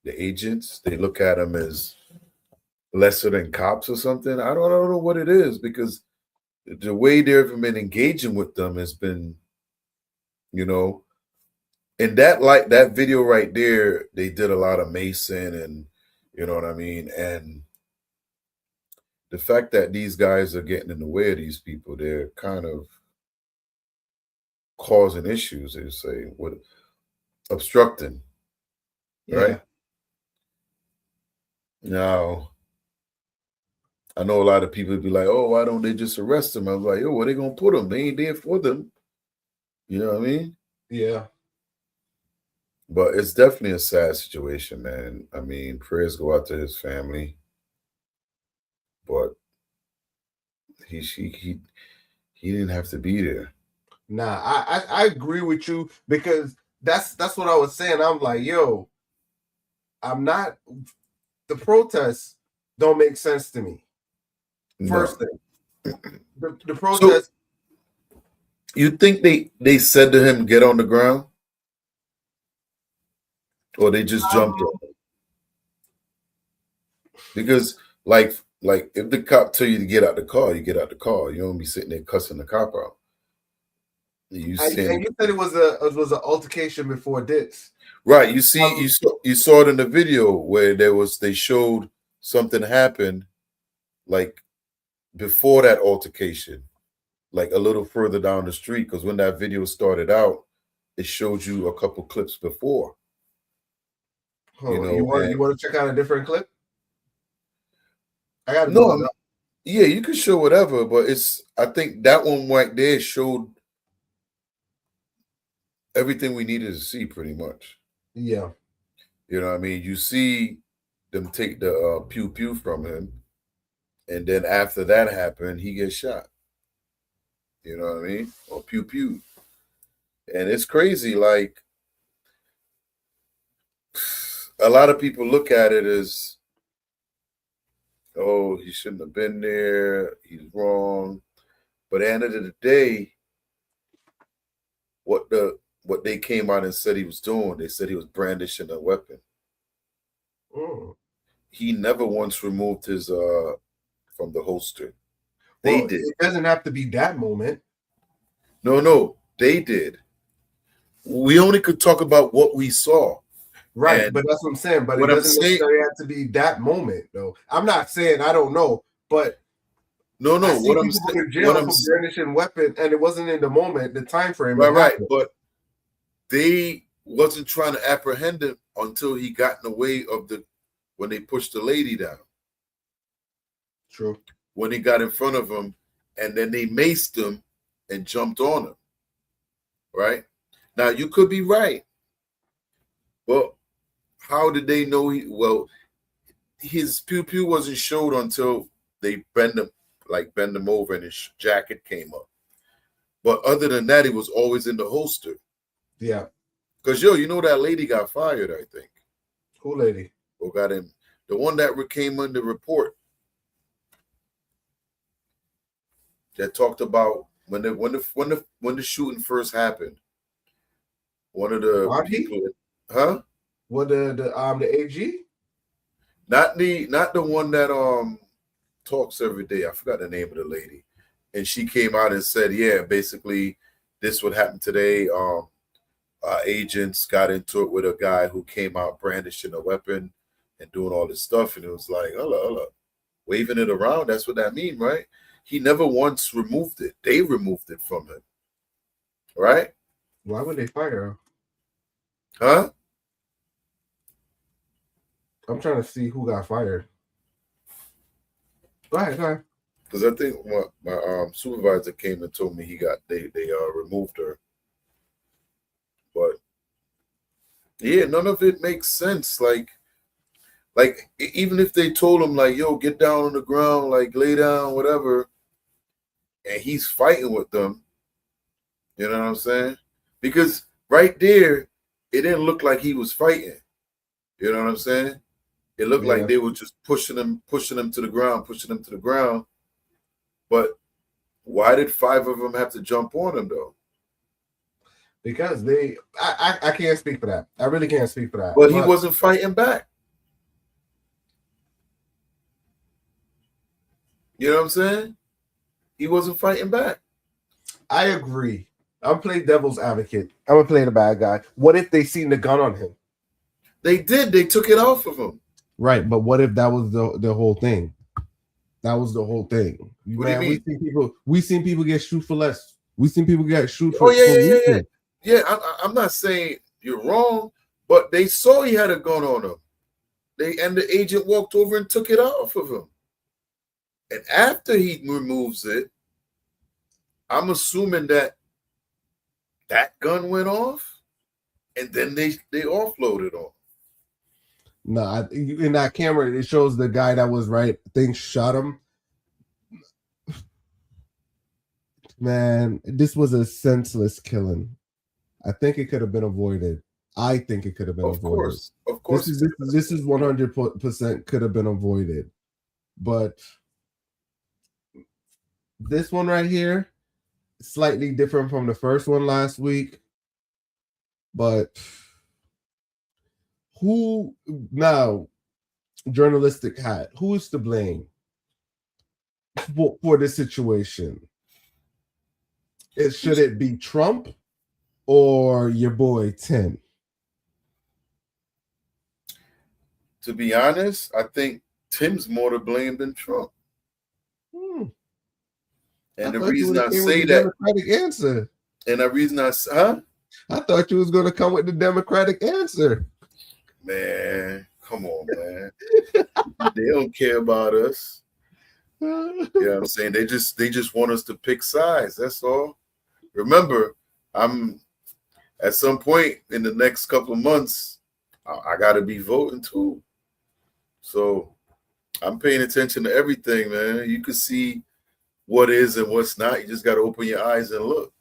agents? They look at them as lesser than cops or something. I don't know what it is, because the way they've been engaging with them has been, you know, and that video right there, they did a lot of Mason, and you know what I mean? And the fact that these guys are getting in the way of these people, they're kind of causing issues, they say, with obstructing. Yeah. Right? Now, I know a lot of people be like, oh, why don't they just arrest them? I was like, yo, where they gonna put them? They ain't there for them. You know what I mean? Yeah. But it's definitely a sad situation, man. I mean, prayers go out to his family, but he didn't have to be there. Nah, I agree with you because that's what I was saying. I'm like, yo, I'm not. The protests don't make sense to me. First thing, the protest. So, you think they said to him, "Get on the ground," or they just jumped on him? Because, like if the cop tell you to get out the car, you get out the car. You don't be sitting there cussing the cop out. And you said it was an altercation before this, right? You saw it in the video where they showed something happened like before that altercation, like a little further down the street. Because when that video started out, it showed you a couple clips before. You want to check out a different clip? I got no. Yeah, you can show whatever, but I think that one right there showed everything we needed to see, pretty much. Yeah. You know what I mean? You see them take the pew pew from him, and then after that happened, he gets shot. You know what I mean? Or pew pew. And it's crazy. Like, a lot of people look at it as, oh, he shouldn't have been there. He's wrong. But at the end of the day, what they came out and said he was doing, they said he was brandishing a weapon. He never once removed his from the holster. They did. It doesn't have to be that moment. No, they did. We only could talk about what we saw. Right, but that's what I'm saying. But it doesn't necessarily have to be that moment, though. I'm not saying I don't know, but no. What I'm saying, in jail for brandishing weapon, and it wasn't in the moment, the time frame. Right. But they wasn't trying to apprehend him until he got in the way of when they pushed the lady down. True. When he got in front of him, and then they maced him and jumped on him. Right? Now, you could be right. Well, how did they know his pew-pew wasn't showed until they bend him over and his jacket came up. But other than that, he was always in the holster. Yeah. Because, you know that lady got fired, I think. Who lady? Or got him? The one that came in the report. That talked about when the shooting first happened. One of the people, huh? What the AG? Not the one that talks every day. I forgot the name of the lady, and she came out and said, "Yeah, basically, this would happen today. Our agents got into it with a guy who came out brandishing a weapon and doing all this stuff, and it was like, holla, waving it around. That's what that mean, right? He never once removed it. They removed it from him, right? Why would they fire him? Huh? I'm trying to see who got fired. Go ahead. Because I think my supervisor came and told me they removed her. But yeah, none of it makes sense. Like even if they told him like, yo, get down on the ground, like lay down, whatever, and he's fighting with them, you know what I'm saying? Because right there, it didn't look like he was fighting. You know what I'm saying? It looked like they were just pushing him to the ground. But why did 5 of them have to jump on him though? Because I can't speak for that. I really can't speak for that. But he wasn't fighting back. You know what I'm saying? He wasn't fighting back. I agree. I'm playing devil's advocate. I'm gonna play the bad guy. What if they seen the gun on him? They did. They took it off of him. Right, but what if that was the whole thing? That was the whole thing. What do you mean? We seen people get shoot for less. We seen people get shoot Oh for yeah. Yeah, I'm not saying you're wrong, but they saw he had a gun on him. And the agent walked over and took it off of him. And after he removes it, I'm assuming that gun went off. and then they offload it on. No, in that camera, it shows the guy that was right. Things shot him. Man, this was a senseless killing. I think it could have been avoided. I think it could have been avoided. Of course. This is 100% could have been avoided. But this one right here, slightly different from the first one last week. But who now, journalistic hat, who is to blame for this situation? Should it be Trump or your boy Tim? To be honest, I think Tim's more to blame than Trump. And the reason I say that, Democratic answer. And the reason I thought you was going to come with the Democratic answer. Man, come on, man. They don't care about us. You know what I'm saying? They just want us to pick sides. That's all. Remember, I'm at some point in the next couple of months, I got to be voting too. So I'm paying attention to everything, man. You can see what is and what's not. You just got to open your eyes and look.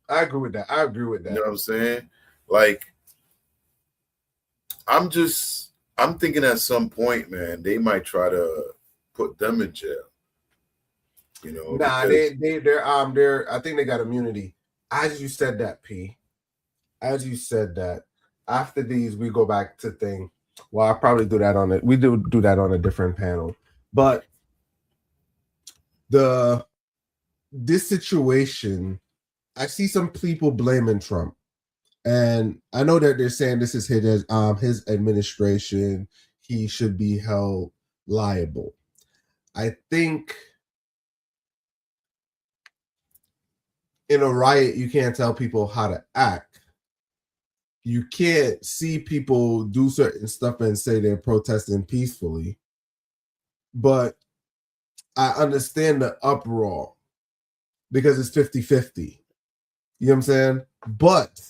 I agree with that. You know what I'm saying? Like, I'm thinking at some point, man, they might try to put them in jail. You know? Nah, they're I think they got immunity. As you said that, P. As you said that, after these, we go back to thing. Well, I'll probably do that on it. We do that on a different panel. But this situation, I see some people blaming Trump. And I know that they're saying this is his administration. He should be held liable. I think in a riot, you can't tell people how to act. You can't see people do certain stuff and say they're protesting peacefully. But I understand the uproar because it's 50-50. You know what I'm saying? But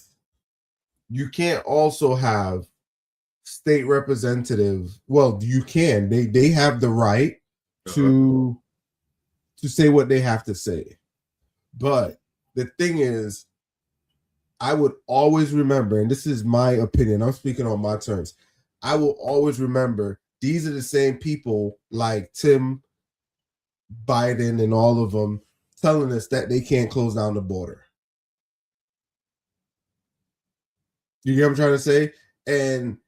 you can't also have state representatives. Well, you can. They have the right to say what they have to say. But the thing is, I would always remember, and this is my opinion, I'm speaking on my terms, I will always remember these are the same people like Tim, Biden, and all of them telling us that they can't close down the border. You get what I'm trying to say? And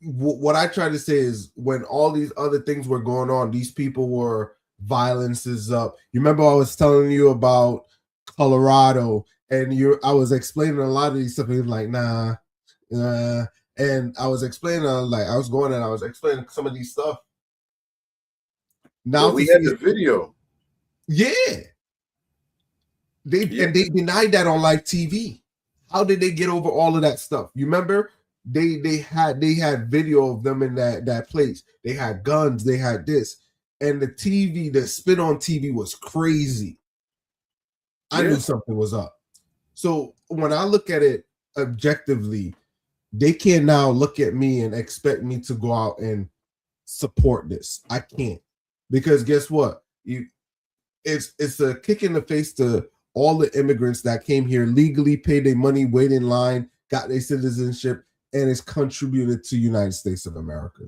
what I try to say is when all these other things were going on, these people were, violence is up. You remember I was telling you about Colorado, and I was explaining a lot of these stuff, and he was like, nah. And I was explaining, I was explaining some of these stuff. Now we had the video. Yeah. And they denied that on live TV. How did they get over all of that stuff? You remember? They had video of them in that place. They had guns, they had this. And the spin on TV was crazy. I knew something was up. So when I look at it objectively, they can now look at me and expect me to go out and support this. I can't. Because guess what? It's a kick in the face to all the immigrants that came here legally, paid their money, waited in line, got their citizenship, and it's contributed to United States of America.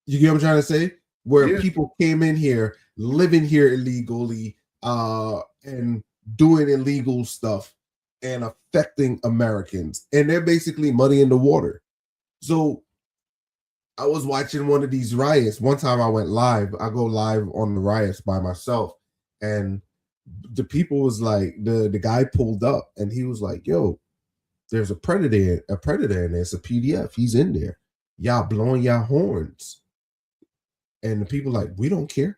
You get what I'm trying to say? Where people came in here, living here illegally, and doing illegal stuff and affecting Americans. And they're basically muddying the water. So I was watching one of these riots. One time I went live. I go live on the riots by myself. And the people was like, the guy pulled up and he was like, yo, there's a predator in there. It's a PDF. He's in there. Y'all blowing y'all horns. And the people like, we don't care.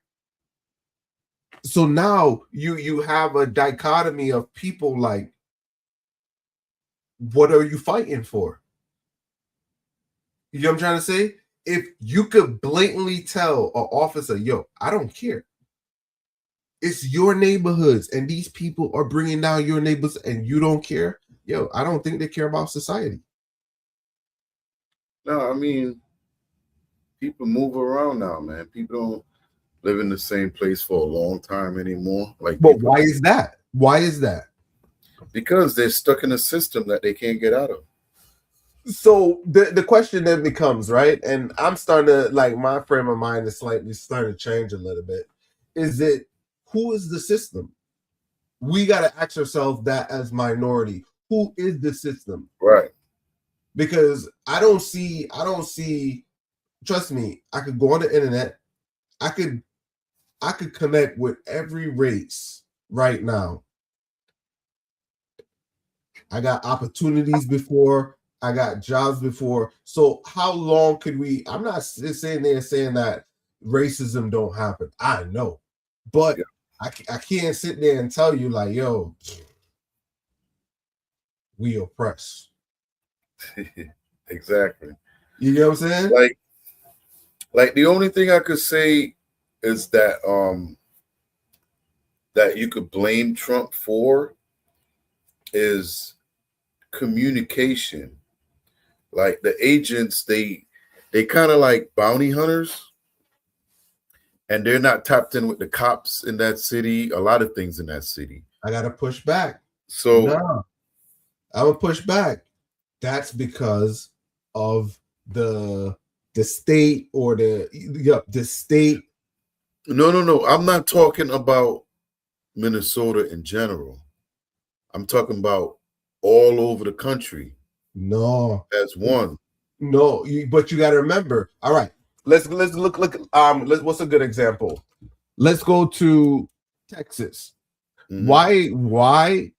So now you have a dichotomy of people like, what are you fighting for? You know what I'm trying to say? If you could blatantly tell an officer, yo, I don't care. It's your neighborhoods, and these people are bringing down your neighbors, and you don't care. Yo, I don't think they care about society. No, I mean, people move around now, man. People don't live in the same place for a long time anymore. Like, but why is that? Why is that? Because they're stuck in a system that they can't get out of. So the question then becomes, right? And I'm starting to, like, my frame of mind is slightly starting to change a little bit. Is it, who is the system? We got to ask ourselves that as minority. Who is the system? Right. Because I don't see, trust me, I could go on the internet. I could connect with every race right now. I got opportunities before. I got jobs before. So how long could we? I'm not sitting there saying that racism don't happen. I know, but I can't sit there and tell you like, yo, we oppress. Exactly. You know what I'm saying? Like the only thing I could say is that that you could blame Trump for is communication. Like the agents, they kind of like bounty hunters, and they're not tapped in with the cops in that city. A lot of things in that city. I gotta push back. So no, I would push back. That's because of the state or the state. No. I'm not talking about Minnesota in general. I'm talking about all over the country. No, that's one. No, but you got to remember. All right, let's look. What's a good example? Let's go to Texas. Mm-hmm. Why?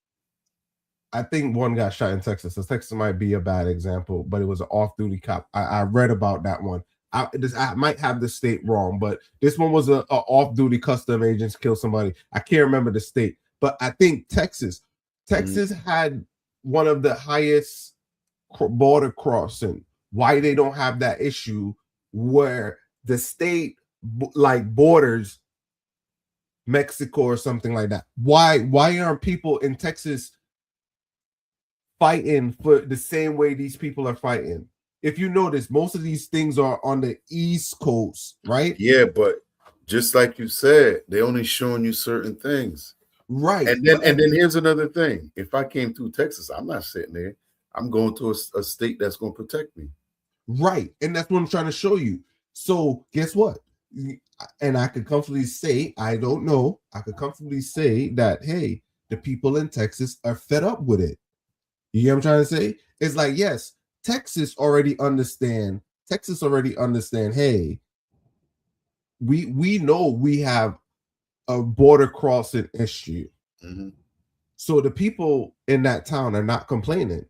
I think one got shot in Texas. So Texas might be a bad example, but it was an off-duty cop. I read about that one. I might have the state wrong, but this one was a off-duty custom agents killed somebody. I can't remember the state, but I think Texas had one of the highest border crossing. Why they don't have that issue where the state like borders Mexico or something like that? Why aren't people in Texas fighting for the same way these people are fighting? If you notice, most of these things are on the East Coast, right? Yeah, but just like you said, they're only showing you certain things. Right. And then here's another thing. If I came through Texas, I'm not sitting there. I'm going to a state that's going to protect me. Right. And that's what I'm trying to show you. So guess what? And I could comfortably say, I don't know. I could comfortably say that, hey, the people in Texas are fed up with it. You get what I'm trying to say? It's like, yes, Texas already understand. Hey, we know we have a border crossing issue. Mm-hmm. So the people in that town are not complaining.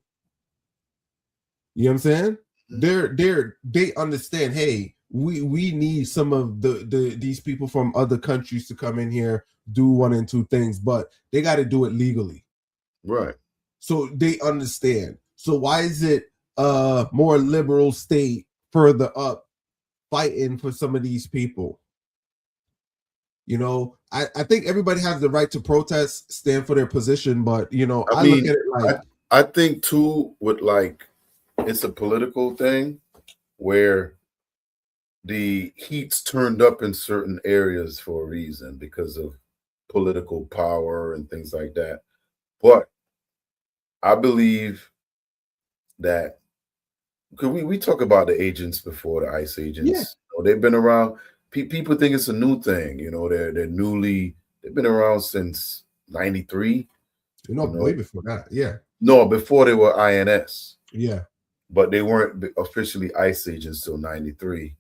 You know what I'm saying? Mm-hmm. They understand, hey, we need some of these people from other countries to come in here, do 1 and 2 things, but they got to do it legally. Right. So they understand. So why is it a more liberal state further up fighting for some of these people? You know, I think everybody has the right to protest, stand for their position, but you know, I mean, look at it like I think too, with like it's a political thing where the heat's turned up in certain areas for a reason because of political power and things like that. But I believe that because we talk about the agents before, the ICE agents. Yeah. You know, they've been around. People think it's a new thing. You know, they've been around since '93. Way before that. Yeah. No, before they were INS. Yeah. But they weren't officially ICE agents till '93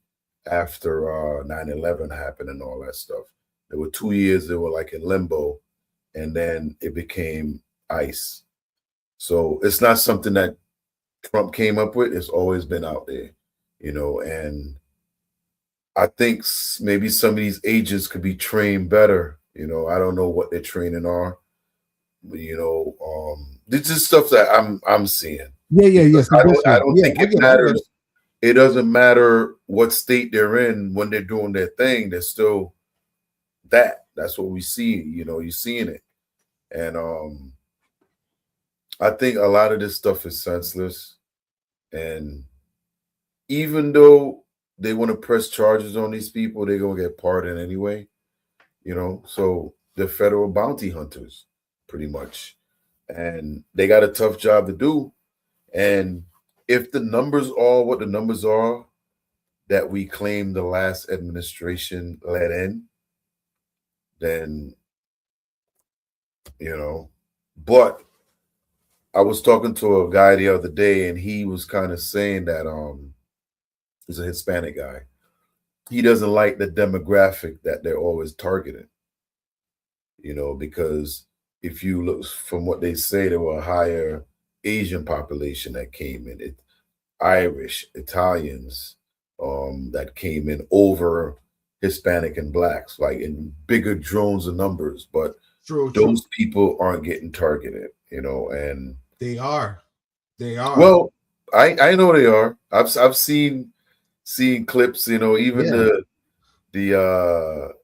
after 9/11 happened and all that stuff. There were 2 years they were like in limbo, and then it became ICE. So it's not something that Trump came up with. It's always been out there, you know, and I think maybe some of these agents could be trained better. You know, I don't know what their training are, but, you know, this is stuff that I'm seeing. Yeah. Yes. I don't think it matters. It doesn't matter what state they're in when they're doing their thing. They're still That's what we see. You're seeing it. And I think a lot of this stuff is senseless. And even though they want to press charges on these people, they're going to get pardoned anyway. So they're federal bounty hunters, pretty much. And they got a tough job to do. And if the numbers are what the numbers are that we claim the last administration let in, then, but I was talking to a guy the other day, and he was kind of saying that he's a Hispanic guy. He doesn't like the demographic that they're always targeting, because if you look from what they say, there were a higher Asian population that came in, Irish, Italians, that came in over Hispanic and blacks, like in bigger drones of numbers. But those people aren't getting targeted, and they are. Well, I know they are. I've seen clips, even the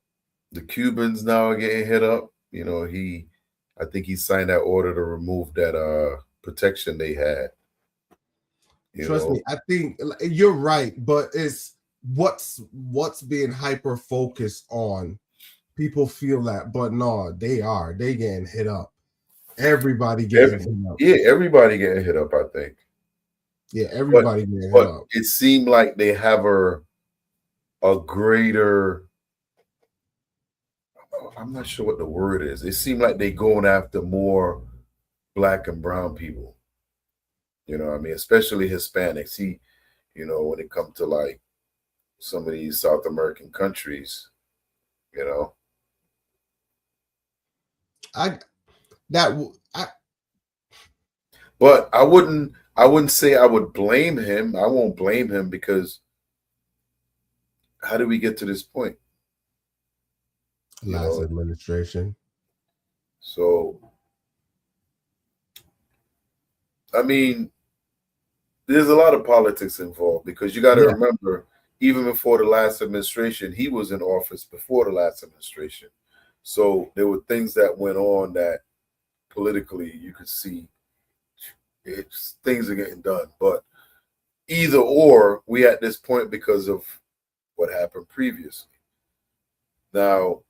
Cubans now are getting hit up. I think he signed that order to remove that protection they had. Trust me, I think you're right, but it's what's being hyper focused on. People feel that, but no, they getting hit up. Everybody getting hit up. Yeah, everybody getting hit up, I think. Yeah, everybody getting hit up. It seemed like they have a greater, I'm not sure what the word is. It seemed like they going after more black and brown people. I mean, especially Hispanics. When it comes to like some of these South American countries, But I wouldn't say I would blame him. I won't blame him, because how did we get to this point? Last administration. So, I mean, there's a lot of politics involved, because you got to remember, even before the last administration, he was in office before the last administration. So there were things that went on that politically you could see things are getting done. But either or, we at this point because of what happened previously. Now,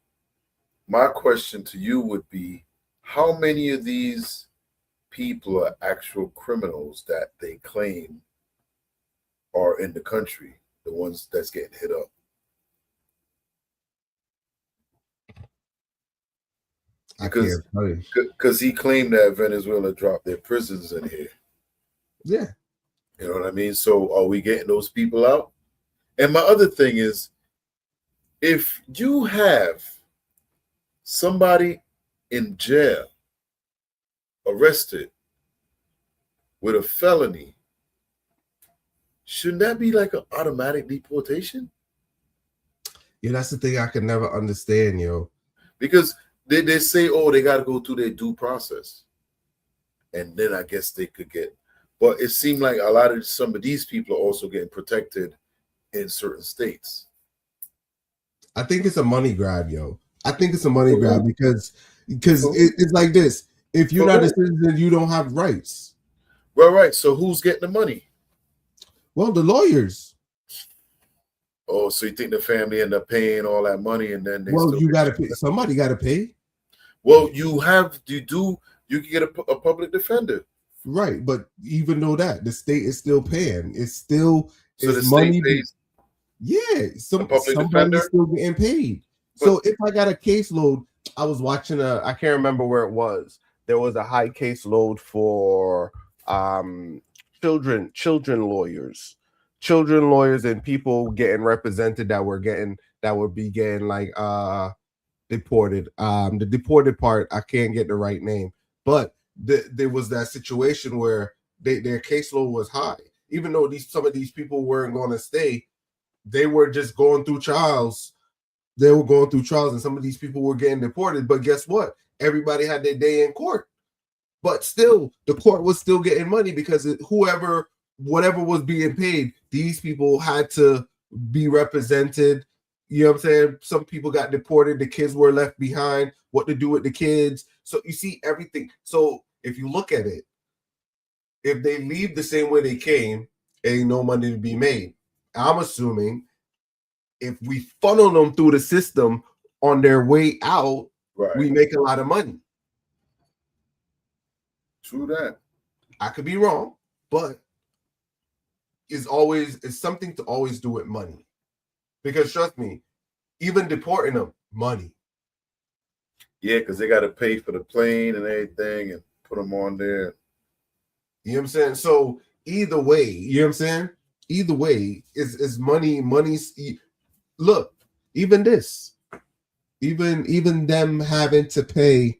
my question to you would be, how many of these people are actual criminals that they claim are in the country, the ones that's getting hit up? Because he claimed that Venezuela dropped their prisons in here. Yeah. You know what I mean? So are we getting those people out? And my other thing is, if you have somebody in jail, arrested with a felony, shouldn't that be like an automatic deportation? Yeah, that's the thing I could never understand, Because they say, oh, they got to go through their due process. And then I guess they could get, but it seemed like some of these people are also getting protected in certain states. I think it's a money grab, I think it's a money grab because it's like this. If you're not a citizen, you don't have rights. Well, right. So who's getting the money? Well, the lawyers. Oh, so you think the family end up paying all that money, and then you got to pay. Somebody got to pay. Well, you can get a public defender. Right, but even though that, the state is still paying. It's still the money. State pays. Yeah, somebody's still getting paid. So if I got a caseload, I was watching I can't remember where it was. There was a high caseload for children lawyers and people getting represented that would be getting like deported. The deported part, I can't get the right name, but there was that situation where their caseload was high, even though some of these people weren't going to stay. They were just going through trials. They were going through trials, and some of these people were getting deported. But guess what? Everybody had their day in court. But still, the court was still getting money because whatever was being paid, these people had to be represented. You know what I'm saying? Some people got deported. The kids were left behind. What to do with the kids? So you see everything. So if you look at it, if they leave the same way they came, ain't no money to be made. I'm assuming if we funnel them through the system on their way out, we make a lot of money. True that. I could be wrong, but it's something to always do with money. Because trust me, even deporting them, money. Yeah, because they got to pay for the plane and everything and put them on there. You know what I'm saying? So either way, you know what I'm saying? Either way, is money. Money's look, even this, even them having to pay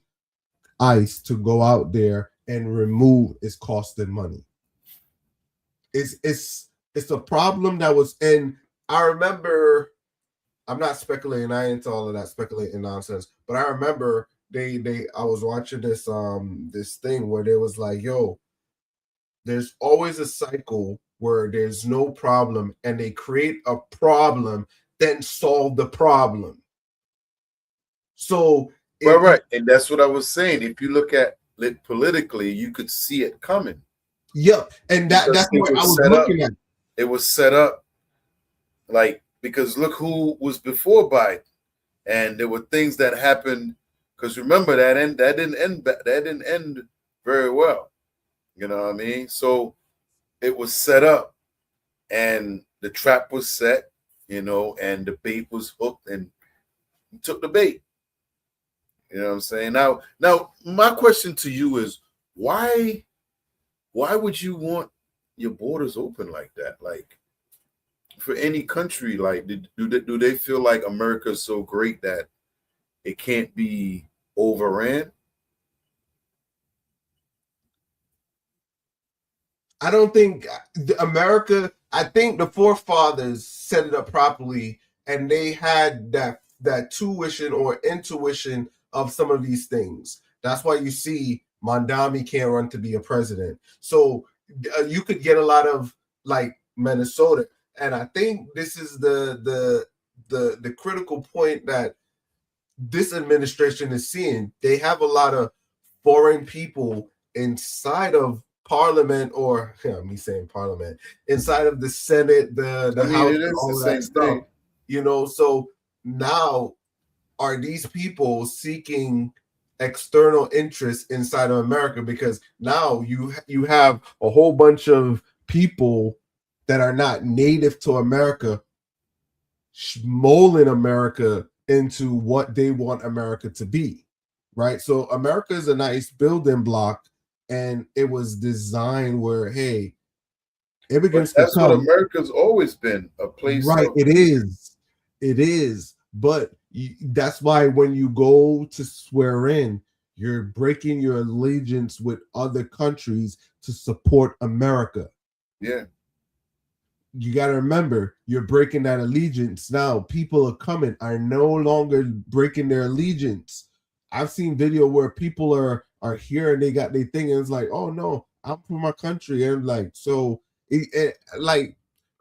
ICE to go out there and remove is costing money. It's a problem that was, and I remember, I'm not speculating, I ain't all of that speculating nonsense, but I remember I was watching this this thing where they was like, yo, there's always a cycle where there's no problem and they create a problem, then solve the problem. So right, and that's what I was saying. If you look at it politically, you could see it coming. Yeah, and that's what I was looking at. It was set up like, because look who was before Biden, and there were things that happened. Because remember that didn't end very well. You know what I mean? So it was set up, and the trap was set. You know, and the bait was hooked, and took the bait. You know what I'm saying? Now, my question to you is, why would you want your borders open like that? Like, for any country, like, do they feel like America is so great that it can't be overran? I don't think America, I think the forefathers set it up properly, and they had that tuition or intuition of some of these things. That's why you see Mondami can't run to be a president. So you could get a lot of like Minnesota, and I think this is the critical point that this administration is seeing. They have a lot of foreign people inside of Parliament, or me saying Parliament, inside of the Senate, the House, it is all the that same stuff. thing. You know, so now are these people seeking external interest inside of America? Because now you have a whole bunch of people that are not native to America molding America into what they want America to be, right? So America is a nice building block, and it was designed where, hey, immigrants But that's can what come. America's always been, a place. Right, of it is. But that's why when you go to swear in, you're breaking your allegiance with other countries to support America. Yeah. You got to remember, you're breaking that allegiance. Now people are no longer breaking their allegiance. I've seen video where people are here and they got their thing, and it's like, oh no, I'm from my country. And like, so like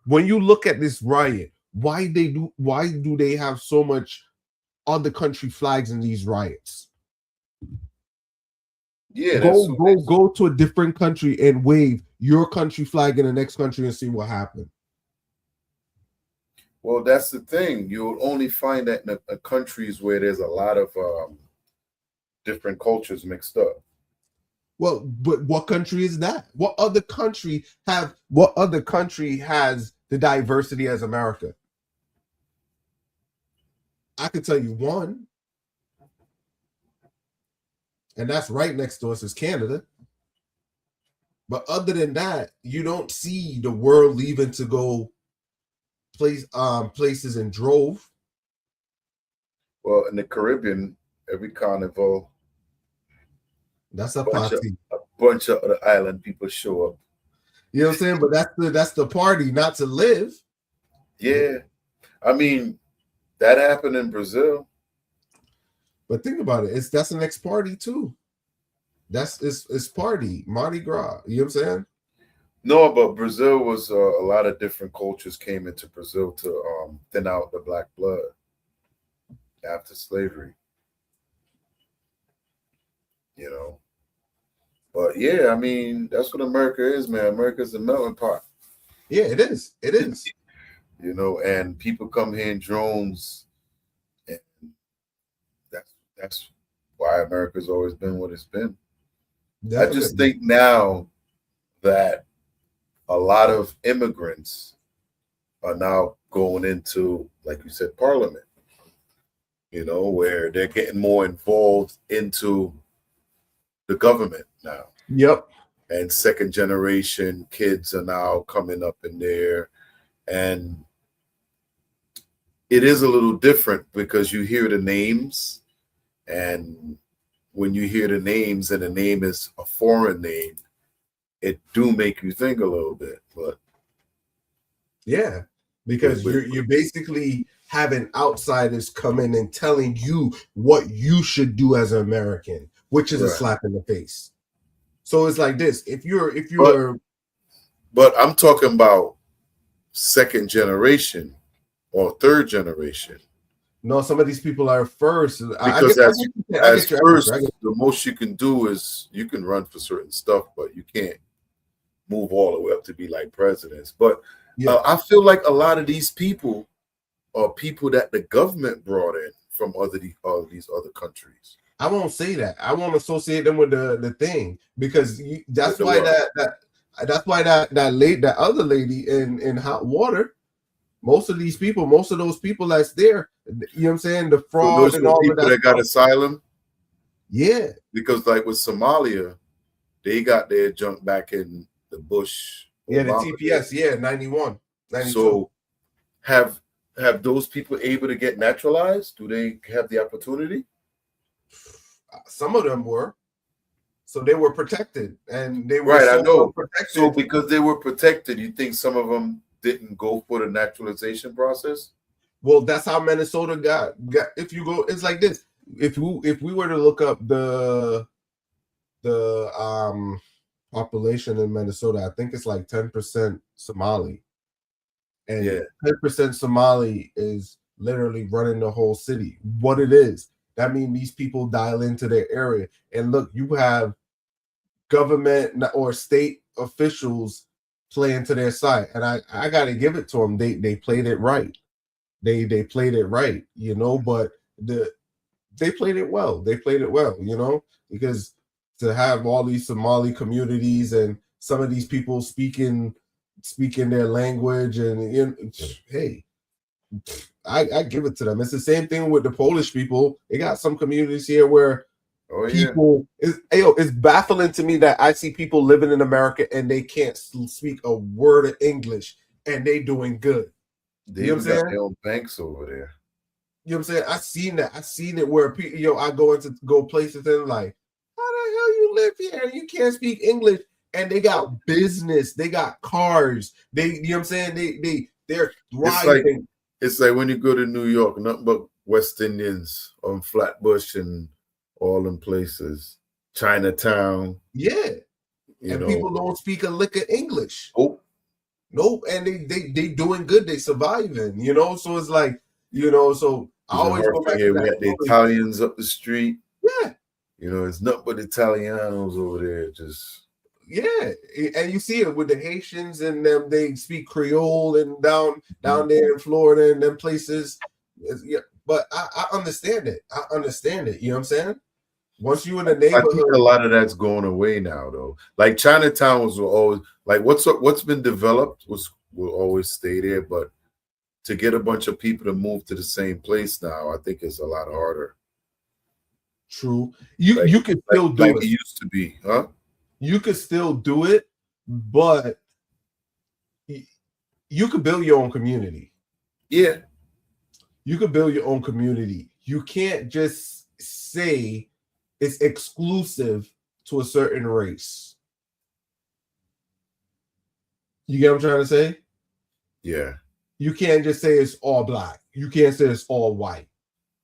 when you look at this riot, why do they have so much other country flags in these riots? Yeah, go to a different country and wave your country flag in the next country and see what happens. Well, that's the thing. You'll only find that in countries where there's a lot of different cultures mixed up. Well, but what country is that? What other country has the diversity as America? I could tell you one, and that's right next to us is Canada. But other than that, you don't see the world leaving to go places in drove. Well, in the Caribbean, every carnival, that's a party. A bunch of other island people show up. You know what I'm saying? But that's the party, not to live. Yeah, I mean, that happened in Brazil. But think about it. That's the next party too. It's party, Mardi Gras. You know what I'm saying? No, but Brazil was a lot of different cultures came into Brazil to thin out the black blood. after slavery. You know. But yeah, I mean, that's what America is, man. America's a melting pot. Yeah, it is. It is. You know, and people come here in drones, and that's why America's always been what it's been. Definitely. I just think now that a lot of immigrants are now going into, like you said, Parliament. You know, where they're getting more involved into the government now. Yep. And second generation kids are now coming up in there. And it is a little different because you hear the names. And when you hear the names and the name is a foreign name, it do make you think a little bit. But yeah, because you're basically having outsiders come in and telling you what you should do as an American, which is a slap in the face. So it's like this: if you're, but I'm talking about second generation or third generation. No, some of these people are first. Because as first, the most you can do is you can run for certain stuff, but you can't move all the way up to be like presidents. But I feel like a lot of these people are people that the government brought in from these other countries. I won't say that. I won't associate them with the thing because that's why that other lady in hot water. Most of those people that's there, you know what I'm saying, the fraud so those and all people of that got asylum. Yeah, because like with Somalia, they got their junk back in the bush. Yeah, the TPS. Yeah, 91, 92. So have those people able to get naturalized? Do they have the opportunity? Some of them were. So they were protected, and they were right. so I know. well protected. So because they were protected, you think some of them didn't go for the naturalization process? Well, that's how Minnesota got. If you go, it's like this. If we were to look up the population in Minnesota, I think it's like 10% Somali, and 10% Somali is literally running the whole city. What it is, that means these people dial into their area, and look, you have government or state officials playing to their side, and I got to give it to them. They played it right. They played it right, you know. But they played it well. They played it well, you know, because to have all these Somali communities and some of these people speaking their language, and you know, hey, I give it to them. It's the same thing with the Polish people. They got some communities here where people it's baffling to me that I see people living in America and they can't speak a word of English and they doing good. They you know what I'm saying? got their own banks over there. You know what I'm saying? I seen it where people, I go places and like, how the hell you live here and you can't speak English? And they got business, they got cars, you know what I'm saying? They're thriving. It's like when you go to New York, nothing but West Indians on Flatbush and all them places, Chinatown. Yeah, and people don't speak a lick of English. Nope, and they doing good. They surviving. You know, so it's like, you know. So I always go back to that. We had the Italians up the street. Yeah, you know, it's nothing but Italianos over there. Just and you see it with the Haitians and them. They speak Creole and down there in Florida and them places. Yeah, but I understand it. I understand it. You know what I'm saying? Once you in the neighborhood, I think a lot of that's going away now, though. Like Chinatown was always like what's been developed will always stay there, but to get a bunch of people to move to the same place now, I think it's a lot harder. True, you could still do it. It used to be, huh? You could still do it, but you could build your own community. Yeah, you could build your own community. You can't just say it's exclusive to a certain race. You get what I'm trying to say? Yeah. You can't just say it's all black. You can't say it's all white,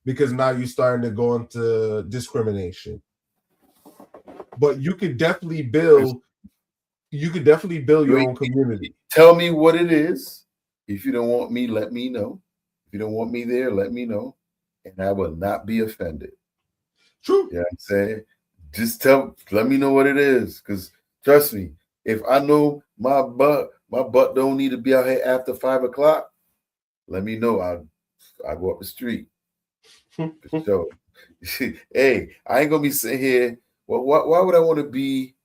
because now you're starting to go into discrimination. But you could definitely build your own community. Tell me what it is. If you don't want me, let me know. If you don't want me there, let me know. and I will not be offended. True. You know what I'm saying? Just let me know what it is. Because trust me, if I know my butt don't need to be out here after 5 o'clock, let me know. I go up the street. So, hey, I ain't gonna be sitting here. Well, why would I want to be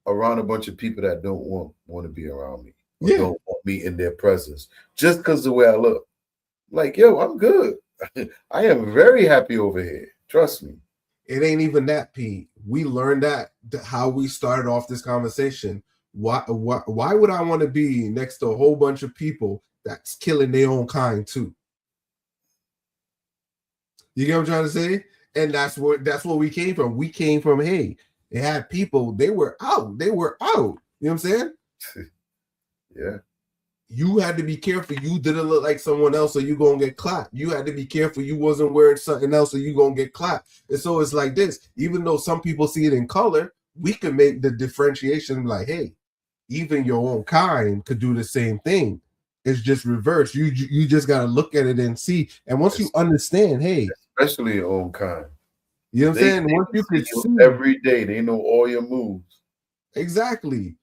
around a bunch of people that don't want to be around me or don't want me in their presence just because the way I look? Like, yo, I'm good. I am very happy over here. Trust me. It ain't even that, Pete. We learned that how we started off this conversation. Why would I want to be next to a whole bunch of people that's killing their own kind too? You get what I'm trying to say? And that's what we came from. We came from, hey, it had people, they were out. You know what I'm saying? Yeah. You had to be careful. You didn't look like someone else, or you gonna get clapped. You had to be careful. You wasn't wearing something else, or you gonna get clapped. And so it's like this. Even though some people see it in color, we can make the differentiation like, hey, even your own kind could do the same thing. It's just reverse. You just gotta look at it and see. And once you understand, hey, especially your own kind, you know what I'm saying? Once you can see every day, they know all your moves. Exactly.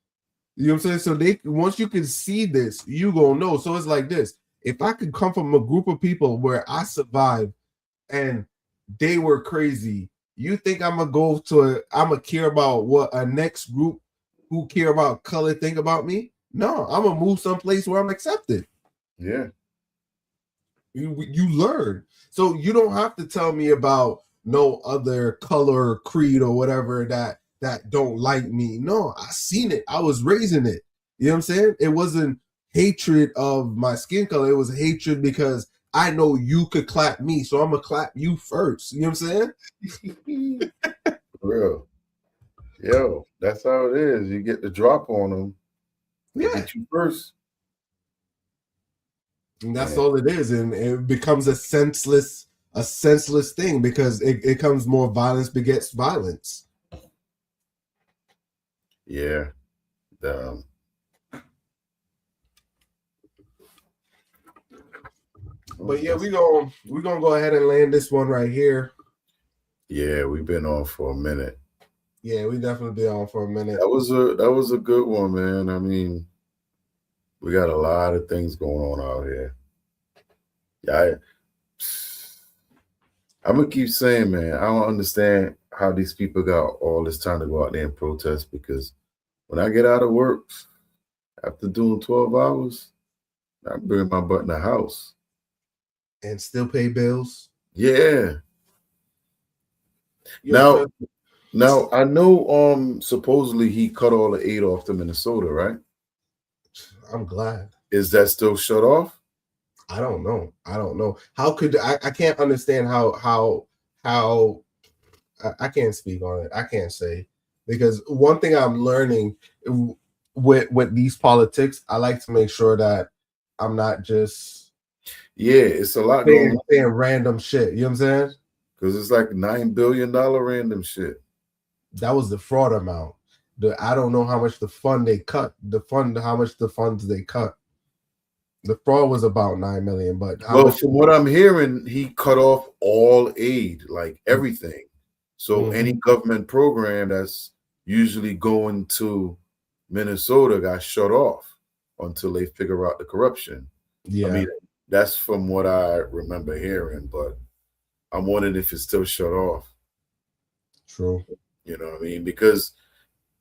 You know what I'm saying? So once you can see this, you gonna know. So it's like this. If I could come from a group of people where I survived and they were crazy, you think I'm gonna care about what a next group who care about color think about me? No, I'm gonna move someplace where I'm accepted. Yeah. You learn. So you don't have to tell me about no other color or creed or whatever that don't like me. No, I seen it. I was raising it. You know what I'm saying? It wasn't hatred of my skin color. It was hatred because I know you could clap me, so I'm gonna clap you first. You know what I'm saying? For real. Yo, that's how it is. You get the drop on them. They hit you first. And that's all it is. And it becomes a senseless thing because it comes more violence begets violence. Yeah. But yeah, we're gonna go ahead and land this one right here. Yeah, we've been on for a minute. Yeah, we definitely been on for a minute. That was a good one, man. I mean, we got a lot of things going on out here. Yeah, I'm gonna keep saying, man, I don't understand how these people got all this time to go out there and protest, because when I get out of work after doing 12 hours, I bring my butt in the house. And still pay bills? Yeah. Now I know supposedly he cut all the aid off to Minnesota, right? I'm glad. Is that still shut off? I don't know. How could I can't understand how I can't speak on it. I can't say, because one thing I'm learning with these politics, I like to make sure that I'm not just it's a lot saying random shit. You know what I'm saying? Because it's like $9 billion random shit. That was the fraud amount. I don't know how much the fund they cut. How much the funds they cut. The fraud was about 9 million, but from what I'm hearing, he cut off all aid, like everything. So any government program that's usually going to Minnesota got shut off until they figure out the corruption. Yeah. I mean, that's from what I remember hearing, but I'm wondering if it's still shut off. True. You know what I mean? Because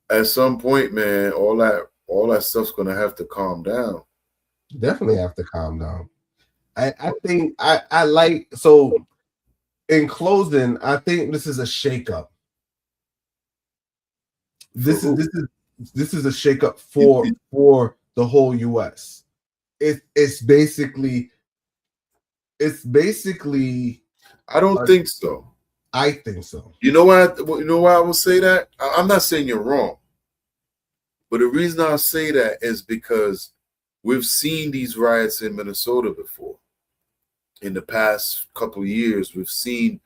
at some point, man, all that stuff's gonna have to calm down. Definitely have to calm down. I think I like, so in closing, I think this is a shakeup. This is a shakeup for the whole US. It's basically I don't think so. I think so. You know why I will say that? I'm not saying you're wrong. But the reason I say that is because we've seen these riots in Minnesota before. In the past couple of years, we've seen,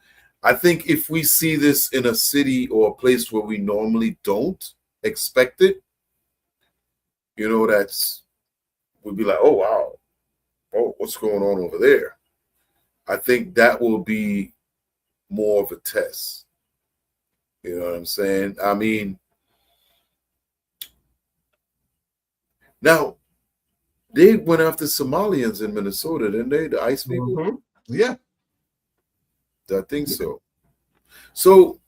I think if we see this in a city or a place where we normally don't expect it, you know, we'd be like, oh, wow. Oh, what's going on over there? I think that will be more of a test. You know what I'm saying? I mean, now they went after Somalians in Minnesota, didn't they? The ICE people? Mm-hmm. Yeah. I think so. So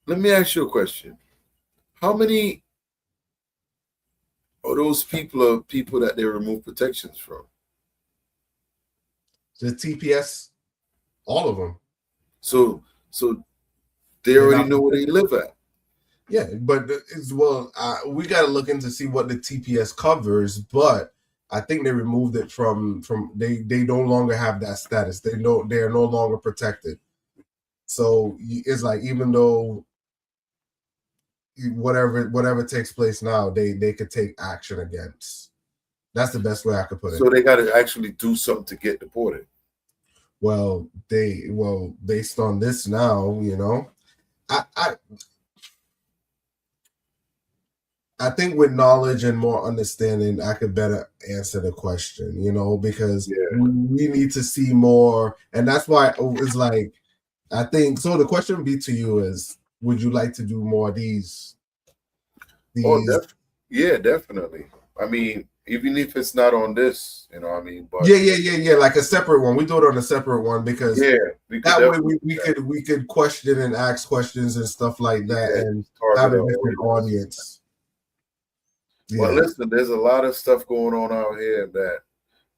let me ask you a question. How many of those people are people that they remove protections from? The TPS, all of them. So they already know where they live at. Yeah, but it's we got to look into see what the TPS covers. But I think they removed it from they no longer have that status. They are no longer protected. So it's like even though whatever takes place now, they could take action against. That's the best way I could put it. So they got to actually do something to get deported. Well, based on this now, you know, I think with knowledge and more understanding, I could better answer the question, you know, because we need to see more. And that's why it's like, I think, so the question would be to you is, would you like to do more of these? Yeah, definitely. I mean, even if it's not on this, you know what I mean? But yeah, like a separate one. We do it on a separate one because that way we could question and ask questions and stuff like that and have a different audience. But listen, there's a lot of stuff going on out here that,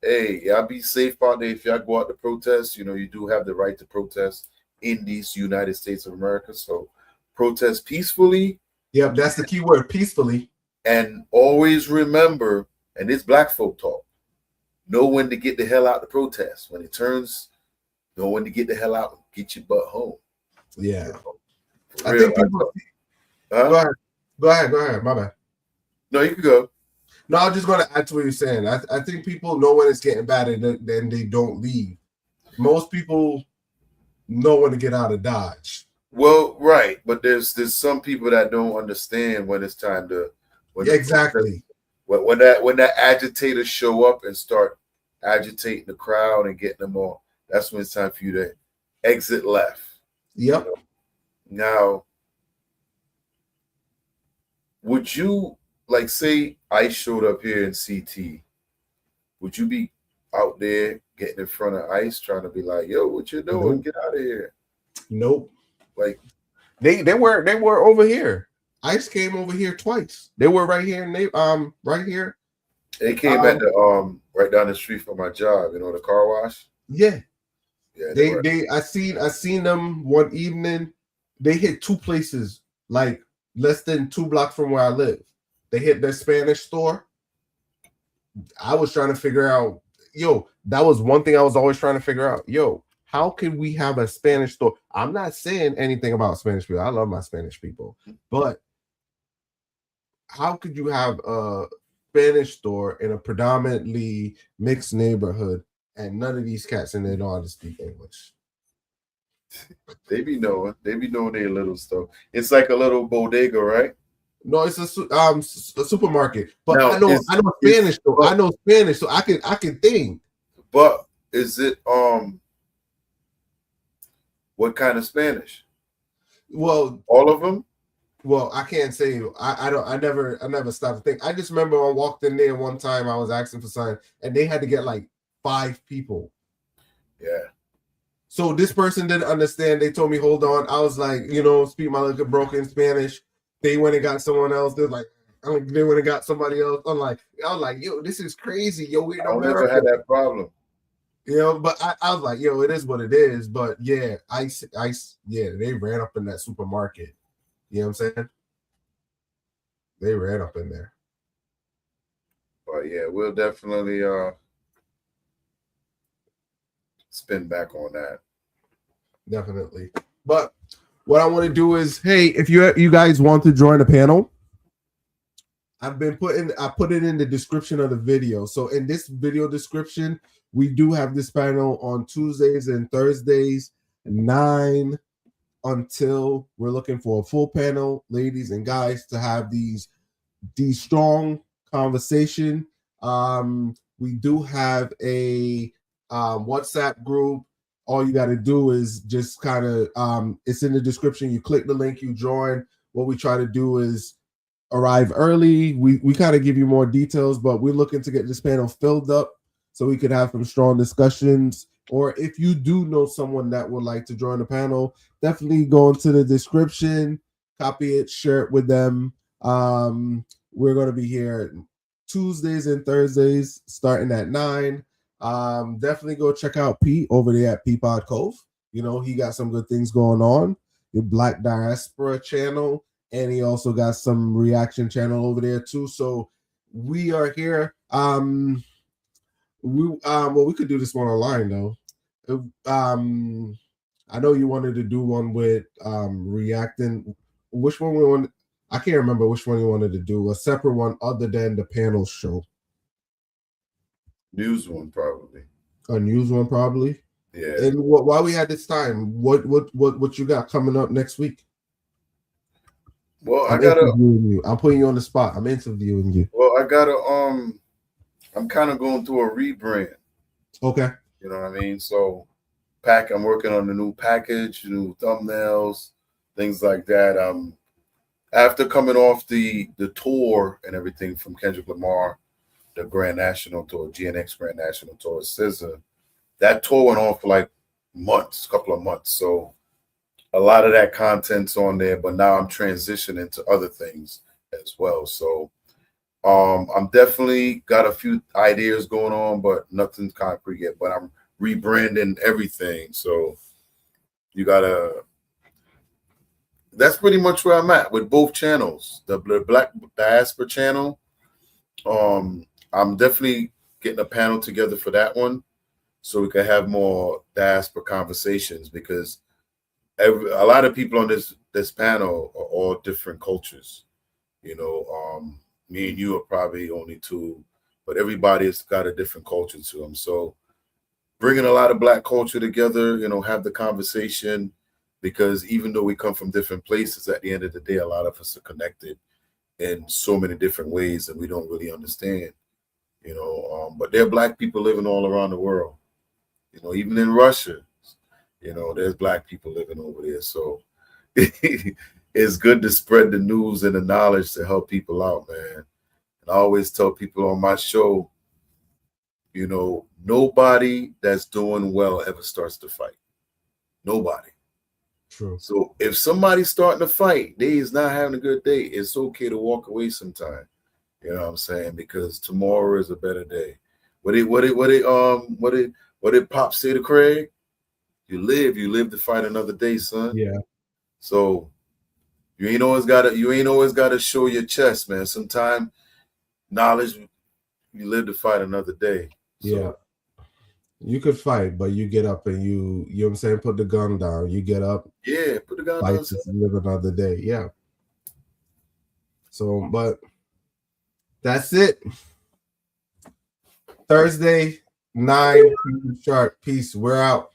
hey, y'all be safe out there. If y'all go out to protest, you know, you do have the right to protest in these United States of America. So protest peacefully. Yep, that's the key word, peacefully. And always remember, and this black folk talk, know when to get the hell out to protest. When it turns, know when to get the hell out and get your butt home. Yeah. You know, I think people... Go ahead. My bad. No, you can go. No, I'm just going to add to what you're saying. I think people know when it's getting bad and then they don't leave. Most people know when to get out of Dodge. Well, right, but there's some people that don't understand when it's time to. Exactly. When that agitators show up and start agitating the crowd and getting them all, that's when it's time for you to exit left. Yep. You know? Now, would you, like, say I showed up here in CT, would you be out there getting in front of ICE trying to be like, yo, what you doing? Nope. Get out of here. Nope. Like they were over here. ICE came over here twice. They were right here and right here. They came at the right down the street from my job, you know, the car wash. Yeah. Yeah. I seen them one evening. They hit two places like less than 2 blocks from where I live. They hit their Spanish store. I was trying to figure out, that was one thing I was always trying to figure out. How can we have a Spanish store? I'm not saying anything about Spanish people. I love my Spanish people. But how could you have a Spanish store in a predominantly mixed neighborhood and none of these cats in there know how to speak English? They be knowing their little stuff. It's like a little bodega, right? No, it's a supermarket. But now, I know Spanish though. I know Spanish, so I can think. But is it what kind of Spanish? Well, all of them. Well, I can't say. I never stopped to think. I just remember I walked in there one time. I was asking for something, and they had to get like 5 people. Yeah. So this person didn't understand. They told me, "Hold on." I was like, speak my little broken Spanish. They went and got someone else. They're like, they went and got somebody else. I was like, yo, this is crazy. Yo, we're in America. I never had that problem. But I was like, yo, it is what it is. But yeah, ICE, they ran up in that supermarket. You know what I'm saying? They ran up in there. But yeah, we'll definitely spin back on that. Definitely. But what I want to do is, hey, if you guys want to join the panel, I put it in the description of the video. So in this video description, we do have this panel on Tuesdays and Thursdays, 9 until we're looking for a full panel, ladies and guys, to have these strong conversation. We do have a WhatsApp group. all you got to do is just kind of it's in the description. You click the link, you join. What we try to do is arrive early. We kind of give you more details, but we're looking to get this panel filled up so we could have some strong discussions. Or if you do know someone that would like to join the panel, definitely go into the description, copy it, share it with them. We're going to be here Tuesdays and Thursdays starting at 9. Definitely go check out Pete over there at Peapod Cove. You know, he got some good things going on. Your Black Diaspora channel, and he also got some reaction channel over there too. So we are here. We could do this one online though. I know you wanted to do one with reacting. Which one we want? I can't remember which one you wanted to do. A separate one other than the panel show. News one probably. A news one probably. Yeah. And while we had this time, what you got coming up next week? Well, I'm interviewing you. I'm putting you on the spot. I'm interviewing you. Well, I gotta I'm kind of going through a rebrand. Okay. You know what I mean? So I'm working on the new package, new thumbnails, things like that. After coming off the tour and everything from Kendrick Lamar, the Grand National Tour, GNX Grand National Tour, SZA, that tour went on for like months, a couple of months. So a lot of that content's on there, but now I'm transitioning to other things as well. So I'm definitely got a few ideas going on, but nothing concrete yet. But I'm rebranding everything. So that's pretty much where I'm at with both channels. The Black Diaspora channel, I'm definitely getting a panel together for that one so we can have more diaspora conversations, because a lot of people on this panel are all different cultures. You know, me and you are probably only two, but everybody's got a different culture to them. So bringing a lot of Black culture together, you know, have the conversation, because even though we come from different places, at the end of the day, a lot of us are connected in so many different ways that we don't really understand, you know. But there are Black people living all around the world, you know, even in Russia, you know, there's Black people living over there. So it's good to spread the news and the knowledge to help people out, man. And I always tell people on my show, you know, nobody that's doing well ever starts to fight. Nobody. True. So if somebody's starting to fight, they is not having a good day, it's okay to walk away sometime. You know what I'm saying? Because tomorrow is a better day. What did Pop say to Craig? You live to fight another day, son. Yeah. So you ain't always gotta show your chest, man. Sometimes knowledge, you live to fight another day. So, yeah. You could fight, but you get up and you know what I'm saying, put the gun down. You get up. Yeah, put the gun fight down. To live another day. Yeah. So, but that's it. Thursday, 9 p.m. sharp. Peace. We're out.